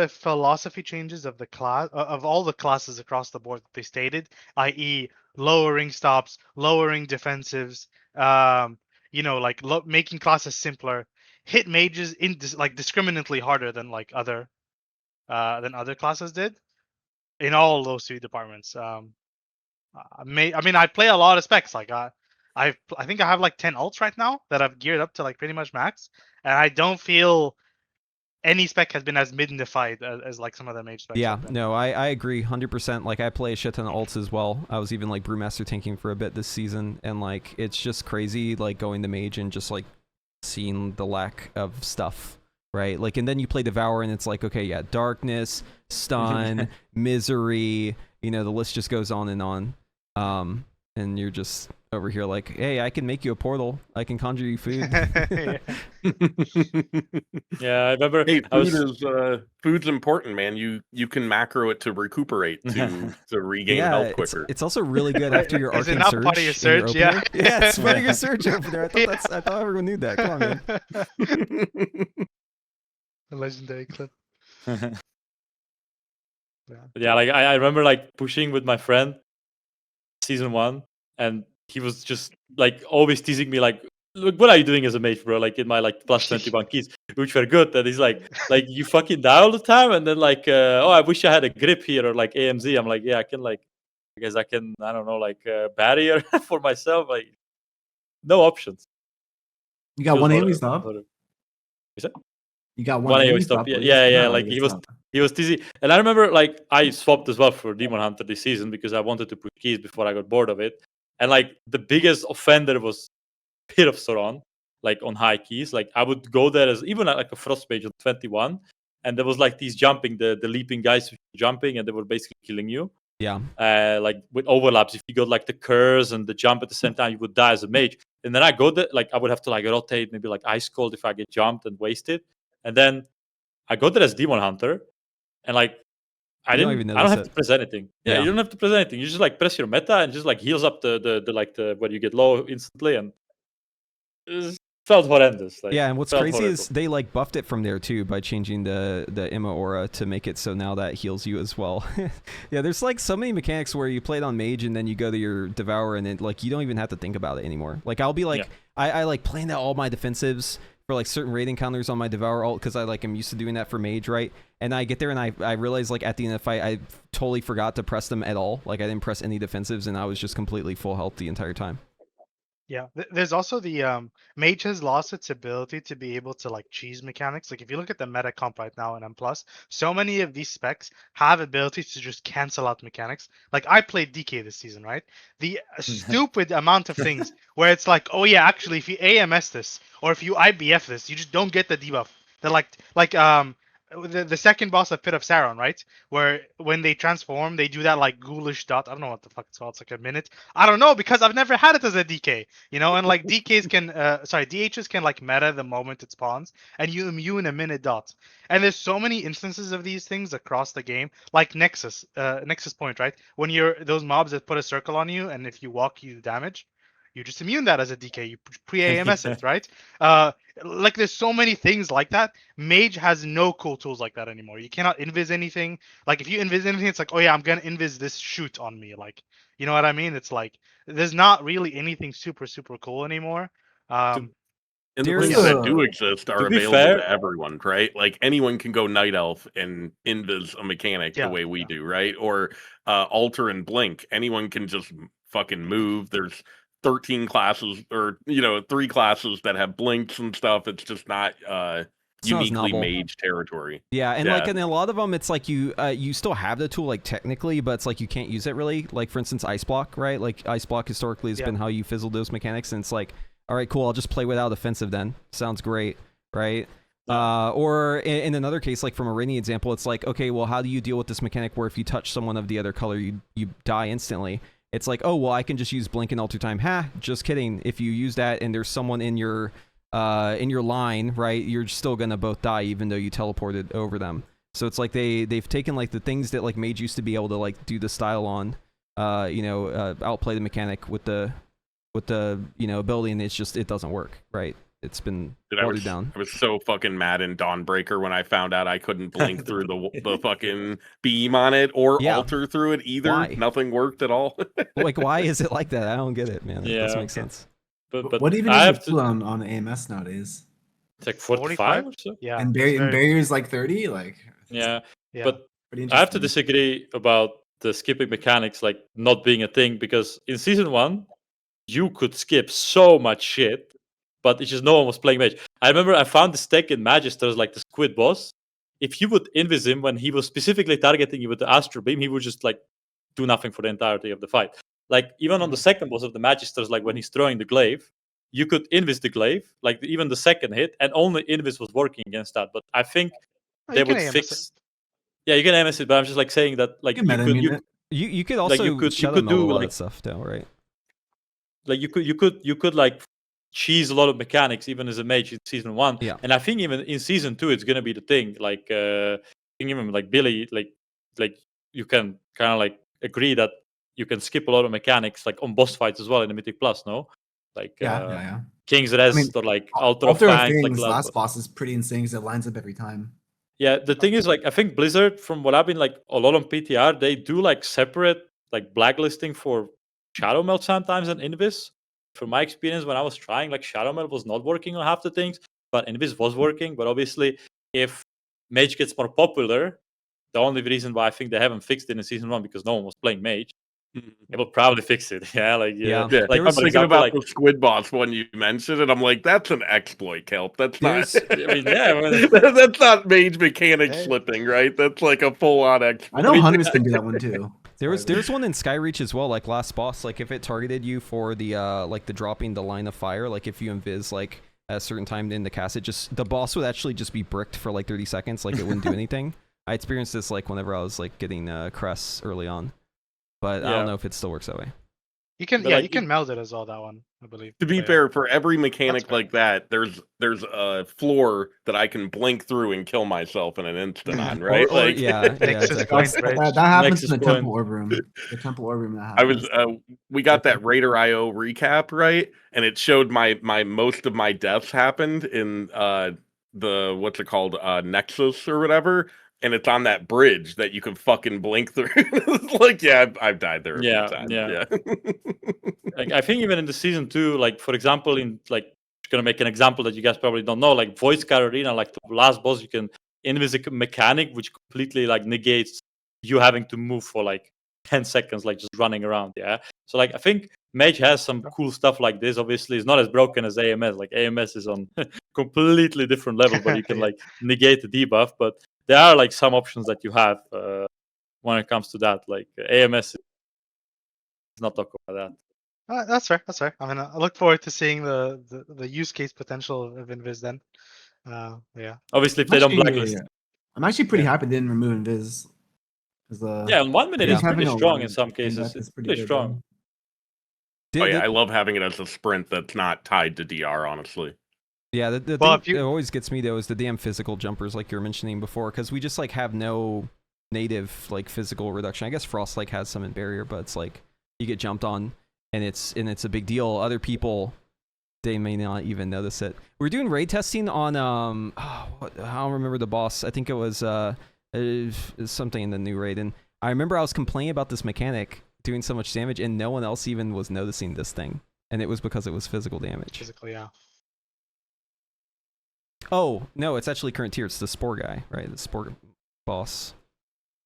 philosophy changes of the class of all the classes across the board that they stated, i.e., lowering stops, lowering defensives, like making classes simpler, hit mages like discriminately harder than like other classes did in all those three departments. I mean, I play a lot of specs. Like I think I have like 10 ults right now that I've geared up to like pretty much max, and I don't feel any spec has been as mid-defied as like some of the mage specs. Yeah, have been. no, I agree 100%. Like I play a shit ton of ults as well. I was even like brewmaster tanking for a bit this season, and like it's just crazy like going to mage and just like seeing the lack of stuff, right? Like, and then you play devour and it's like, okay, yeah, darkness, stun, misery, the list just goes on and on. And you're just over here like, hey, I can make you a portal, I can conjure you food. Yeah, I remember. Hey, I was. food's important, man. You can macro it to recuperate to regain Yeah, health quicker. it's also really good after your Is it Arcane not Surge. part of your in your surge? Yeah. opener. Yeah, it's part of your surge opener. I thought everyone knew that. Come on, man. A legendary clip. Yeah, like I remember like pushing with my friend season 1, and he was just like always teasing me like, look, what are you doing as a mage, bro? Like in my like plus 21 keys, which were good. And he's like you fucking die all the time, and then like oh, I wish I had a grip here or like AMZ. I'm like, yeah, I can like, I guess I can, I don't know, like barrier for myself. Like no options. You got Feels one horrible. AoE stop. Is it? You got One one AoE AoE stop. stop. Yeah, please. yeah. No, Like it's not. he was teasing, and I remember like I swapped as well for Demon Hunter this season because I wanted to push keys before I got bored of it. And like the biggest offender was Pit of Sauron, like on high keys. Like I would go there as even like a Frost Mage on 21, and there was like these jumping, the leaping guys jumping, and they were basically killing you. Yeah. Like with overlaps, if you got like the curse and the jump at the same time, you would die as a mage. And then I go there, like I would have to like rotate, maybe like Ice Cold if I get jumped and wasted. And then I got there as Demon Hunter, and like I You don't don't even have notice to press anything. Yeah, Yeah. you don't have to press anything. You just like press your meta and just like heals up the when you get low instantly, and it felt horrendous. Like, Yeah, and what's felt crazy horrible. is they like buffed it from there too by changing the Imma aura to make it so now that heals you as well. Yeah, there's like so many mechanics where you play it on mage and then you go to your devour and it like you don't even have to think about it anymore. Like I'll be like Yeah. I like plan out all my defensives for like certain raid encounters on my devour ult because I like am used to doing that for mage, right? And I get there and I realize like at the end of the fight I totally forgot to press them at all. Like I didn't press any defensives and I was just completely full health the entire time. Yeah, there's also the mage has lost its ability to be able to like cheese mechanics. Like if you look at the meta comp right now in M+, so many of these specs have abilities to just cancel out mechanics. Like I played DK this season, right? The stupid amount of things where it's like, oh yeah, actually if you AMS this or if you IBF this, you just don't get the debuff. They're like the second boss of Pit of Sauron, right? Where when they transform, they do that like ghoulish dot. I don't know what the fuck it's called. It's like a minute. I don't know because I've never had it as a DK, and like DKs can, DHs can like meta the moment it spawns, and you immune a minute dot. And there's so many instances of these things across the game, like Nexus Point, right? When you're those mobs that put a circle on you, and if you walk, you damage. You just immune that as a DK. You pre-AMS it, right? Like there's so many things like that. Mage has no cool tools like that anymore. You cannot invis anything. Like if you invis anything, it's like, oh yeah, I'm gonna invis this shoot on me. Like, you know what I mean? It's like there's not really anything super cool anymore. And the There's things that a- do exist are to be available fair- to everyone, right? Like anyone can go Night Elf and invis a mechanic Yeah, the way we yeah. do, right? Or Alter and Blink. Anyone can just fucking move. There's 13 classes or 3 classes that have blinks and stuff. It's just not It's not as uniquely novel. mage territory. Yeah, and Yeah. like in a lot of them, it's like you still have the tool like technically, but it's like you can't use it really. Like for instance, Ice Block, right? Like Ice Block historically has Yeah. been how you fizzle those mechanics, and it's like, all right, cool, I'll just play without offensive then. Sounds great, right? Or in another case, like from a Rainy example, it's like, okay, well, how do you deal with this mechanic where if you touch someone of the other color, you die instantly? It's like, oh, well, I can just use Blink and Alter Time. Ha, just kidding. If you use that and there's someone in your line, right, you're still gonna both die even though you teleported over them. So it's like they've taken like the things that like Mage used to be able to like do the style on, outplay the mechanic with the ability, and it doesn't work, right? It's been watered down. I was so fucking mad in Dawnbreaker when I found out I couldn't blink through the fucking beam on it or alter through it either. Why? Nothing worked at all. Like, why is it like that? I don't get it, man. It doesn't make sense. But what even I is have the cooldown on AMS nowadays? It's like 45 or so. Yeah. And barriers like 30, like Yeah. Yeah. But pretty I have to interesting. disagree about the skipping mechanics like not being a thing, because in season 1 you could skip so much shit, but it's just no one was playing mage. I remember I found this tech in Magisters, like the squid boss. If you would invis him when he was specifically targeting you with the Astral Beam, he would just like do nothing for the entirety of the fight. Like even on the second boss of the Magisters, like when he's throwing the glaive, you could invis the glaive, like even the second hit, and only invis was working against that. But I think Oh, they you can would AMS fix. it. Yeah, you can MS it, but I'm just like saying that like You can meta immune it. You could like, also you could shadow meld do, a lot like- of stuff though, right? like you could like cheese a lot of mechanics even as a mage in season 1. Yeah. And I think even in season 2 it's gonna be the thing. Like I think even like Billy, like you can kind of like agree that you can skip a lot of mechanics like on boss fights as well in the Mythic Plus, no? Like Yeah. King's Rest mean, or like Altar of Altar of Fangs, like Things, last last boss is pretty insane because it lines up every time. Yeah, the thing is, like, I think Blizzard, from what I've been like a lot on PTR, they do like separate like blacklisting for Shadow Meld sometimes and Invis. From my experience, when I was trying, like Shadow Meld was not working on half the things, but Invis was working. But obviously, if Mage gets more popular, the only reason why I think they haven't fixed it in season 1 because no one was playing Mage. They will probably fix it. Yeah, like Yeah. Yeah, like I was for thinking example, about like the squid boss when you mentioned it. I'm like, that's an exploit, Khaelt. That's not. I mean, yeah, well, That's not mage mechanic Hey. slipping, right? That's like a full-on exploit. I know Hunters can do that one too. There's one in Skyreach as well, like last boss, like if it targeted you for the like the dropping the line of fire, like if you invis like at a certain time in the cast, it just the boss would actually just be bricked for like 30 seconds, like it wouldn't do anything. I experienced this like whenever I was like getting Cress early on, but I Yeah. don't know if it still works that way. You can, But, yeah, like, you can meld it as well, that one, I believe. To be But, yeah. fair, for every mechanic fair. like that, there's a floor that I can blink through and kill myself in an instant on, right? Or, like, yeah, Nexus exactly. Point, right? That happens Nexus in the Point. Temple Orb Room. The Temple Orb Room that I happens. was we got that Raider IO recap, right? And it showed my most of my deaths happened in the what's it called? Nexus or whatever. And it's on that bridge that you can fucking blink through. It's like, yeah, I've died there a Yeah, few times. yeah. Yeah. like I think even in the season 2, like for example, in like just gonna make an example that you guys probably don't know, like Voice Scar Arena, like the last boss, you can invis a mechanic which completely like negates you having to move for like 10 seconds, like just running around. Yeah. So like I think Mage has some cool stuff like this. Obviously, it's not as broken as AMS. Like AMS is on completely different level, but you can Yeah. like negate the debuff. But there are like some options that you have when it comes to that. Like AMS is not talking about that. That's fair. That's fair. I mean, I look forward to seeing the use case potential of Invis then. Yeah. Obviously, if they don't blacklist. I'm actually pretty Yeah. happy they didn't remove Invis. Yeah, in 1 minute Yeah. it's pretty Having a strong lot in of some in-depth cases. is It's pretty pretty good, strong. Oh yeah, I love having it as a sprint that's not tied to DR, honestly. Yeah, the Well, thing that always gets me though is the damn physical jumpers, like you were mentioning before, because we just like have no native like physical reduction. I guess Frost like has some in barrier, but it's like you get jumped on, and it's a big deal. Other people, they may not even notice it. We're doing raid testing on I don't remember the boss. I think it was something in the new raid, and I remember I was complaining about this mechanic doing so much damage, and no one else even was noticing this thing, and it was because it was physical damage. Physically, yeah. Oh, no, it's actually current tier. It's the Spore guy, right? The Spore boss.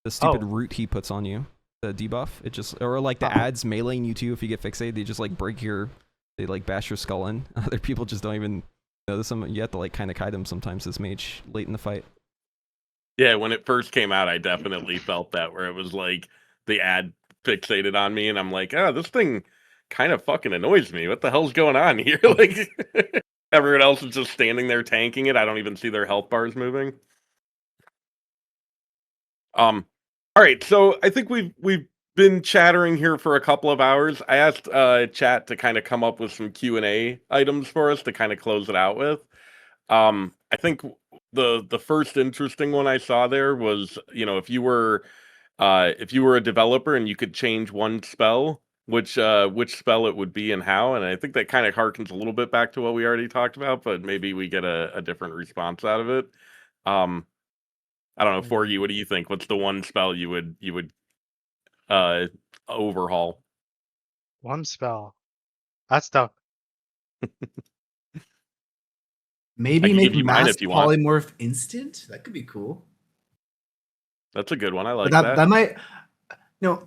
The stupid root he puts on you. The debuff. It just, or like the ads meleeing you too if you get fixated. They just like break your, they like bash your skull in. Other people just don't even notice them. You have to like kind of kite them sometimes as mage late in the fight. Yeah, when it first came out, I definitely felt that, where it was like the ad fixated on me, and I'm like, oh, this thing kind of fucking annoys me. What the hell's going on here? Like, everyone else is just standing there tanking it. I don't even see their health bars moving. All right, so I think we've been chattering here for a couple of hours. I asked chat to kind of come up with some Q&A items for us to kind of close it out with. I think the first interesting one I saw there was, if you were if you were a developer and you could change one spell, which spell it would be and how. And I think that kind of harkens a little bit back to what we already talked about, but maybe we get a different response out of it. I don't know, Forgy, what do you think? What's the one spell you would overhaul? One spell. That's tough. Maybe I can make give you mine mass if you want. polymorph instant. That could be cool. That's a good one. I like But that. that might,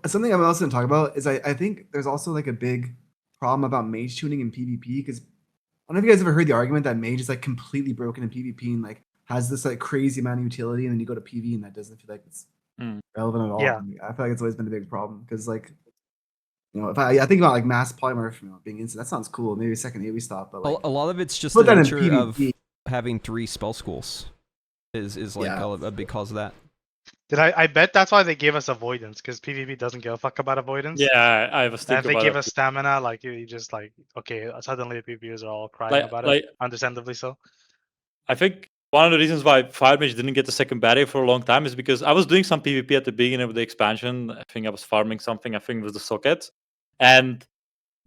something I'm also gonna talk about is I think there's also like a big problem about mage tuning in PvP because I don't know if you guys ever heard the argument that mage is like completely broken in PvP and like has this like crazy amount of utility, and then you go to PV and that doesn't feel like it's relevant at all. Yeah. I feel like it's always been a big problem because like, if I think about like mass polymorph being instant, that sounds cool. Maybe a second AoE stop, but like A lot of it's just put the that in nature of PvP. having 3 spell schools is like Yeah. a big cause of that. I bet that's why they gave us avoidance, because PvP doesn't give a fuck about avoidance. Yeah, I was And thinking if they about give it. us stamina, like you just like, okay, suddenly the PvPers are all crying about it, understandably so. I think one of the reasons why Fire Mage didn't get the second barrier for a long time is because I was doing some PvP at the beginning of the expansion. I think I was farming something. I think it was the socket. And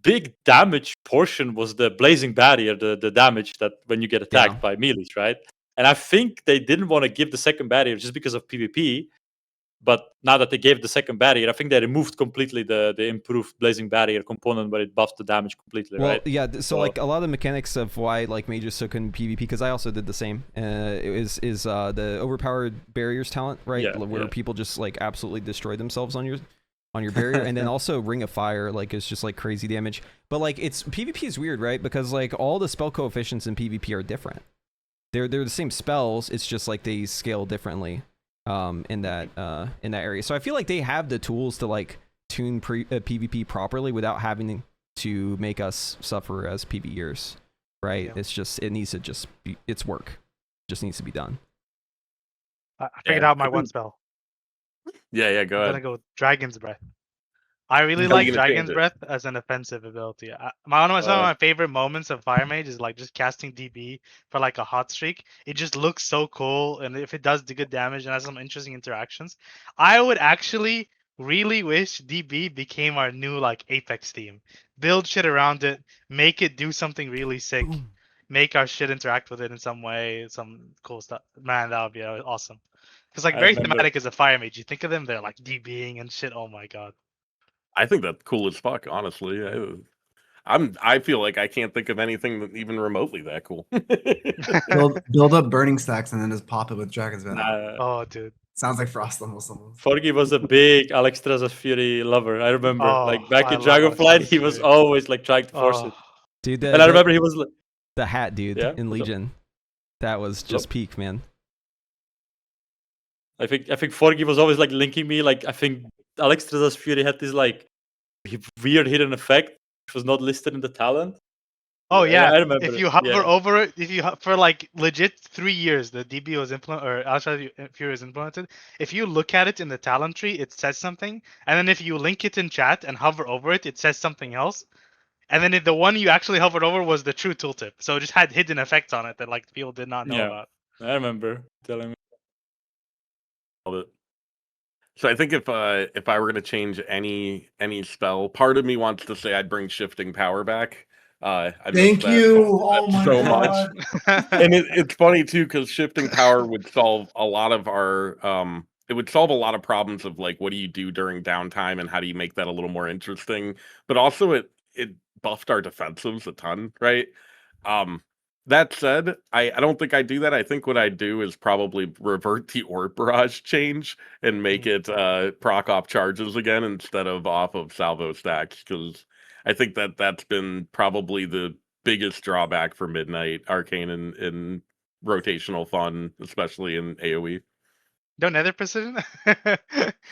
big damage portion was the blazing barrier, the damage that when you get attacked by melees, right? And I think they didn't want to give the second barrier just because of PvP. But now that they gave the second barrier, I think they removed completely the improved blazing barrier component where it buffs the damage completely, Well, right? yeah. So like a lot of the mechanics of why like mages so good in PvP, because I also did the same. Is the overpowered barriers talent, right? Yeah, Where people just like absolutely destroy themselves on your barrier, and then also Ring of Fire, like it's just like crazy damage. But like it's PvP is weird, right? Because like all the spell coefficients in PvP are different. They're the same spells. It's just like they scale differently. In that area, so I feel like they have the tools to like tune PvP properly without having to make us suffer as PvEers, right? Yeah. It's just it needs to just be it's work, just needs to be done. I figured out my one spell. Yeah, go I'm ahead. gonna go Dragon's Breath. I really How are you like gonna change Dragon's it? Breath as an offensive ability. Some of my favorite moments of Fire Mage is like just casting DB for like a hot streak. It just looks so cool, and if it does good damage and has some interesting interactions, I would actually really wish DB became our new like Apex team. Build shit around it, make it do something really sick, make our shit interact with it in some way, some cool stuff. Man, that would be awesome. Because like I very remember- thematic as a Fire Mage. You think of them, they're like DBing and shit. Oh my god. I think that's cool as fuck, honestly. I feel like I can't think of anything that even remotely that cool. build up burning stacks and then just pop it with Dragon's Venom. Oh, dude. Sounds like Frost almost. Forgy was a big Alexstrasza's Fury lover. I remember, like back I in love Dragonflight, Alexstrasza's he was Fury. always like trying to force it. Dude, And I remember he was like, the hat dude Yeah, in what's up? Legion, that was just peak, man. I think Forgy was always like linking me. Like I think Alexstrasza's Fury had this like weird hidden effect which was not listed in the talent. Oh yeah, I remember. if you hover over it, for like legit 3 years, the DB was implemented or Alexstrasza's Fury was implemented. If you look at it in the talent tree, it says something, and then if you link it in chat and hover over it, it says something else. And then the one you actually hovered over was the true tooltip, so it just had hidden effects on it that like people did not know about. I remember telling me. So I think if I were gonna change any spell, part of me wants to say I'd bring Shifting Power back. I miss Thank that you. concept Oh my so god. much. And it's funny too because Shifting Power would solve a lot of our it would solve a lot of problems of like what do you do during downtime and how do you make that a little more interesting. But also it buffed our defensives a ton, right? That said, I don't think I'd do that. I think what I'd do is probably revert the Orb Barrage change and make it proc off charges again instead of off of salvo stacks, because I think that's been probably the biggest drawback for Midnight Arcane in rotational fun, especially in AoE. No nether precision?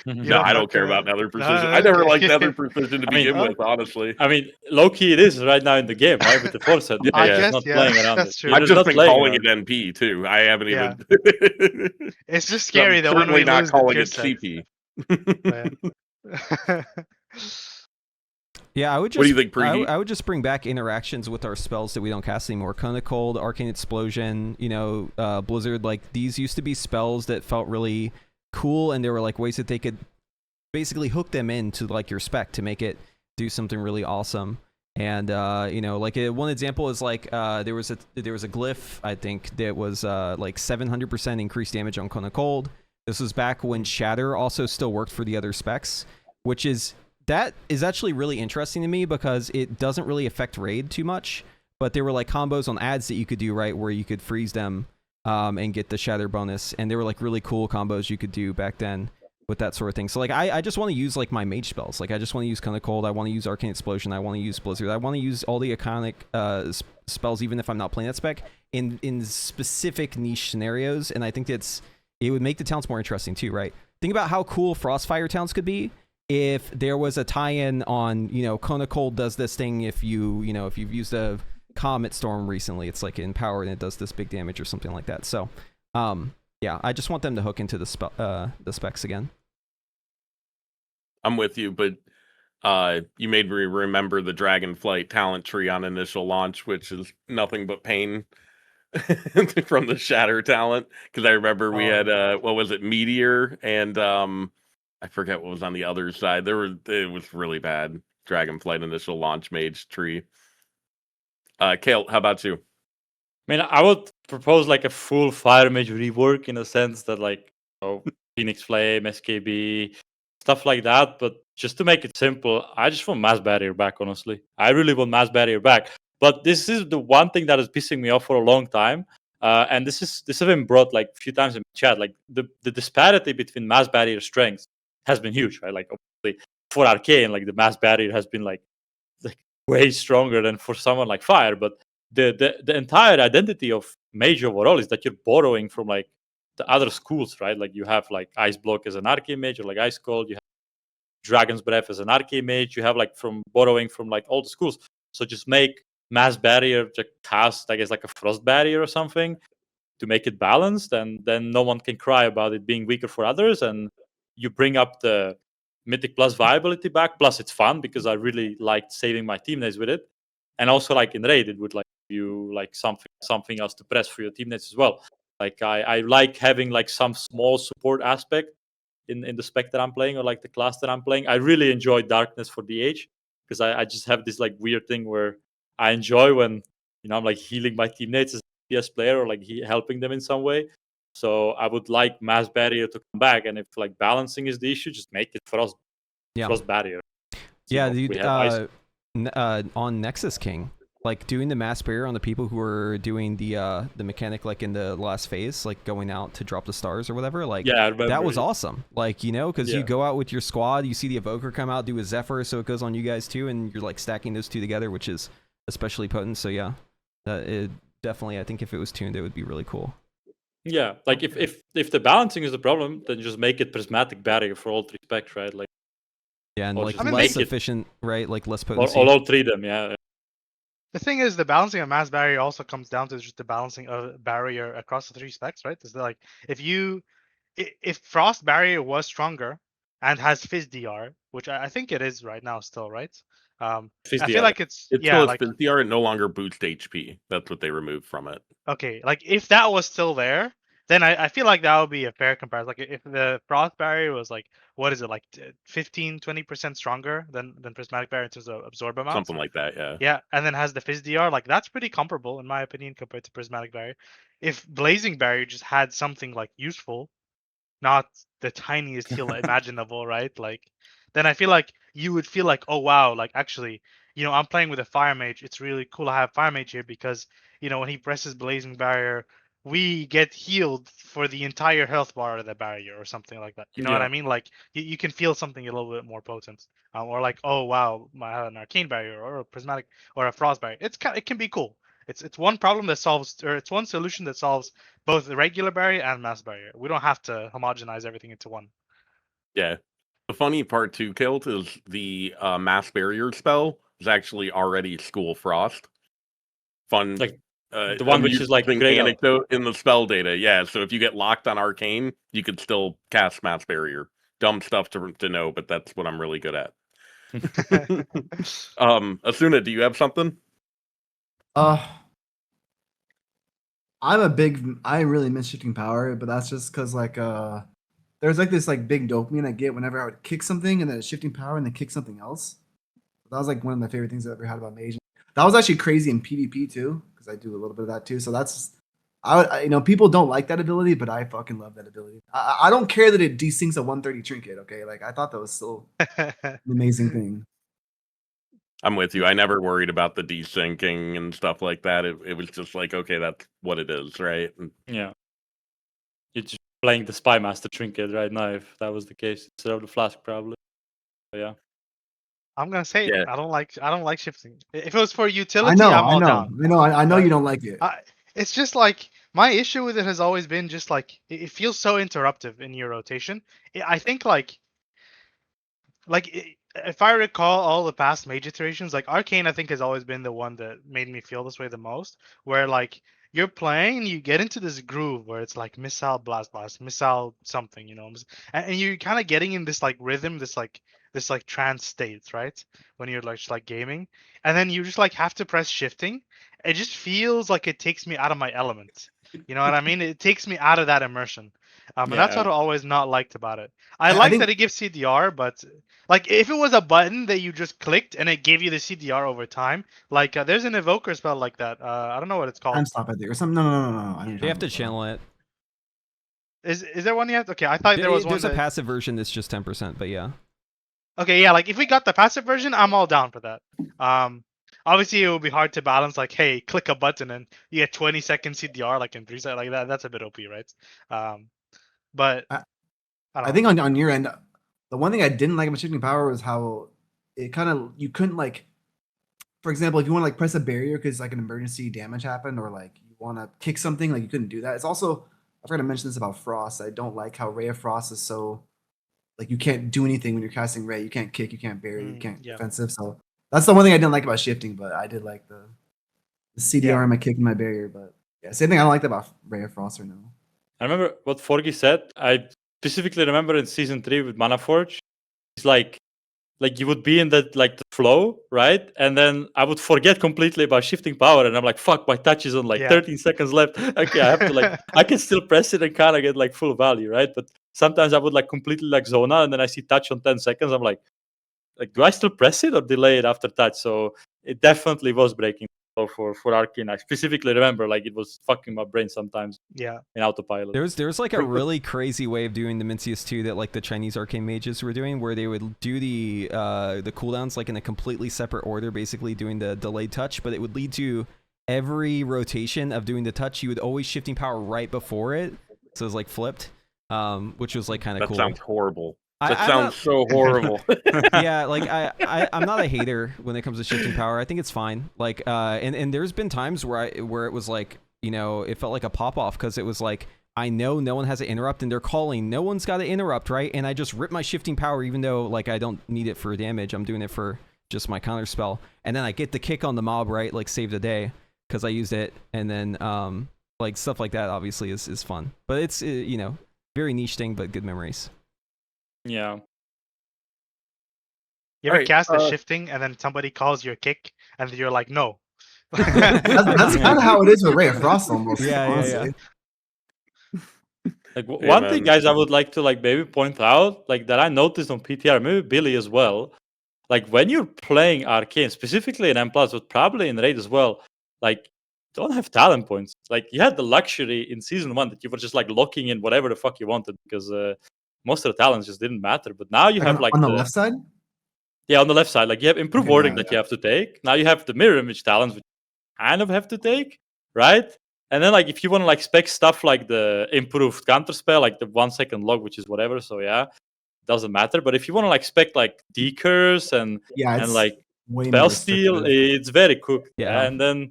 No, I don't care about nether precision. I never liked nether precision to begin with, honestly. I mean, low key it is right now in the game, right? With the force set. Yeah, I yeah. guess, Not yeah, playing around that's it. true. You're I've just not been playing calling around it NP too. I haven't Yeah. even. It's just So I'm scary that when certainly we not lose the calling tier it set. CP. Yeah, I would just. What do you think, Preheat? I would just bring back interactions with our spells that we don't cast anymore. Cone of Cold, Arcane Explosion, Blizzard. Like these used to be spells that felt really cool, and there were like ways that they could basically hook them into like your spec to make it do something really awesome. And you know, like one example is like there was a glyph, I think, that was like 700% increased damage on Cone of Cold. This was back when Shatter also still worked for the other specs, which is actually really interesting to me because it doesn't really affect raid too much. But there were like combos on ads that you could do, right, where you could freeze them and get the Shatter bonus, and they were like really cool combos you could do back then with that sort of thing. So like I just want to use like my mage spells. Like I just want to use Cone of Cold. I want to use Arcane Explosion. I want to use Blizzard. I want to use all the iconic spells, even if I'm not playing that spec, in specific niche scenarios. And I think it would make the towns more interesting too, right? Think about how cool Frostfire towns could be if there was a tie-in on, you know, Cone of Cold does this thing if you've used a Comet Storm recently. It's like in power and it does this big damage or something like that. So yeah, I just want them to hook into the specs again. I'm with you, but you made me remember the Dragonflight talent tree on initial launch, which is nothing but pain from the Shatter talent. Because I remember we had what was it, Meteor, and I forget what was on the other side. It was really bad. Dragonflight initial launch mage tree. Khaelt, how about you? I mean, I would propose like a full Fire Mage rework in a sense that like Phoenix Flame, SKB, stuff like that. But just to make it simple, I just want Mass Barrier back, honestly. I really want Mass Barrier back. But this is the one thing that is pissing me off for a long time. And this has been brought like a few times in chat. Like the disparity between Mass Barrier strengths has been huge, right? Like obviously for Arcane, like the Mass Barrier has been like way stronger than for someone like Fire. But the entire identity of Mage overall is that you're borrowing from like the other schools, right? Like you have like Ice Block as an Arcane Mage, or like Ice Cold. You have Dragon's Breath as an Arcane Mage. You have like from borrowing from like all the schools. So just make Mass Barrier, just cast, I guess, like a Frost Barrier or something to make it balanced, and then no one can cry about it being weaker for others. And you bring up the Mythic Plus viability back. Plus, it's fun because I really liked saving my teammates with it. And also, like in raid, it would like you like something else to press for your teammates as well. Like I like having like some small support aspect in the spec that I'm playing, or like the class that I'm playing. I really enjoy Darkness for DH because I just have this like weird thing where I enjoy when, you know, I'm like healing my teammates as a PS player, or like helping them in some way. So I would like Mass Barrier to come back, and if like balancing is the issue, just make it Frost Barrier. Yeah, dude. On Nexus King, like doing the Mass Barrier on the people who are doing the mechanic like in the last phase, like going out to drop the stars or whatever, like that was awesome. Like, you know, because you go out with your squad, you see the Evoker come out, do a Zephyr, so it goes on you guys too, and you're like stacking those two together, which is especially potent. So yeah, it definitely, I think if it was tuned, it would be really cool. Yeah, like if the balancing is the problem, then just make it Prismatic Barrier for all three specs, right? Like and like less efficient, right? Like less potency. Or all three of them, yeah. The thing is, the balancing of Mass Barrier also comes down to just the balancing of Barrier across the three specs, right? Is like if Frost Barrier was stronger and has Fizz DR, which I think it is right now still, right? I feel like it's still like Fizz DR. It no longer boosts HP. That's what they removed from it. Okay, like if that was still there, then I feel like that would be a fair comparison. Like if the Frost Barrier was like, what is it, like 15-20% stronger than Prismatic Barrier in terms of absorb amount? Something like that, yeah. Yeah, and then has the Fizz DR, like that's pretty comparable in my opinion compared to Prismatic Barrier. If Blazing Barrier just had something like useful, not the tiniest heal imaginable, right? Like then I feel like you would feel like, oh wow, like actually, you know, I'm playing with a Fire Mage. It's really cool to have Fire Mage here because, you know, when he presses Blazing Barrier, we get healed for the entire health bar of the barrier or something like that. You know what I mean? Like you can feel something a little bit more potent, or like, oh wow, I have an Arcane Barrier or a Prismatic or a Frost Barrier. It can be cool. It's one problem that solves, or it's one solution that solves both the regular barrier and Mass Barrier. We don't have to homogenize everything into one. Yeah. The funny part too, Khaelt, is the Mass Barrier spell is actually already School Frost. Fun. Like the one which is like anecdote in the spell data. Yeah, so if you get locked on Arcane, you could still cast Mass Barrier. Dumb stuff to know, but that's what I'm really good at. Azuna, do you have something? I really miss shifting power, but that's just because like there's like this like big dopamine I get whenever I would kick something and then shifting power and then kick something else. That was like one of my favorite things I ever had about Mage. That was actually crazy in PvP too, because I do a little bit of that too. So that's, people don't like that ability, but I fucking love that ability. I don't care that it desyncs a 130 trinket. Okay, like I thought that was so an amazing thing. I'm with you. I never worried about the desyncing and stuff like that. It was just like, okay, that's what it is, right? And Yeah. You're just playing the Spy Master trinket right now, if that was the case, instead of the flask, probably. So, yeah. I'm gonna say Yeah. I don't like shifting. If it was for I utility, know, I'm I all know, down. I know you don't like it. It's just like my issue with it has always been just like it feels so interruptive in your rotation. I think if I recall all the past Mage iterations, like Arcane, I think has always been the one that made me feel this way the most. Where like you're playing and you get into this groove where it's like missile blast, missile something, and you're kind of getting in this like rhythm, this like trance state, right? When you're like just like gaming, and then you just like have to press shifting. It just feels like it takes me out of my element. You know what I mean? It takes me out of that immersion. And that's what I always not liked about it. I like think- that it gives CDR, but like if it was a button that you just clicked and it gave you the CDR over time, like there's an evoker spell like that. I don't know what it's called. Time stop, I think, or something. No. I know what you're You talking have to about. channel it. Is there one yet? Okay, I thought there was one. There's a passive version that's just 10%, but yeah. Okay, yeah, like if we got the passive version, I'm all down for that. Obviously it would be hard to balance. Like, hey, click a button and you get 20 second CDR, like in 3 seconds, like that. That's a bit OP, right? But I think on your end, the one thing I didn't like about shifting power was how it kind of, you couldn't like, for example, if you want to like press a barrier because like an emergency damage happened, or like you want to kick something, like you couldn't do that. It's also, I forgot to mention this about Frost. I don't like how Ray of Frost is so, like you can't do anything when you're casting Ray. You can't kick, you can't bury, you can't defensive. So that's the one thing I didn't like about shifting, but I did like the CDR and my kick and my barrier. But yeah, same thing I don't like about Ray of Frost right now. I remember what Forgy said. I specifically remember in season 3 with Mana Forge. It's like you would be in that like the flow, right? And then I would forget completely about shifting power, and I'm like, fuck, my touch is on like 13 seconds left. Okay, I have to like, I can still press it and kind of get like full value, right? But sometimes I would like completely like zone out, and then I see touch on 10 seconds. I'm like, do I still press it or delay it after touch? So it definitely was breaking for Arcane. I specifically remember like it was fucking my brain sometimes. Yeah. In autopilot. There's like a really crazy way of doing the Mincius 2 that like the Chinese Arcane Mages were doing, where they would do the cooldowns like in a completely separate order, basically doing the delayed touch, but it would lead to every rotation of doing the touch, you would always shifting power right before it. So it was like flipped, which was like kind of cool. That sounds horrible. That sounds so horrible. Yeah, like I'm not a hater when it comes to shifting power. I think it's fine. Like and there's been times where it was like, you know, it felt like a pop off because it was like, I know no one has an interrupt and they're calling, no one's got to interrupt, right? And I just rip my shifting power, even though like I don't need it for damage. I'm doing it for just my counter spell, and then I get the kick on the mob, right? Like save the day because I used it, and then like stuff like that obviously is fun, but it's you know, very niche thing, but good memories. Yeah. You ever cast a shifting and then somebody calls your kick and you're like, no. That's kind of how it is with Ray of Frost almost. Yeah. Like one thing, guys, I would like to like maybe point out, like that I noticed on PTR, maybe Billy as well. Like when you're playing Arcane, specifically in M+, but probably in Raid as well, like don't have talent points. Like you had the luxury in season 1 that you were just like locking in whatever the fuck you wanted because most of the talents just didn't matter. But now you have like on the left side. Yeah, on the left side, like you have improved warding that you have to take. Now you have the mirror image talents, which you kind of have to take, right? And then like if you want to like spec stuff like the improved counter spell, like the 1 second log, which is whatever, so yeah, doesn't matter. But if you want to like spec like decurs and like spell steal, it's very cooked. Yeah, and then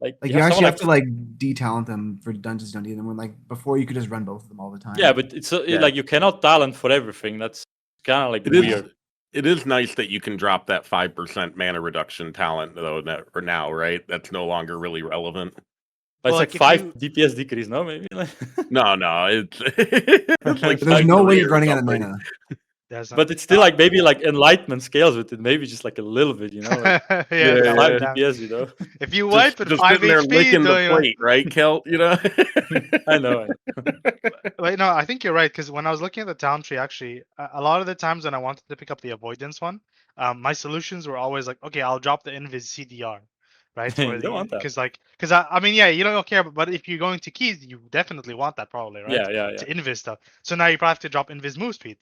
like you actually have to like de-talent them for dungeons you don't need them. When like before you could just run both of them all the time. Yeah, but it's like you cannot talent for everything. That's kind of like weird. It is nice that you can drop that 5% mana reduction talent though now, right? That's no longer really relevant. But it's like 5 DPS decrease, no? Maybe. No, it's like there's no way you're running out of mana. There's But it's still like maybe like Enlightenment scales with it, maybe just like a little bit, you know, like yeah, Yeah, five yeah. DPS, you know. If you wipe at just 5 sitting there HP, licking though, the you know. plate, right, Khaelt? You know. I know. Wait, no, I think you're right, because when I was looking at the town tree, actually, a lot of the times when I wanted to pick up the avoidance one, my solutions were always like, okay, I'll drop the invis CDR, right? You don't want that. Because I mean, yeah, you don't care, but if you're going to keys, you definitely want that probably, right? Yeah. To invis stuff. So now you probably have to drop invis move speed.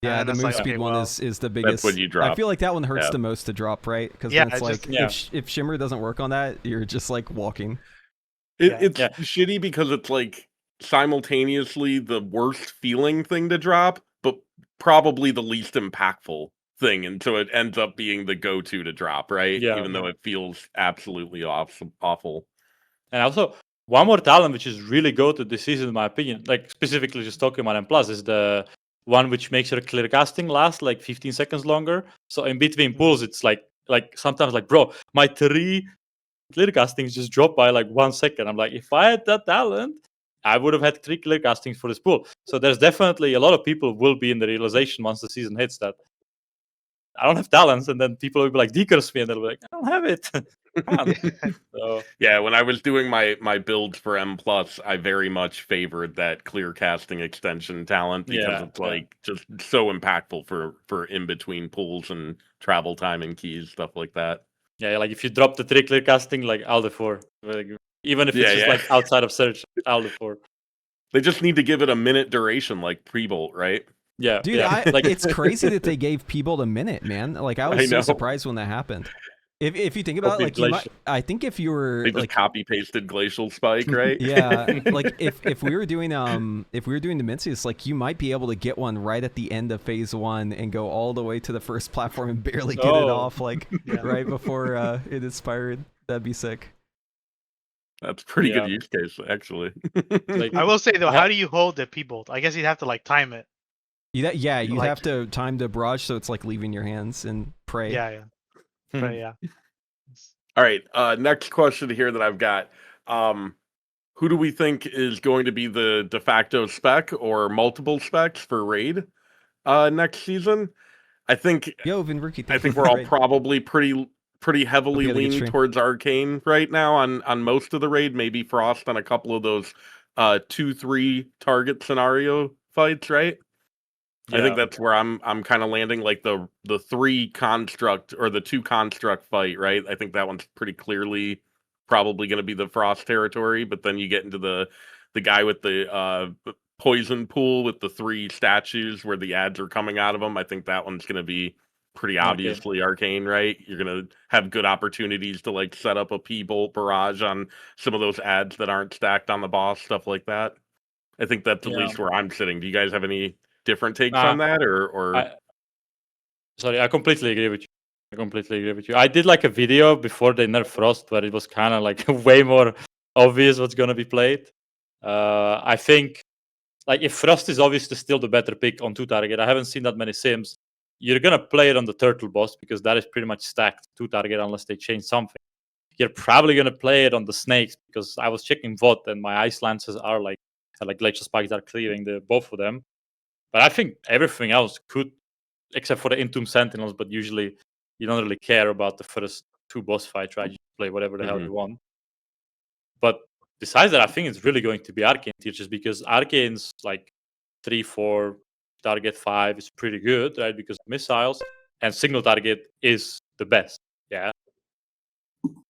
Yeah, And the it's move like, speed okay, one well, is the biggest. what you I drop. feel like that one hurts Yeah. the most to drop, right? Because Yeah, then it's it's like just- if Shimmer doesn't work on that, you're just like walking. Yeah. It's Yeah. shitty because it's like simultaneously the worst feeling thing to drop, but probably the least impactful thing, and so it ends up being the go-to to drop, right? Yeah. Even though it feels absolutely awful. And also, one more talent which is really goated this season, in my opinion, like specifically just talking about M+, is the one which makes your clear casting last like 15 seconds longer. So in between pulls, it's like sometimes like, bro, my 3 clear castings just dropped by like 1 second. I'm like, if I had that talent, I would have had 3 clear castings for this pull. So there's definitely a lot of people will be in the realization once the season hits that I don't have talents, and then people will be like, decurse me, and they'll be like, I don't have it. So, Yeah, when I was doing my builds for M+, I very much favored that clear casting extension talent because Yeah, it's yeah. like just so impactful for in between pulls and travel time and keys, stuff like that. yeah, like if you drop the 3 clear casting, like Alder 4. Like, even if it's Yeah, just yeah. like outside of search, Alder 4. They just need to give it a minute duration like pre-bolt, right? Yeah, Dude, yeah. like it's crazy that they gave Peebled a minute, man. Like I was I so know. surprised when that happened. If you think about it, like you might, I think if you were They just like copy pasted Glacial Spike, right? yeah, like if we were doing the Mincius, like you might be able to get one right at the end of phase 1 and go all the way to the first platform and barely get it Oh. off like right before it expired. That'd be sick. That's pretty Yeah. good use case, actually. Like, I will say though, I how ha- do you hold the P-bolt? I guess you'd have to like time it. Yeah, you Like- have to time the barrage so it's like leaving your hands and pray. Yeah. But yeah. All right, next question here that I've got. Who do we think is going to be the de facto spec or multiple specs for Raid next season? I think Yo, Vinverki, I think we're all probably pretty heavily Hope you had a good leaning stream. towards Arcane right now on most of the Raid, maybe Frost on a couple of those 2-3 target scenario fights, right? I think that's where I'm kind of landing, like the 3 construct or the 2 construct fight, right? I think that one's pretty clearly probably going to be the Frost territory, but then you get into the guy with the poison pool with the 3 statues where the ads are coming out of them. I think that one's going to be pretty obviously Arcane, right? You're going to have good opportunities to like set up a P-Bolt barrage on some of those ads that aren't stacked on the boss, stuff like that. I think that's at Yeah. least where I'm sitting. Do you guys have any different takes Nah, on that, or I completely agree with you. I did like a video before they nerfed Frost where it was kind of like way more obvious what's going to be played. I think like if Frost is obviously still the better pick on 2 target, I haven't seen that many sims. You're going to play it on the turtle boss because that is pretty much stacked 2 target unless they change something. You're probably going to play it on the snakes because I was checking VOD and my ice lances are like glacial spikes are cleaving the both of them. But I think everything else could, except for the Entomb Sentinels, but usually you don't really care about the first 2 boss fights, right? You play whatever the hell you want. But besides that, I think it's really going to be Arcane tier just because Arcane's like 3-4, target 5 is pretty good, right? Because of missiles, and single target is the best. Yeah.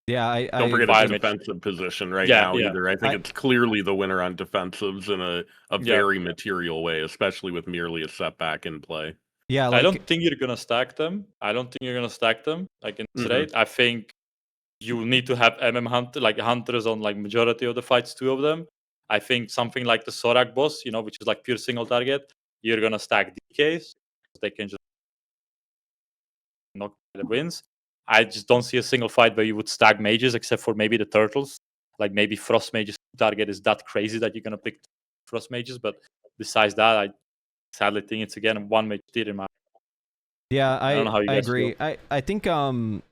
Yeah, I don't forget Fire its Mage. defensive position right Yeah, now yeah. either. I think it's clearly the winner on defensives in a very material way, especially with merely a setback in play. yeah, I like, don't think you're gonna stack them. Like in this raid. I think you will need to have hunter, like hunters on like majority of the fights, 2 of them. I think something like the Sorak boss, which is like pure single target, you're gonna stack DKs. They can just knock the wins. I just don't see a single fight where you would stack mages except for maybe the turtles. Like maybe Frost Mage's target is that crazy that you're gonna pick Frost Mages, but besides that, I sadly think it's again 1 mage tier in my. yeah, I don't know how you I guys agree. I think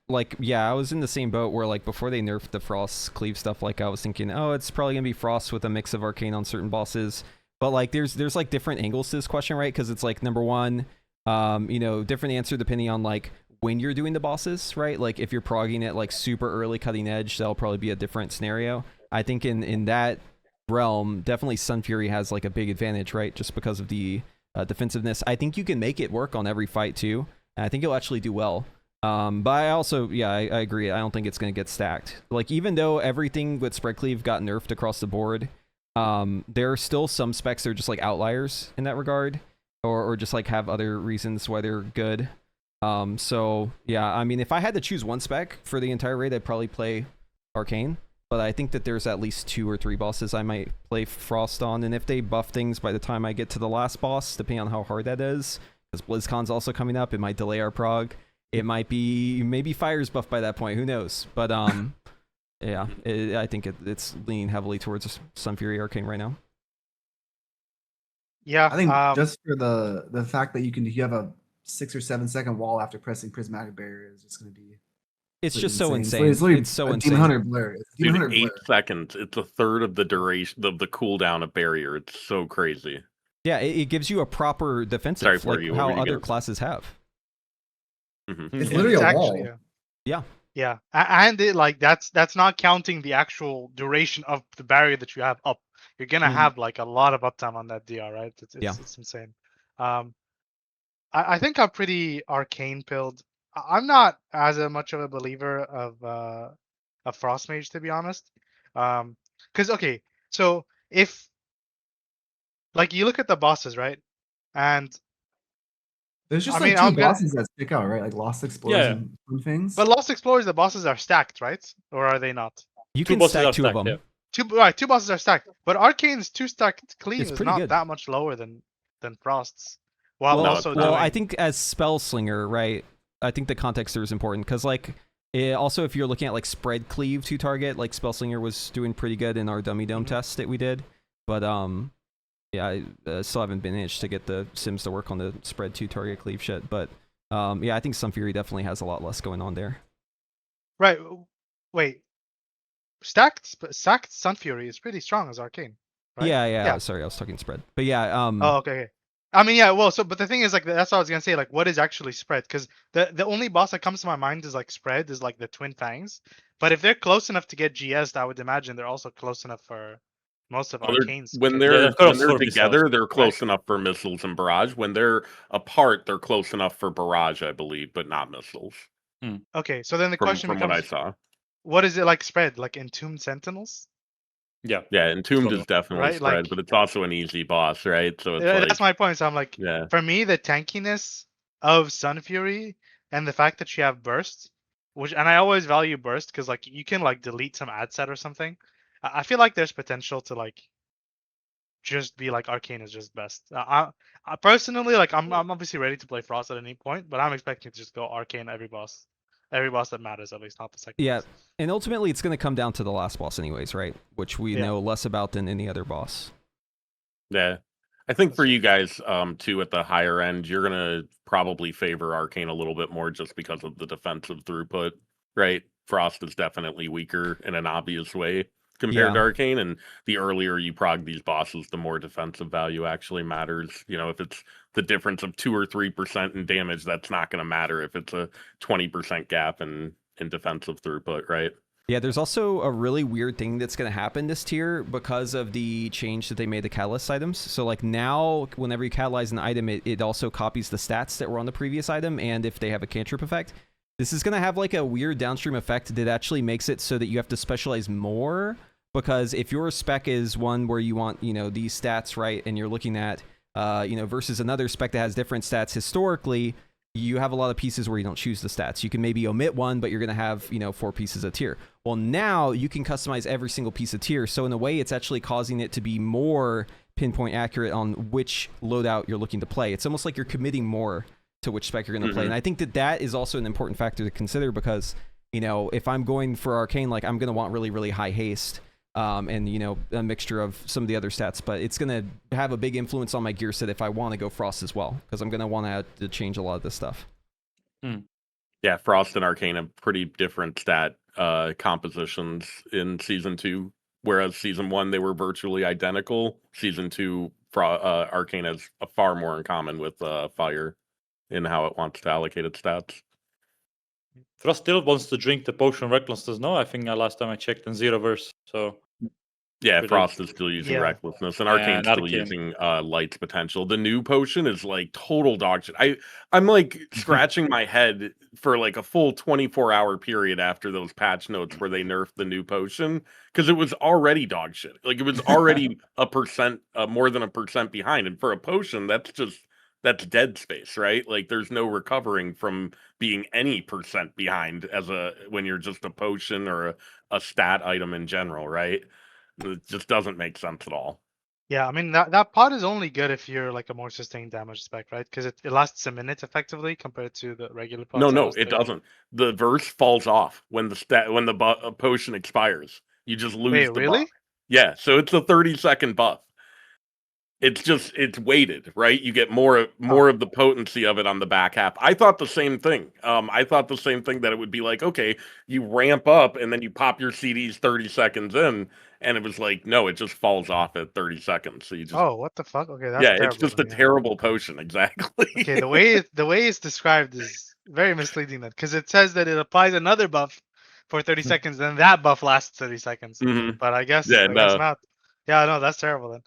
like yeah, I was in the same boat where like before they nerfed the Frost cleave stuff, like I was thinking, oh, it's probably gonna be Frost with a mix of Arcane on certain bosses. But like there's like different angles to this question, right? Because it's like number 1, You know, different answer depending on like when you're doing the bosses, right? Like if you're progging it like super early cutting edge, that'll probably be a different scenario. I think in that realm, definitely Sunfury has like a big advantage, right? Just because of the defensiveness. I think you can make it work on every fight too, and I think you'll actually do well. But I also, yeah, I agree. I don't think it's going to get stacked. Like even though everything with spread cleave got nerfed across the board, there are still some specs that are just like outliers in that regard, or just like have other reasons why they're good. So yeah, I mean, if I had to choose one spec for the entire raid, I'd probably play Arcane. But I think that there's at least 2 or 3 bosses I might play Frost on, and if they buff things by the time I get to the last boss, depending on how hard that is, because BlizzCon's also coming up, it might delay our prog. It might be maybe Fire's buffed by that point. Who knows? But yeah, I think it's leaning heavily towards Sunfury Arcane right now. Yeah, I think just for the fact that you have a 6 or 7 second wall after pressing Prismatic Barrier is just going to be. It's just so insane. It's so a insane. Demon Hunter Blur. It's Demon Dude, Hunter 8 Blur. seconds. It's a third of the duration of the cooldown of barrier. It's so crazy. Yeah, it gives you a proper defensive, Sorry, like Forgy, what how were you other gonna say? classes have. Mhm. It's literally a wall. actually, Yeah. yeah, and it, like that's not counting the actual duration of the barrier that you have up. You're gonna Mhm. have like a lot of uptime on that DR, right? Yeah. It's insane. I think I'm pretty arcane pilled. I'm not as much of a believer of Frost Mage, to be honest. Because okay, so if like you look at the bosses, right? And There's just I like mean, 2 I'm gonna- bosses that stick out, right? Like Lost Explorers Yeah. and some things. but Lost Explorers, the bosses are stacked, right? Or are they not? You 2 can bosses stack are 2 of stacked, them. yeah. Two bosses are stacked, but Arcane's 2 stacked cleave It's is pretty not good. that much lower than Frost's. While Well, No, also it's not. well, doing I think as Spellslinger, right? I think the context there is important because, like, also if you're looking at like spread cleave to target, like Spellslinger was doing pretty good in our dummy dome Mhm. test that we did. But yeah, I still haven't managed to get the sims to work on the spread to target cleave shit. But yeah, I think Sunfury definitely has a lot less going on there. right. Wait, stacked Sunfury is pretty strong as Arcane. Right? Yeah. Sorry, I was talking spread. But yeah, Oh, okay. I mean, yeah. Well, so but the thing is, like, that's what I was gonna say. Like, what is actually spread? Because the only boss that comes to my mind is like spread is like the Twin Fangs. But if they're close enough to get GS, I would imagine they're also close enough for most of Well, they're- Arcane's. when capabilities. they're they're close when they're for together, missiles, they're close enough for missiles and barrage. When they're apart, they're close enough for barrage, I believe, but not missiles. Okay, so then the question From what I becomes, saw, what is it like spread? Like Entombed Sentinels? Yeah. yeah, Entombed Sort is of. definitely Right, spread, like- but it's also an easy boss, right? So it's That's like, my point. So I'm like, yeah, for me, the tankiness of Sunfury and the fact that you have burst, and I always value burst because like you can like delete some ad set or something. I feel like there's potential to like just be like Arcane is just best. I personally like I'm obviously ready to play Frost at any point, but I'm expecting to just go Arcane every boss that matters, at least not the second. yeah, boss. and ultimately it's going to come down to the last boss, anyways, right? Which we Yeah. know less about than any other boss. yeah. I think for you guys, too, at the higher end, you're gonna probably favor Arcane a little bit more just because of the defensive throughput, right? Frost is definitely weaker in an obvious way compared to Yeah. Arcane, and the earlier you prog these bosses, the more defensive value actually matters. You know, if it's the difference of 2 or 3% in damage, that's not gonna matter if it's a 20% gap in defensive throughput, right? Yeah, there's also a really weird thing that's going to happen this tier because of the change that they made the catalyst items. So like now, whenever you catalyze an item, it also copies the stats that were on the previous item, and if they have a cantrip effect. This is going to have like a weird downstream effect that actually makes it so that you have to specialize more, because if your spec is one where you want, you know, these stats, right, and you're looking at, you know, versus another spec that has different stats historically, you have a lot of pieces where you don't choose the stats. You can maybe omit one, but you're going to have, you know, 4 pieces of tier. Well, now you can customize every single piece of tier. So in a way, it's actually causing it to be more pinpoint accurate on which loadout you're looking to play. It's almost like you're committing more to which spec you're going to play. And I think that that is also an important factor to consider because, you know, if I'm going for Arcane, like I'm going to want really, really high haste. And, you know, a mixture of some of the other stats, but it's going to have a big influence on my gear set if I want to go Frost as well, because I'm going to want to change a lot of this stuff. Yeah, Frost and Arcane have pretty different stat compositions in Season 2, whereas Season 1, they were virtually identical. Season 2, Arcane has a far more in common with Fire. in how it wants to allocate its stats. Frost still wants to drink the potion of recklessness. No, I think last time I checked in Zero Verse. So Yeah, Pretty- Frost is still using Yeah. recklessness, and And Arcane's still Arcane. using Light's potential. The new potion is like total dog shit. I'm like scratching my head for like a full 24-hour period after those patch notes where they nerfed the new potion, because it was already dog shit. Like it was already more than 1% behind, and for a potion, that's dead space, right? Like there's no recovering from being any percent behind when you're just a potion or a stat item in general, right? It just doesn't make sense at all. Yeah, I mean that pod is only good if you're like a more sustained damage spec, right? Because it lasts a minute effectively compared to the regular pods. No, it doesn't. The verse falls off when the potion expires. You just lose Wait, the really? buff. Yeah, so it's a 30-second buff. It's weighted, right? You get more of the potency of it on the back half. I thought the same thing. I thought the same thing, that it would be like, okay, you ramp up and then you pop your CDs 30 seconds in, and it was like, no, it just falls off at 30 seconds. So you just Oh, what the fuck? Okay, that's yeah, terrible. it's just a then, yeah. terrible potion, exactly. Okay, the way it's described is very misleading then, because it says that it applies another buff for 30 seconds, then that buff lasts 30 seconds. Mhm. But I guess Yeah, I guess no. not. Yeah, no, that's terrible then.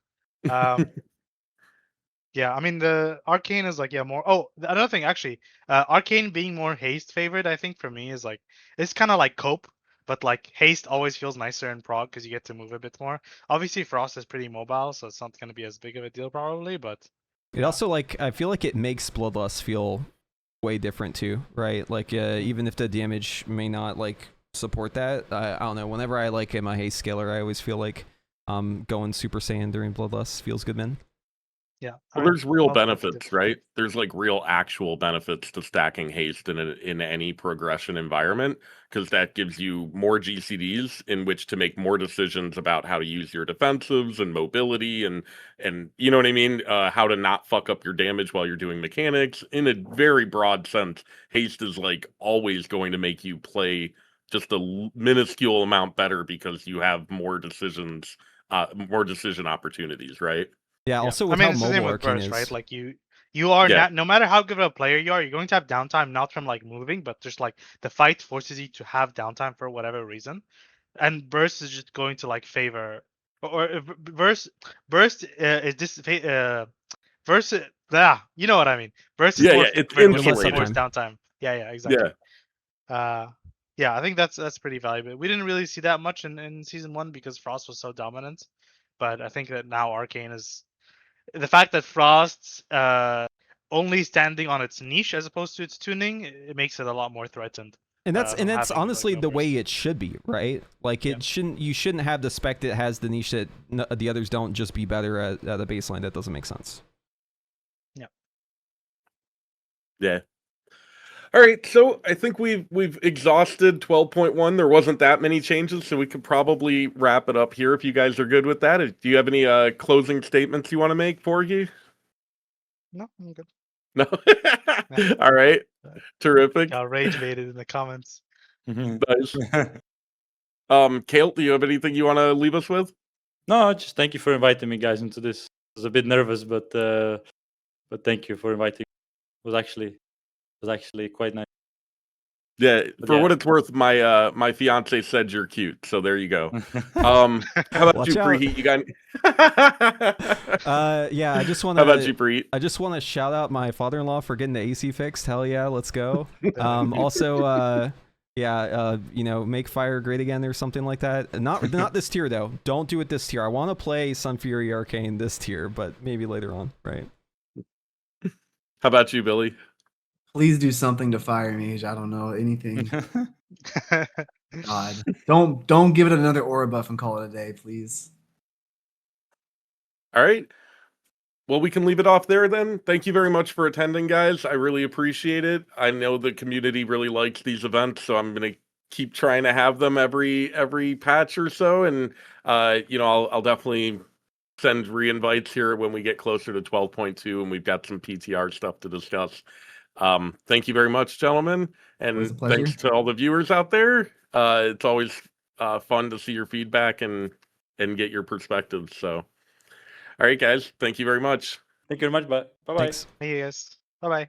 Yeah, I mean the Arcane is like more. Oh, another thing actually, Arcane being more haste favored, I think for me is like it's kind of like cope, but like haste always feels nicer in prog because you get to move a bit more. Obviously, Frost is pretty mobile, so it's not going to be as big of a deal probably. But It also like I feel like it makes Bloodlust feel way different too, right? Like even if the damage may not like support that, I don't know. Whenever I like am a haste scaler, I always feel like going Super Saiyan during Bloodlust feels good, man. yeah, Well, there's real I'll flip benefits, it. right? There's like real actual benefits to stacking haste in any progression environment, because that gives you more GCDs in which to make more decisions about how to use your defensives and mobility and you know what I mean? How to not fuck up your damage while you're doing mechanics. In a very broad sense, haste is like always going to make you play just a minuscule amount better because you have more decision opportunities, right? Yeah. Yeah. Also I with mean, how it's the same mobile with Arcane burst, is. right? Like you are Yeah. not, no matter how good of a player you're going to have downtime, not from like moving, but just like the fight forces you to have downtime for whatever reason. And burst is just going to like favor or burst is this versus you know what I mean. Burst is Yeah, more yeah, it's favored when you insulated. force downtime. Yeah, exactly. Yeah. Yeah, I think that's pretty valuable. We didn't really see that much in season 1 because Frost was so dominant, but I think that now Arcane is the fact that Frost's only standing on its niche as opposed to its tuning, it makes it a lot more threatened. And that's from having, like, honestly no the burst. way it should be, right? Like Yeah. you shouldn't have the spec that has the niche that the others don't just be better at a baseline. That doesn't make sense. Yeah. All right, so I think we've exhausted 12.1. There wasn't that many changes, so we could probably wrap it up here if you guys are good with that. Do you have any closing statements you want to make, Forgy? No, I'm good. No. All right. Terrific. Got rage baited in the comments. Nice. Khaelt, do you have anything you want to leave us with? No, just thank you for inviting me, guys, into this. I was a bit nervous, but thank you for inviting me. It was actually quite nice. Yeah, But for yeah. what it's worth, my fiance said you're cute, so there you go. How about Watch you, out. Preheat? You got Yeah, I just want How about you, to Preheat? I just want to shout out my father-in-law for getting the AC fixed. Hell yeah, let's go. Also you know, make fire great again or something like that. Not this tier though. Don't do it this tier. I want to play Sunfury Arcane this tier, but maybe later on, right? How about you, Billy? Please do something to Fire Mage. I don't know anything. God, don't give it another aura buff and call it a day, please. All right. Well, we can leave it off there then. Thank you very much for attending, guys. I really appreciate it. I know the community really likes these events, so I'm going to keep trying to have them every patch or so. And you know, I'll definitely send re-invites here when we get closer to 12.2 and we've got some PTR stuff to discuss. Thank you very much, gentlemen, and Always a pleasure. thanks to all the viewers out there. It's always fun to see your feedback and get your perspectives. So, all right, guys, thank you very much. Thank you very much. Bye bye. Thanks. Hey guys. Bye bye.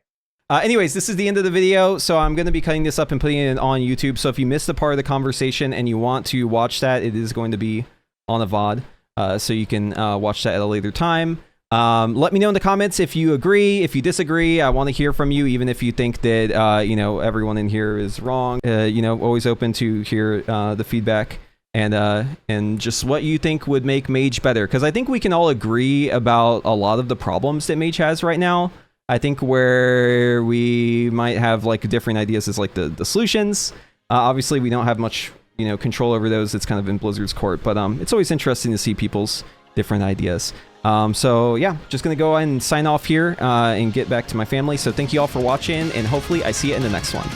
Anyways, this is the end of the video, so I'm going to be cutting this up and putting it on YouTube. So if you missed the part of the conversation and you want to watch that, it is going to be on a VOD, so you can watch that at a later time. Let me know in the comments if you agree, if you disagree. I want to hear from you, even if you think that you know, everyone in here is wrong. You know, always open to hear the feedback and just what you think would make Mage better, because I think we can all agree about a lot of the problems that Mage has right now. I think where we might have like different ideas is like the solutions. Obviously, we don't have much, you know, control over those. It's kind of in Blizzard's court, but it's always interesting to see people's different ideas. So yeah, just gonna go ahead and sign off here and get back to my family. So thank you all for watching, and hopefully I see you in the next one.